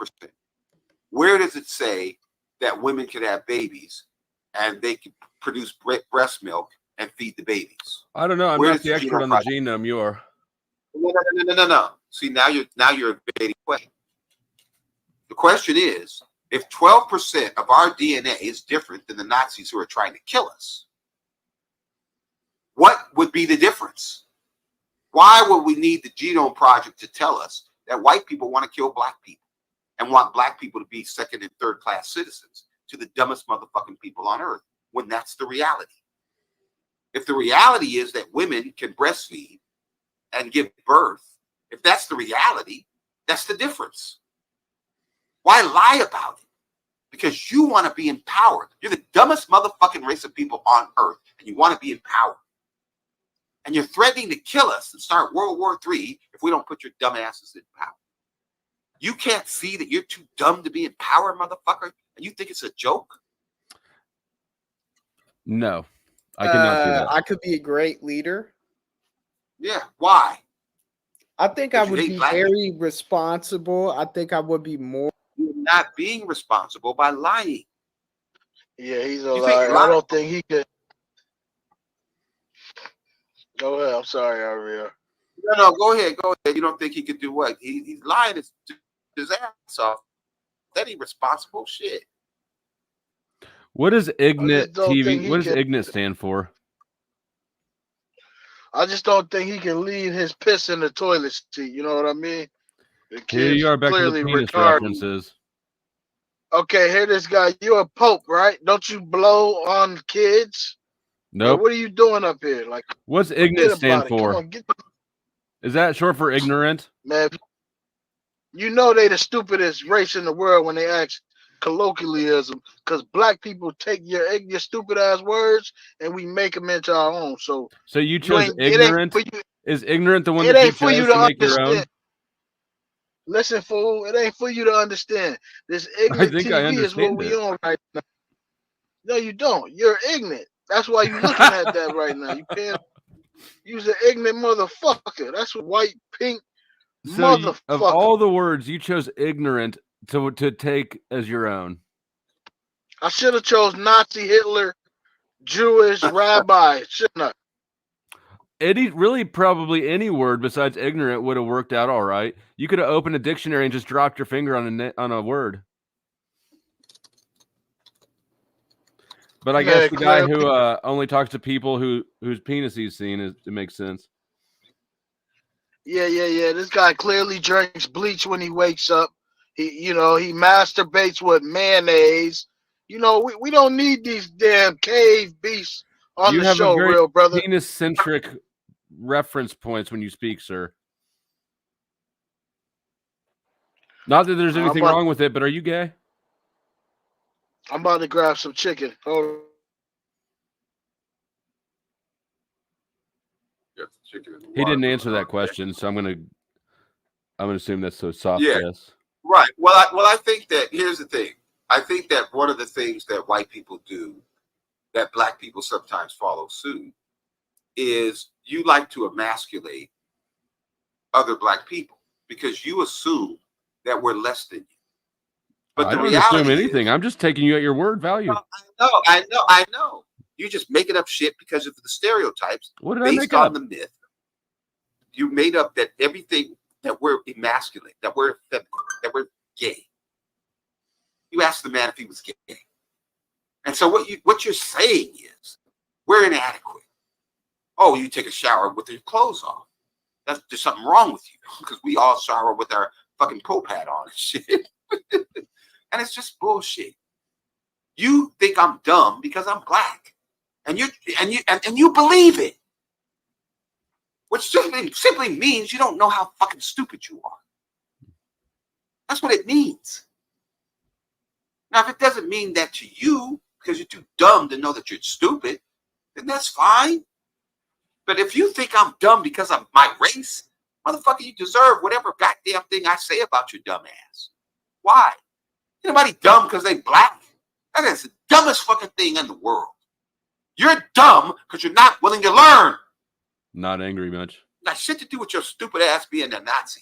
where does it say that women can have babies and they can produce breast milk and feed the babies? I don't know. I'm Where not the expert on the genome. You are. No. See, now you're evading the question. The question is, if 12% of our DNA is different than the Nazis who are trying to kill us, what would be the difference? Why would we need the Genome Project to tell us that white people want to kill black people and want black people to be second and third class citizens to the dumbest motherfucking people on earth, when that's the reality? If the reality is that women can breastfeed and give birth, if that's the reality, that's the difference. Why lie about it? Because you want to be empowered. You're the dumbest motherfucking race of people on earth, and you want to be empowered. And you're threatening to kill us and start World War III if we don't put your dumb asses in power. You can't see that you're too dumb to be in power, motherfucker, and you think it's a joke? No, I cannot do that. I could be a great leader. Yeah, why? I think I would be very responsible. I think I would be more. You're not being responsible by lying. Yeah, he's a liar. I don't think he could. Go ahead. I'm sorry, RBR. No, go ahead. You don't think he could do what? He's lying his ass off. That ain't responsible shit. What does ignorant TV? What does ignorant stand for? I just don't think he can leave his piss in the toilet seat. You know what I mean? The Here you are back to the penis references. Okay, here this guy. You're a pope, right? Don't you blow on kids? Nope. Like, what are you doing up here? Like, what's ignorant stand for? Come on, is that short for ignorant? Man, you know they the stupidest race in the world when they ask colloquialism, because black people take your stupid ass words and we make them into our own. So you chose ignorant? Is ignorant the one that you chose to make your own? Listen, fool, it ain't for you to understand. This ignorant TV is what we on right now. No, you don't. You're ignorant. That's why you're looking at that right now. You can't use an ignorant motherfucker. That's what white, pink motherfucker. Of all the words, you chose ignorant to take as your own. I should have chose Nazi, Hitler, Jewish, rabbi. Shouldn't I? Probably any word besides ignorant would have worked out all right. You could have opened a dictionary and just dropped your finger on a word. But I guess the guy who only talks to people whose penis he's seen, it makes sense. Yeah. This guy clearly drinks bleach when he wakes up. He masturbates with mayonnaise. We don't need these damn cave beasts on the show, real brother. Penis-centric reference points when you speak, sir. Not that there's anything wrong with it, but are you gay? I'm about to grab some chicken. Hold on. He didn't answer that question, so I'm gonna assume that's so soft. Yeah. Yes. Right. Well, I think that here's the thing. I think that one of the things that white people do that black people sometimes follow suit is you like to emasculate other black people because you assume that we're less than you. But I the don't reality assume anything. is, I'm just taking you at your word value. I know. You're just making up shit because of the stereotypes based on the myth. You made up that everything that we're emasculate, that we're feminine, that we're gay. You asked the man if he was gay. And so what you're saying is we're inadequate. Oh, you take a shower with your clothes on. There's something wrong with you because we all shower with our fucking pope hat on and shit. And it's just bullshit. You think I'm dumb because I'm black. And you believe it. Which simply means you don't know how fucking stupid you are. That's what it means. Now, if it doesn't mean that to you because you're too dumb to know that you're stupid, then that's fine. But if you think I'm dumb because of my race, motherfucker, you deserve whatever goddamn thing I say about your dumb ass. Why? Anybody dumb because they black? That is the dumbest fucking thing in the world. You're dumb because you're not willing to learn. Not angry much. Got shit to do with your stupid ass being a Nazi.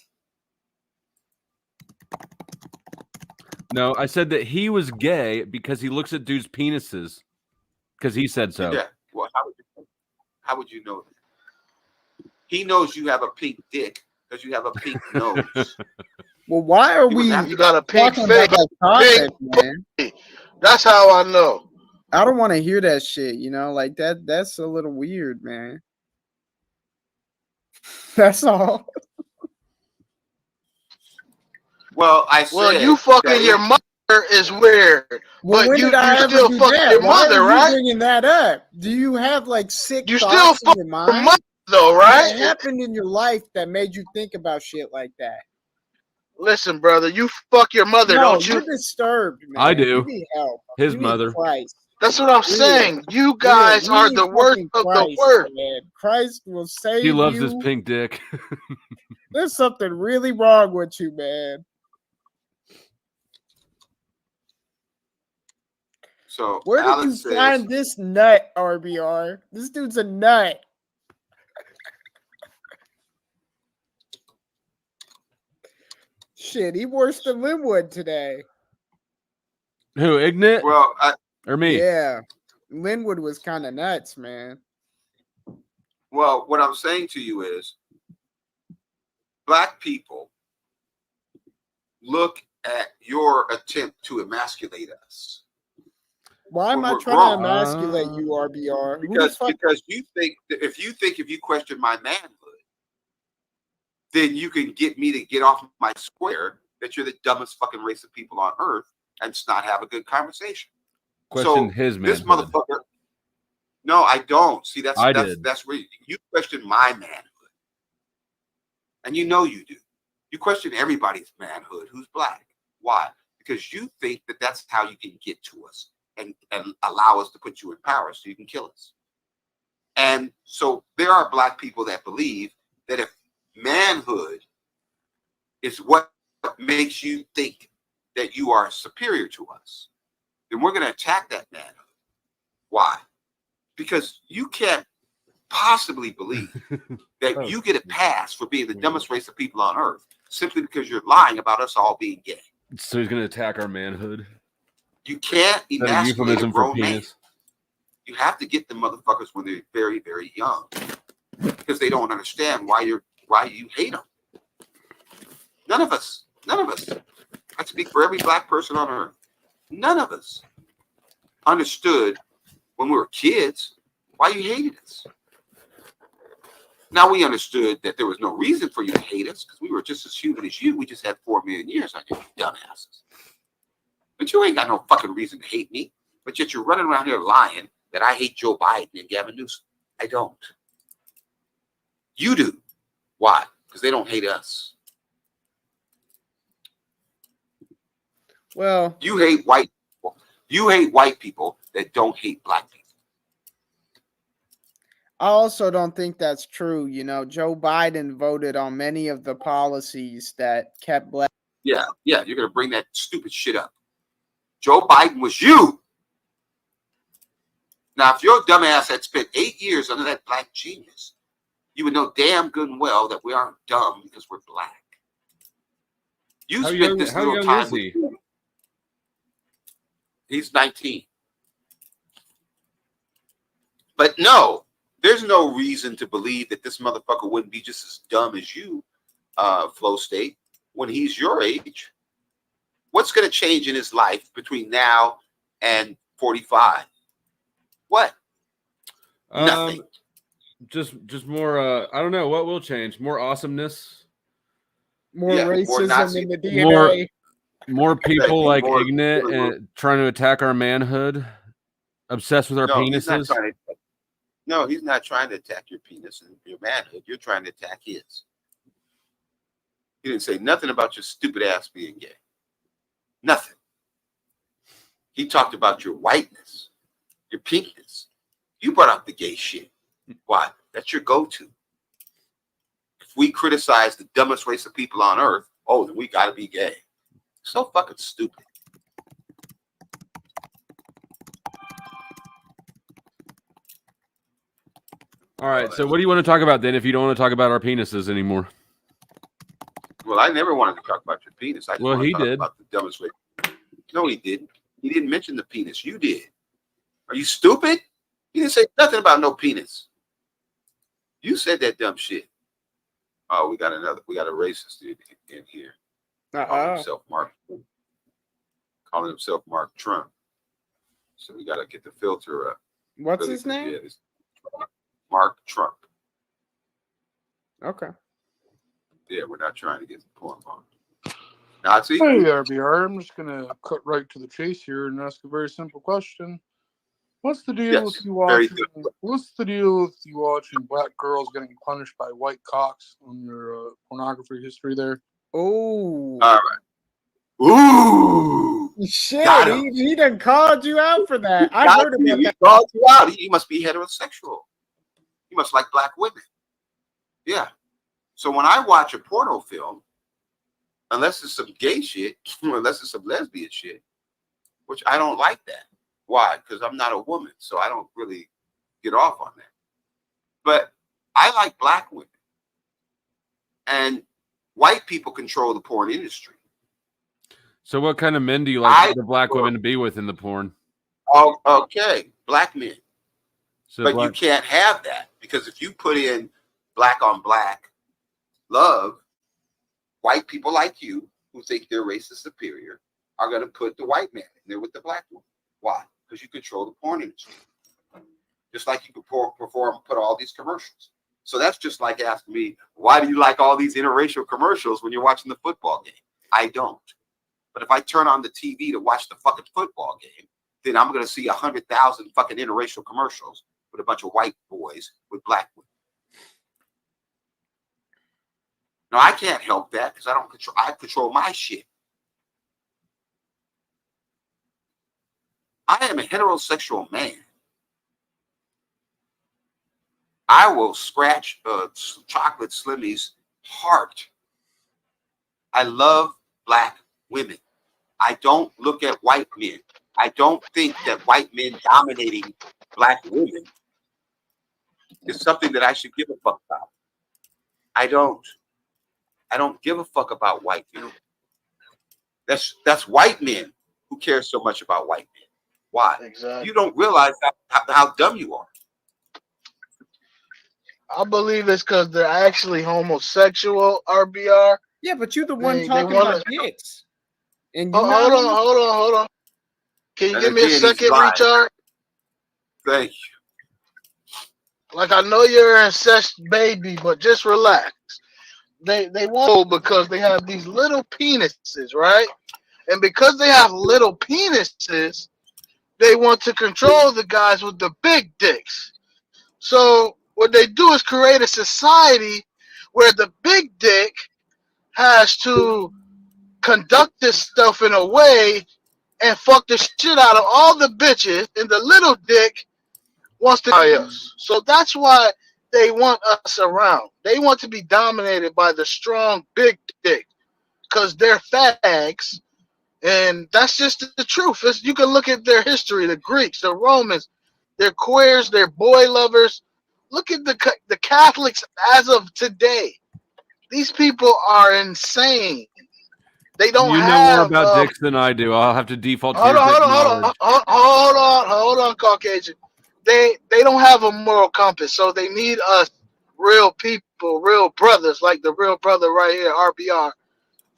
No, I said that he was gay because he looks at dudes' penises because he said so. Yeah. Well, how would you know that? He knows you have a pink dick because you have a pink nose. Well, why are we You got a pink talking face, about that topic, man? That's how I know. I don't want to hear that shit, you know, like that's a little weird, man. That's all. Well, I said. Well, you fucking your mother is weird, Well, but you still fucking your mother, right? Bringing that up? Do you have like sick You still thoughts in fuck your your mind? mother, though, right? What happened in your life that made you think about shit like that? Listen, brother, you fuck your mother, No, don't you? you're disturbed, man. I do. You need help. His You need mother. Christ. That's what I'm saying. You guys are the worst of the worst. Man. Christ will save He loves you. his pink dick. There's something really wrong with you, man. So where did Alex you find this nut, RBR? This dude's a nut. Shit, he worse than Linwood today. Who, Ignat? Well, or me? Yeah. Linwood was kind of nuts, man. Well, what I'm saying to you is black people look at your attempt to emasculate us. Why am I trying to emasculate you, RBR? Because you think that if you question my manhood, then you can get me to get off my square that you're the dumbest fucking race of people on earth and not have a good conversation. Question his manhood. This motherfucker. No, I don't. See, that's where you question my manhood. And you know you do. You question everybody's manhood who's black. Why? Because you think that that's how you can get to us and allow us to put you in power so you can kill us. And so there are black people that believe that if manhood is what makes you think that you are superior to us, then we're going to attack that manhood. Why? Because you can't possibly believe that you get a pass for being the dumbest race of people on earth simply because you're lying about us all being gay. So he's going to attack our manhood. You can't emasculate a grown man. penis? You have to get the motherfuckers when they're very, very young because they don't understand why you hate them. None of us. I speak for every black person on earth. None of us understood when we were kids why you hated us. Now we understood that there was no reason for you to hate us because we were just as human as you. We just had 4 million years on you, dumbasses. But you ain't got no fucking reason to hate me. But yet you're running around here lying that I hate Joe Biden and Gavin Newsom. I don't. You do. Why? Because they don't hate us. Well, you hate white people. You hate white people that don't hate black people. I also don't think that's true. You know, Joe Biden voted on many of the policies that kept black. Yeah, you're going to bring that stupid shit up. Joe Biden was you. Now, if your dumbass had spent 8 years under that black genius, you would know damn good and well that we aren't dumb because we're black. You How spent young, this how little young time is with he? him. He's 19. But no, there's no reason to believe that this motherfucker wouldn't be just as dumb as you, Flow State, when he's your age. What's going to change in his life between now and 45? What? Nothing. Just more. I don't know what will change. More awesomeness. More racism Nazi, in the DNA. More people like more, ignorant and trying to attack our manhood, obsessed with our penises. He's not trying to attack your penis and your manhood. You're trying to attack his. He didn't say nothing about your stupid ass being gay. Nothing. He talked about your whiteness, your pinkness. You brought up the gay shit. Why? That's your go-to. If we criticize the dumbest race of people on earth, then we got to be gay. So fucking stupid. All right. So what do you want to talk about then if you don't want to talk about our penises anymore? Well, I never wanted to talk about your penis. I just wanted he to talk did. about the dumbest way. No, he didn't. He didn't mention the penis. You did. Are you stupid? He didn't say nothing about no penis. You said that dumb shit. Oh, we got a racist dude in here. Calling himself Mark Trump. So we got to get the filter up. What's his name? Yeah, Mark Trump. Okay. Yeah, we're not trying to get the porn on. Nazi? Hey, RBR. I'm just going to cut right to the chase here and ask a very simple question. What's the deal with you watching? What's the deal with you watching black girls getting punished by white cocks on your pornography history there? Oh. All right. Ooh. Shit, he done called you out for that. I heard about that. He called you out. He must be heterosexual. He must like black women. Yeah. So when I watch a porno film, unless it's some gay shit, unless it's some lesbian shit, which I don't like that. Why? Because I'm not a woman, so I don't really get off on that. But I like black women. And white people control the porn industry. So what kind of men do you like the black women to be with in the porn? Oh, okay. Black men. So but you can't have that because if you put in black on black love, white people like you who think their race is superior are going to put the white man in there with the black woman. Why? Because you control the porn industry. Just like you could put all these commercials. So that's just like asking me, why do you like all these interracial commercials when you're watching the football game? I don't. But if I turn on the TV to watch the fucking football game, then I'm going to see 100,000 fucking interracial commercials with a bunch of white boys with black women. Now, I can't help that because I control my shit. I am a heterosexual man. I will scratch Chocolate Slimmy's heart. I love black women. I don't look at white men. I don't think that white men dominating black women is something that I should give a fuck about. I don't give a fuck about white men. That's white men who care so much about white men. Why? Exactly. You don't realize how dumb you are. I believe it's because they're actually homosexual, RBR. Yeah, but you're the one talking about dicks. And you hold on. Can you give me a second, Richard? Thank you. Like, I know you're an incest baby, but just relax. They won't because they have these little penises, right? And because they have little penises, they want to control the guys with the big dicks. So what they do is create a society where the big dick has to conduct this stuff in a way and fuck the shit out of all the bitches, and the little dick wants to die us. So that's why they want us around. They want to be dominated by the strong big dick because they're fags, and that's just the truth. You can look at their history: the Greeks, the Romans, they're queers, they're boy lovers. Look at the Catholics as of today. These people are insane. They don't You know more about dicks than I do. I'll have to default to your dick knowledge. Hold on, Caucasian. They don't have a moral compass, so they need us, real people, real brothers, like the real brother right here, RBR,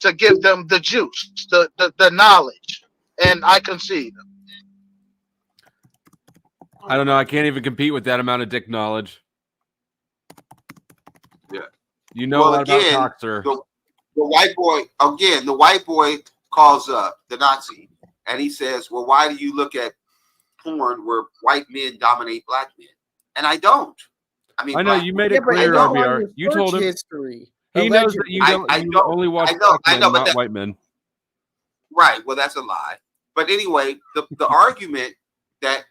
to give them the juice, the knowledge, and I concede. I don't know. I can't even compete with that amount of dick knowledge. Yeah. You know a lot about cock, sir. The white boy calls up the Nazi, and he says, well, why do you look at porn where white men dominate black men? And I don't. I mean, I know you made it clear, RBR. You told him. History. He knows that you don't. You only watch black men, not white men. Right. Well, that's a lie. But anyway, the argument that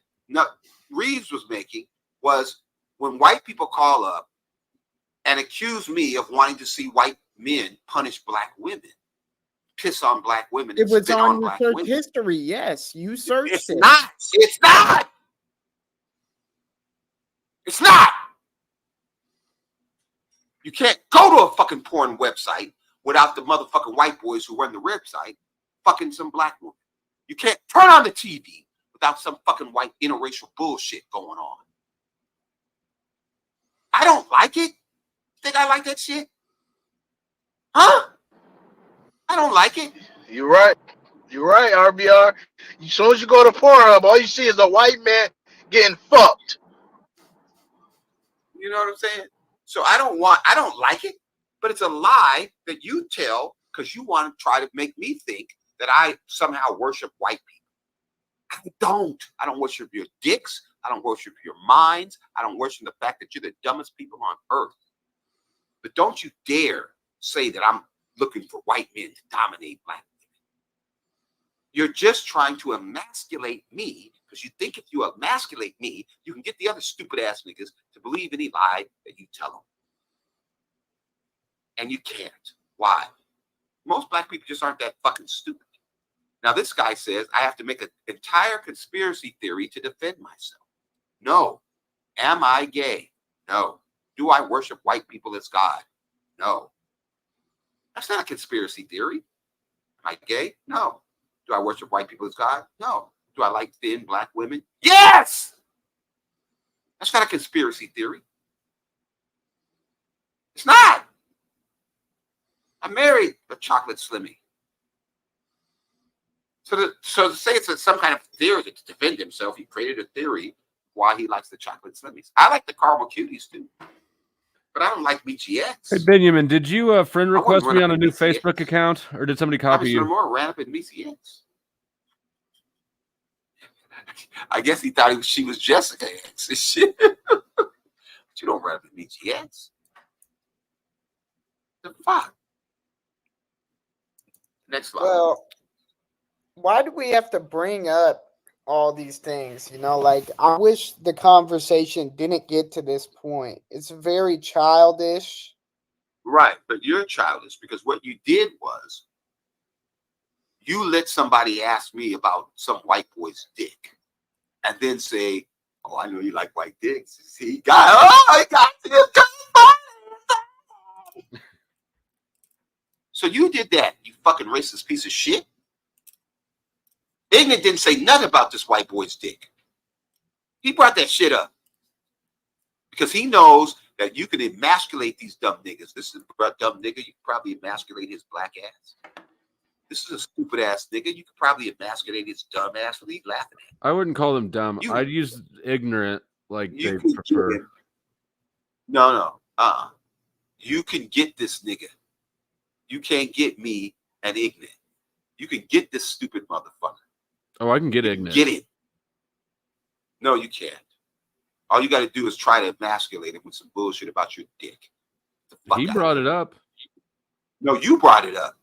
Reeves was making was when white people call up and accuse me of wanting to see white men punish black women, piss on black women. It was on your search history. Yes, you searched it. It's not. It's not. It's not. You can't go to a fucking porn website without the motherfucking white boys who run the website fucking some black woman. You can't turn on the TV without some fucking white interracial bullshit going on. I don't like it. Think I like that shit? Huh? I don't like it. You're right. You're right, RBR. As soon as you go to Pornhub, all you see is a white man getting fucked. You know what I'm saying? So I don't like it, but it's a lie that you tell because you want to try to make me think that I somehow worship white people. I don't. I don't worship your dicks. I don't worship your minds. I don't worship the fact that you're the dumbest people on earth. But don't you dare say that I'm looking for white men to dominate black women. You're just trying to emasculate me because you think if you emasculate me, you can get the other stupid ass niggas to believe any lie that you tell them. And you can't. Why? Most black people just aren't that fucking stupid. Now this guy says I have to make an entire conspiracy theory to defend myself. No. Am I gay? No. Do I worship white people as God? No. That's not a conspiracy theory. Am I gay? No. Do I worship white people as God? No. Do I like thin black women? Yes! That's not a conspiracy theory. It's not. I married a chocolate slimmie. So to say it's some kind of theory to defend himself, he created a theory why he likes the chocolate slimmies. I like the caramel cuties too. But I don't like Michi X. Hey, Benjamin, did you friend request me on a new Facebook account, or did somebody copy you? More ran up in Michi X. I guess he thought she was Jessica X. Shit. But you don't run up in Michi X. The fuck? Next slide. Well, why do we have to bring up all these things? You know, like, I wish the conversation didn't get to this point. It's very childish. Right, but you're childish because what you did was you let somebody ask me about some white boy's dick and then say, oh, I know you like white dicks. See, he got this. So you did that, you fucking racist piece of shit. Ignorant didn't say nothing about this white boy's dick. He brought that shit up because he knows that you can emasculate these dumb niggas. This is a dumb nigga. You can probably emasculate his black ass. This is a stupid ass nigga. You could probably emasculate his dumb ass. What are you laughing at? I wouldn't call them dumb. I'd use ignorant like they prefer. No. You can get this nigga. You can't get me and ignorant. You can get this stupid motherfucker. Oh, I can get ignorant. Get it. No, you can't. All you got to do is try to emasculate him with some bullshit about your dick. He brought it up. No, you brought it up.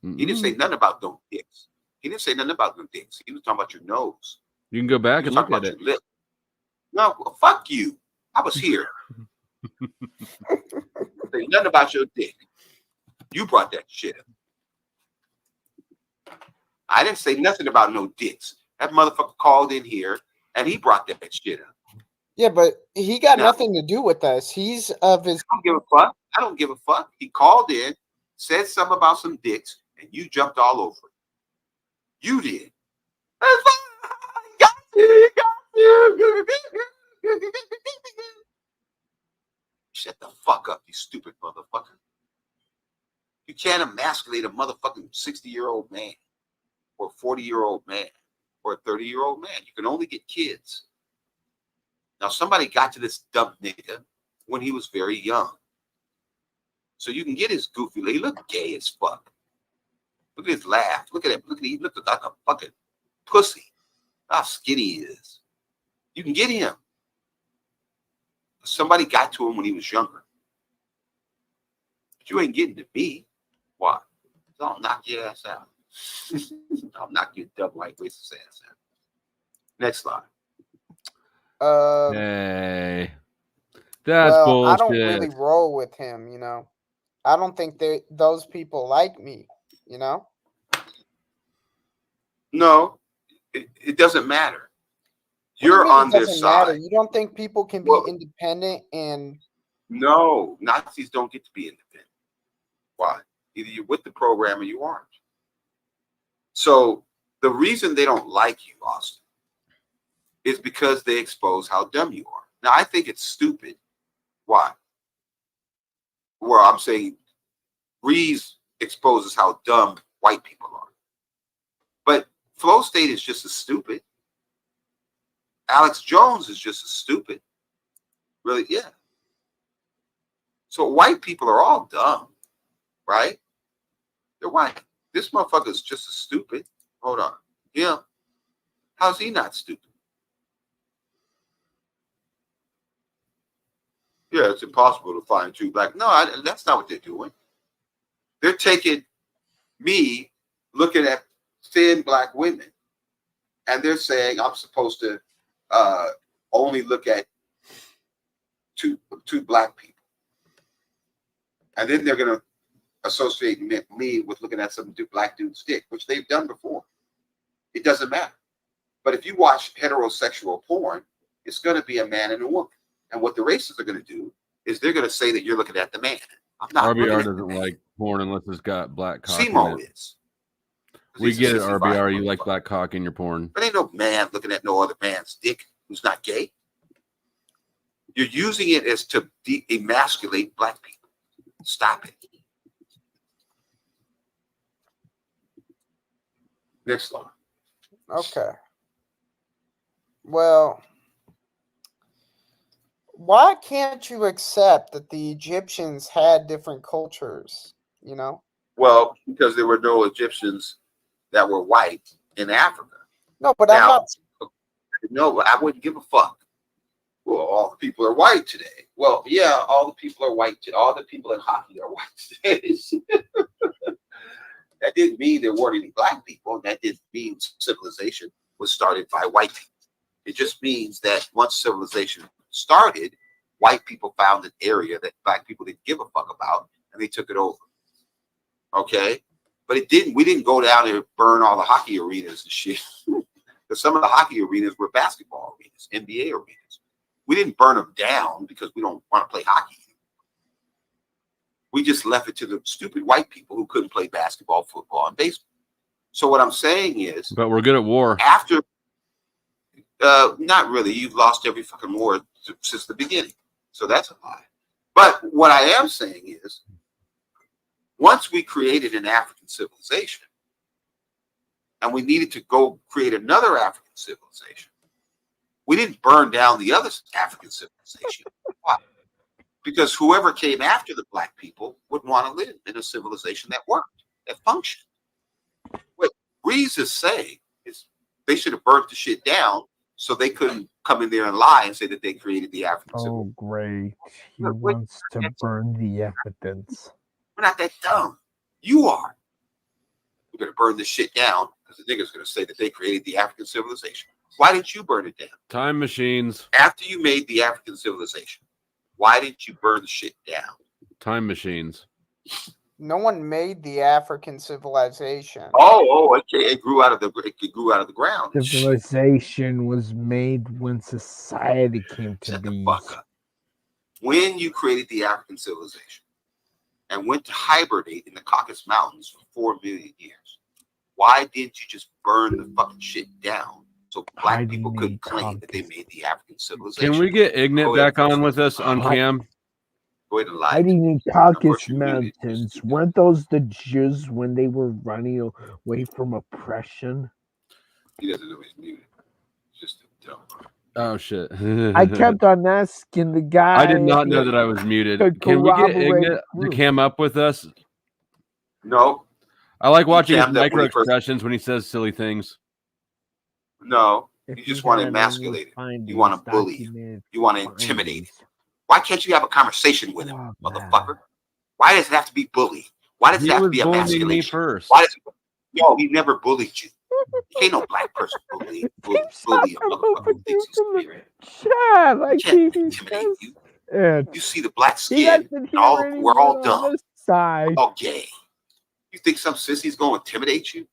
He didn't say nothing about no dicks. He didn't say nothing about no dicks. He was talking about your nose. You can go back and look at it. Lip. No, well, fuck you. I was here. Say nothing about your dick. You brought that shit up. I didn't say nothing about no dicks. That motherfucker called in here and he brought that shit up. Yeah, but he got nothing to do with us. He's of his. I don't give a fuck. I don't give a fuck. He called in, said something about some dicks, and you jumped all over it. You did. Got you. Shut the fuck up, you stupid motherfucker. You can't emasculate a motherfucking 60-year-old man or a 40-year-old man or a 30-year-old man. You can only get kids. Now, somebody got to this dumb nigga when he was very young. So you can get his goofy. He looked gay as fuck. Look at his laugh. Look at him. Look at him. He looked like a fucking pussy. How skinny he is. You can get him. Somebody got to him when he was younger. But you ain't getting to me. Why? So I'll knock your ass out. I'll knock your double white racist ass out. Next slide. Hey, that's bullshit. I don't really roll with him, you know. I don't think those people like me, you know. No, it doesn't matter. You're on their side. You don't think people can be independent and? No, Nazis don't get to be independent. Why? Either you're with the program or you aren't. So the reason they don't like you, Austin, is because they expose how dumb you are. Now, I think it's stupid. Why? Well, I'm saying Reeves exposes how dumb white people are. But Flow State is just as stupid. Alex Jones is just as stupid. Really, yeah. So white people are all dumb, right? They're white. This motherfucker is just as stupid. Hold on. Yeah. How's he not stupid? Yeah, it's impossible to find two black. No, that's not what they're doing. They're taking me looking at thin black women, and they're saying I'm supposed to only look at two black people. And then they're going to associate me with looking at some black dude's dick, which they've done before. It doesn't matter. But if you watch heterosexual porn, it's going to be a man and a woman. And what the racists are going to do is they're going to say that you're looking at the man. I'm not. RBR doesn't like porn unless it's got black cock. Simo is. We get it, RBR. You like black cock in your porn. But ain't no man looking at no other man's dick who's not gay. You're using it as to emasculate black people. Stop it. Next slide. Okay. Well, why can't you accept that the Egyptians had different cultures, you know? Well, because there were no Egyptians that were white in Africa. No, but now, I'm not. No, I wouldn't give a fuck. Well, all the people are white today. Well, yeah, all the people are white today. All the people in hockey are white today. That didn't mean there weren't any black people. That didn't mean civilization was started by white people. It just means that once civilization started, white people found an area that black people didn't give a fuck about, and they took it over. Okay? But we didn't go down there and burn all the hockey arenas and shit. Because some of the hockey arenas were basketball arenas, NBA arenas. We didn't burn them down because we don't want to play hockey. We just left it to the stupid white people who couldn't play basketball, football, and baseball. So what I'm saying is... But we're good at war. After... not really. You've lost every fucking war since the beginning. So that's a lie. But what I am saying is, once we created an African civilization, and we needed to go create another African civilization, we didn't burn down the other African civilization. Why? Because whoever came after the black people would want to live in a civilization that worked, that functioned. What Reeves is saying is they should have burnt the shit down so they couldn't come in there and lie and say that they created the African civilization. Oh, great. He wants to burn the evidence. We're not that dumb. You are. we're going to burn this shit down because the niggas going to say that they created the African civilization. Why didn't you burn it down? Time machines. After you made the African civilization, why didn't you burn the shit down? Time machines. No one made the African civilization. Oh, okay. It grew out of the ground. Civilization was made when society came to be. When you created the African civilization and went to hibernate in the Caucasus Mountains for 4 million years, why didn't you just burn the fucking shit down so black people couldn't claim that they made the African civilization? Can we get Ignat back on with us on cam? Go ahead and lie. Hiding in Caucasus Mountains. Weren't those the Jews when they were running away from oppression? He doesn't know he's muted. It's just a dumb. Oh shit! I kept on asking the guy. I did not know that I was muted. Can we get Ignat to cam up with us? No. I like watching his micro expressions when he says silly things. No, you just want to emasculate him. You want to bully him. You want to intimidate him. Why can't you have a conversation with him, motherfucker? Why does it have to be bully? Why does it have to be emasculation? Me first. Why does it, no, he never bullied you. You ain't no black person bully a motherfucker who thinks he's superior. I can't intimidate you. You see the black skin, and we're all dumb. We're all gay. You think some sissy's going to intimidate you?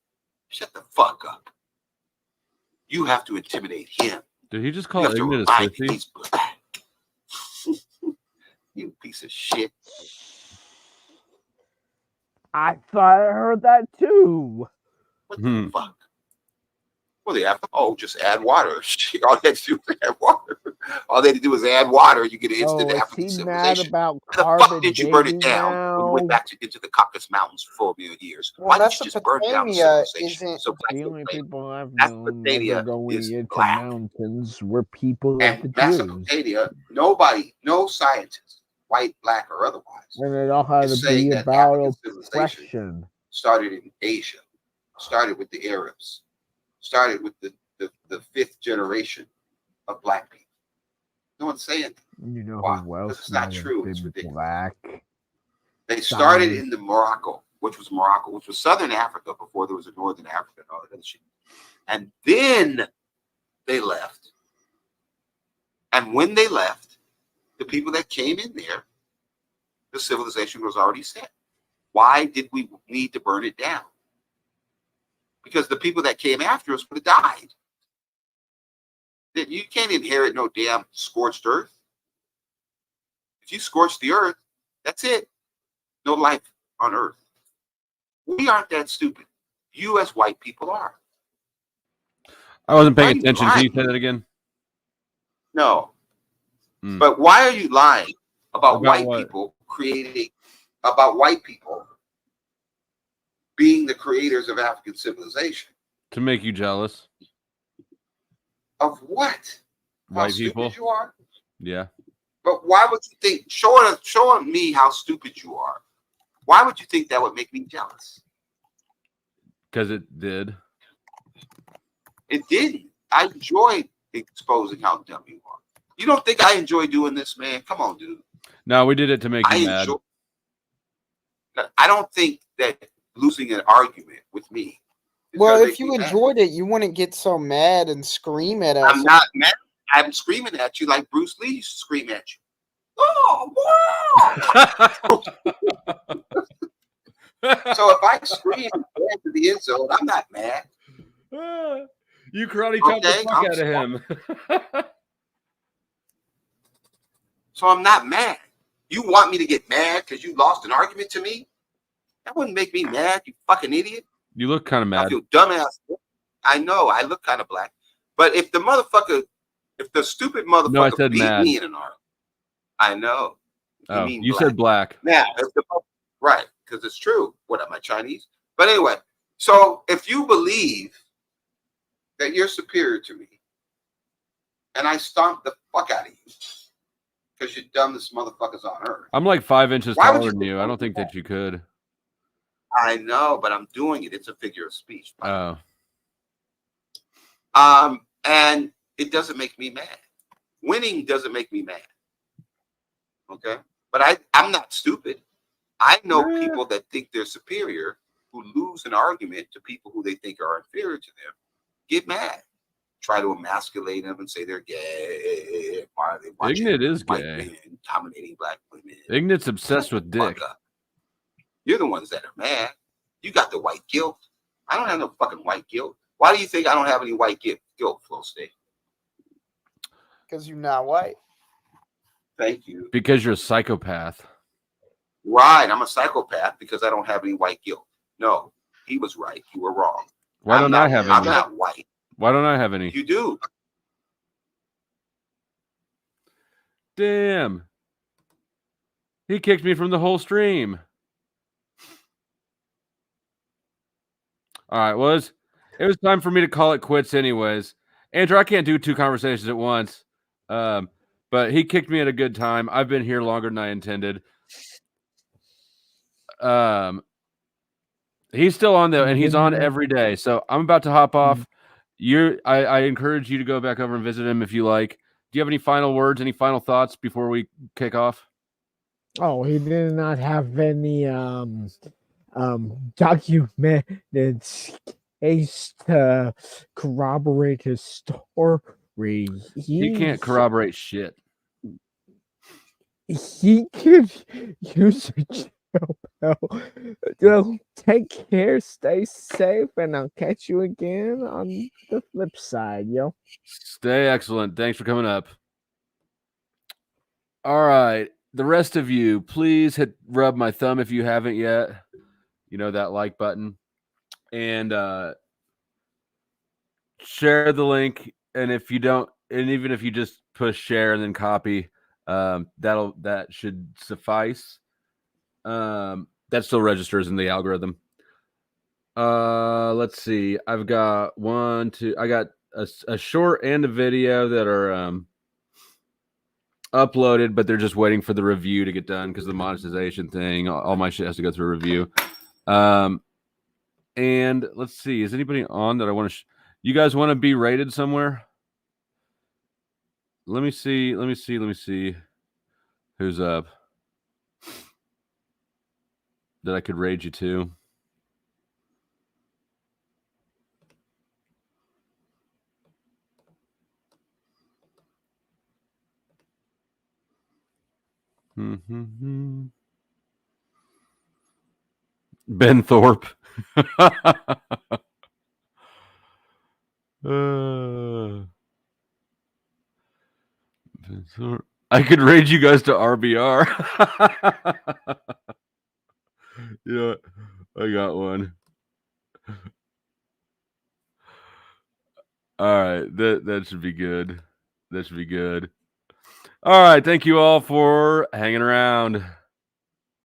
Shut the fuck up. You have to intimidate him. Did he just call Ignat a sissy? You piece of shit. I thought I heard that too. What the fuck? Well, they have to, just add water. All they had to do was add water. All they had to do was add water. You get an instant African civilization. How the fuck did you burn it down when you went back into the Caucasus Mountains for 4 million years? Why did you just burn down the civilization? So the only people I've known that going into mountains were people of the Jews. Mesopotamia, nobody, no scientist, white, black, or otherwise, and it all had to be about oppression. Started in Asia, started with the Arabs, started with the 5th generation of black people. No one's saying that. You know who else? It's not true. It's ridiculous. Black. They started in Morocco, which was Southern Africa before there was a Northern Africa and all that other shit. And then they left. And when they left, the people that came in there, the civilization was already set. Why did we need to burn it down? Because the people that came after us would have died. You can't inherit no damn scorched earth. If you scorch the earth, that's it. No life on earth. We aren't that stupid. You as white people are. I wasn't paying attention. Can you say that again? No. But why are you lying about white people being the creators of African civilization? To make you jealous. Of what? White people. You are? Yeah. But why would you think, showing me how stupid you are, why would you think that would make me jealous? Because it did. It didn't. I enjoyed exposing how dumb you are. You don't think I enjoy doing this, man? Come on, dude. No, we did it to make you mad. I don't think that losing an argument with me. Well, if you enjoyed it, you wouldn't get so mad and scream at us. I'm not mad. I'm screaming at you like Bruce Lee used to scream at you. Oh, wow! So if I scream to the end zone, I'm not mad. You karate chopped the fuck out of him. So I'm not mad. You want me to get mad because you lost an argument to me? That wouldn't make me mad, you fucking idiot. You look kind of mad. I feel dumbass. I know, I look kind of black. But if the stupid motherfucker beat me in an argument, I know. You said black. Now, right, because it's true. What, am I Chinese? But anyway, so if you believe that you're superior to me, and I stomp the fuck out of you, because you're dumbest motherfuckers on earth. I'm like 5 inches taller than you. I don't think that you could. I know, but I'm doing it. It's a figure of speech. Oh. And it doesn't make me mad. Winning doesn't make me mad. Okay? But I'm not stupid. I know people that think they're superior who lose an argument to people who they think are inferior to them get mad, try to emasculate them and say they're gay. Why are they watching Ignat is white gay. men dominating black women? Ignat's obsessed with dick. You're the ones that are mad. You got the white guilt. I don't have no fucking white guilt. Why do you think I don't have any white guilt, Flow State? Because you're not white. Thank you. Because you're a psychopath. Right. I'm a psychopath because I don't have any white guilt. No, he was right. You were wrong. Why don't I have any? I'm not white. Why don't I have any? You do. Damn. He kicked me from the whole stream. All right. Well, it was time for me to call it quits anyways. Andrew, I can't do 2 conversations at once. But he kicked me at a good time. I've been here longer than I intended. He's still on though, and he's on every day. So I'm about to hop off. I encourage you to go back over and visit him if you like. Do you have any final words, any final thoughts before we kick off? Oh, he did not have any documented case to corroborate his story. He can't corroborate shit. He could use a jail bell. So take care, stay safe, and I'll catch you again on the flip side, yo. Stay excellent. Thanks for coming up. All right. The rest of you, please rub my thumb if you haven't yet. You know, that like button. And share the link. And if you don't, and even if you just push share and then copy, that should suffice. That still registers in the algorithm. Let's see. I've got I got a short and a video that are uploaded, but they're just waiting for the review to get done because the monetization thing. All my shit has to go through a review. And let's see. Is anybody on that I want to? You guys want to be rated somewhere? Let me see. Who's up that I could raid you to? Ben Thorpe. I could raid you guys to RBR. Yeah, I got one. All right, that should be good. That should be good. All right, thank you all for hanging around.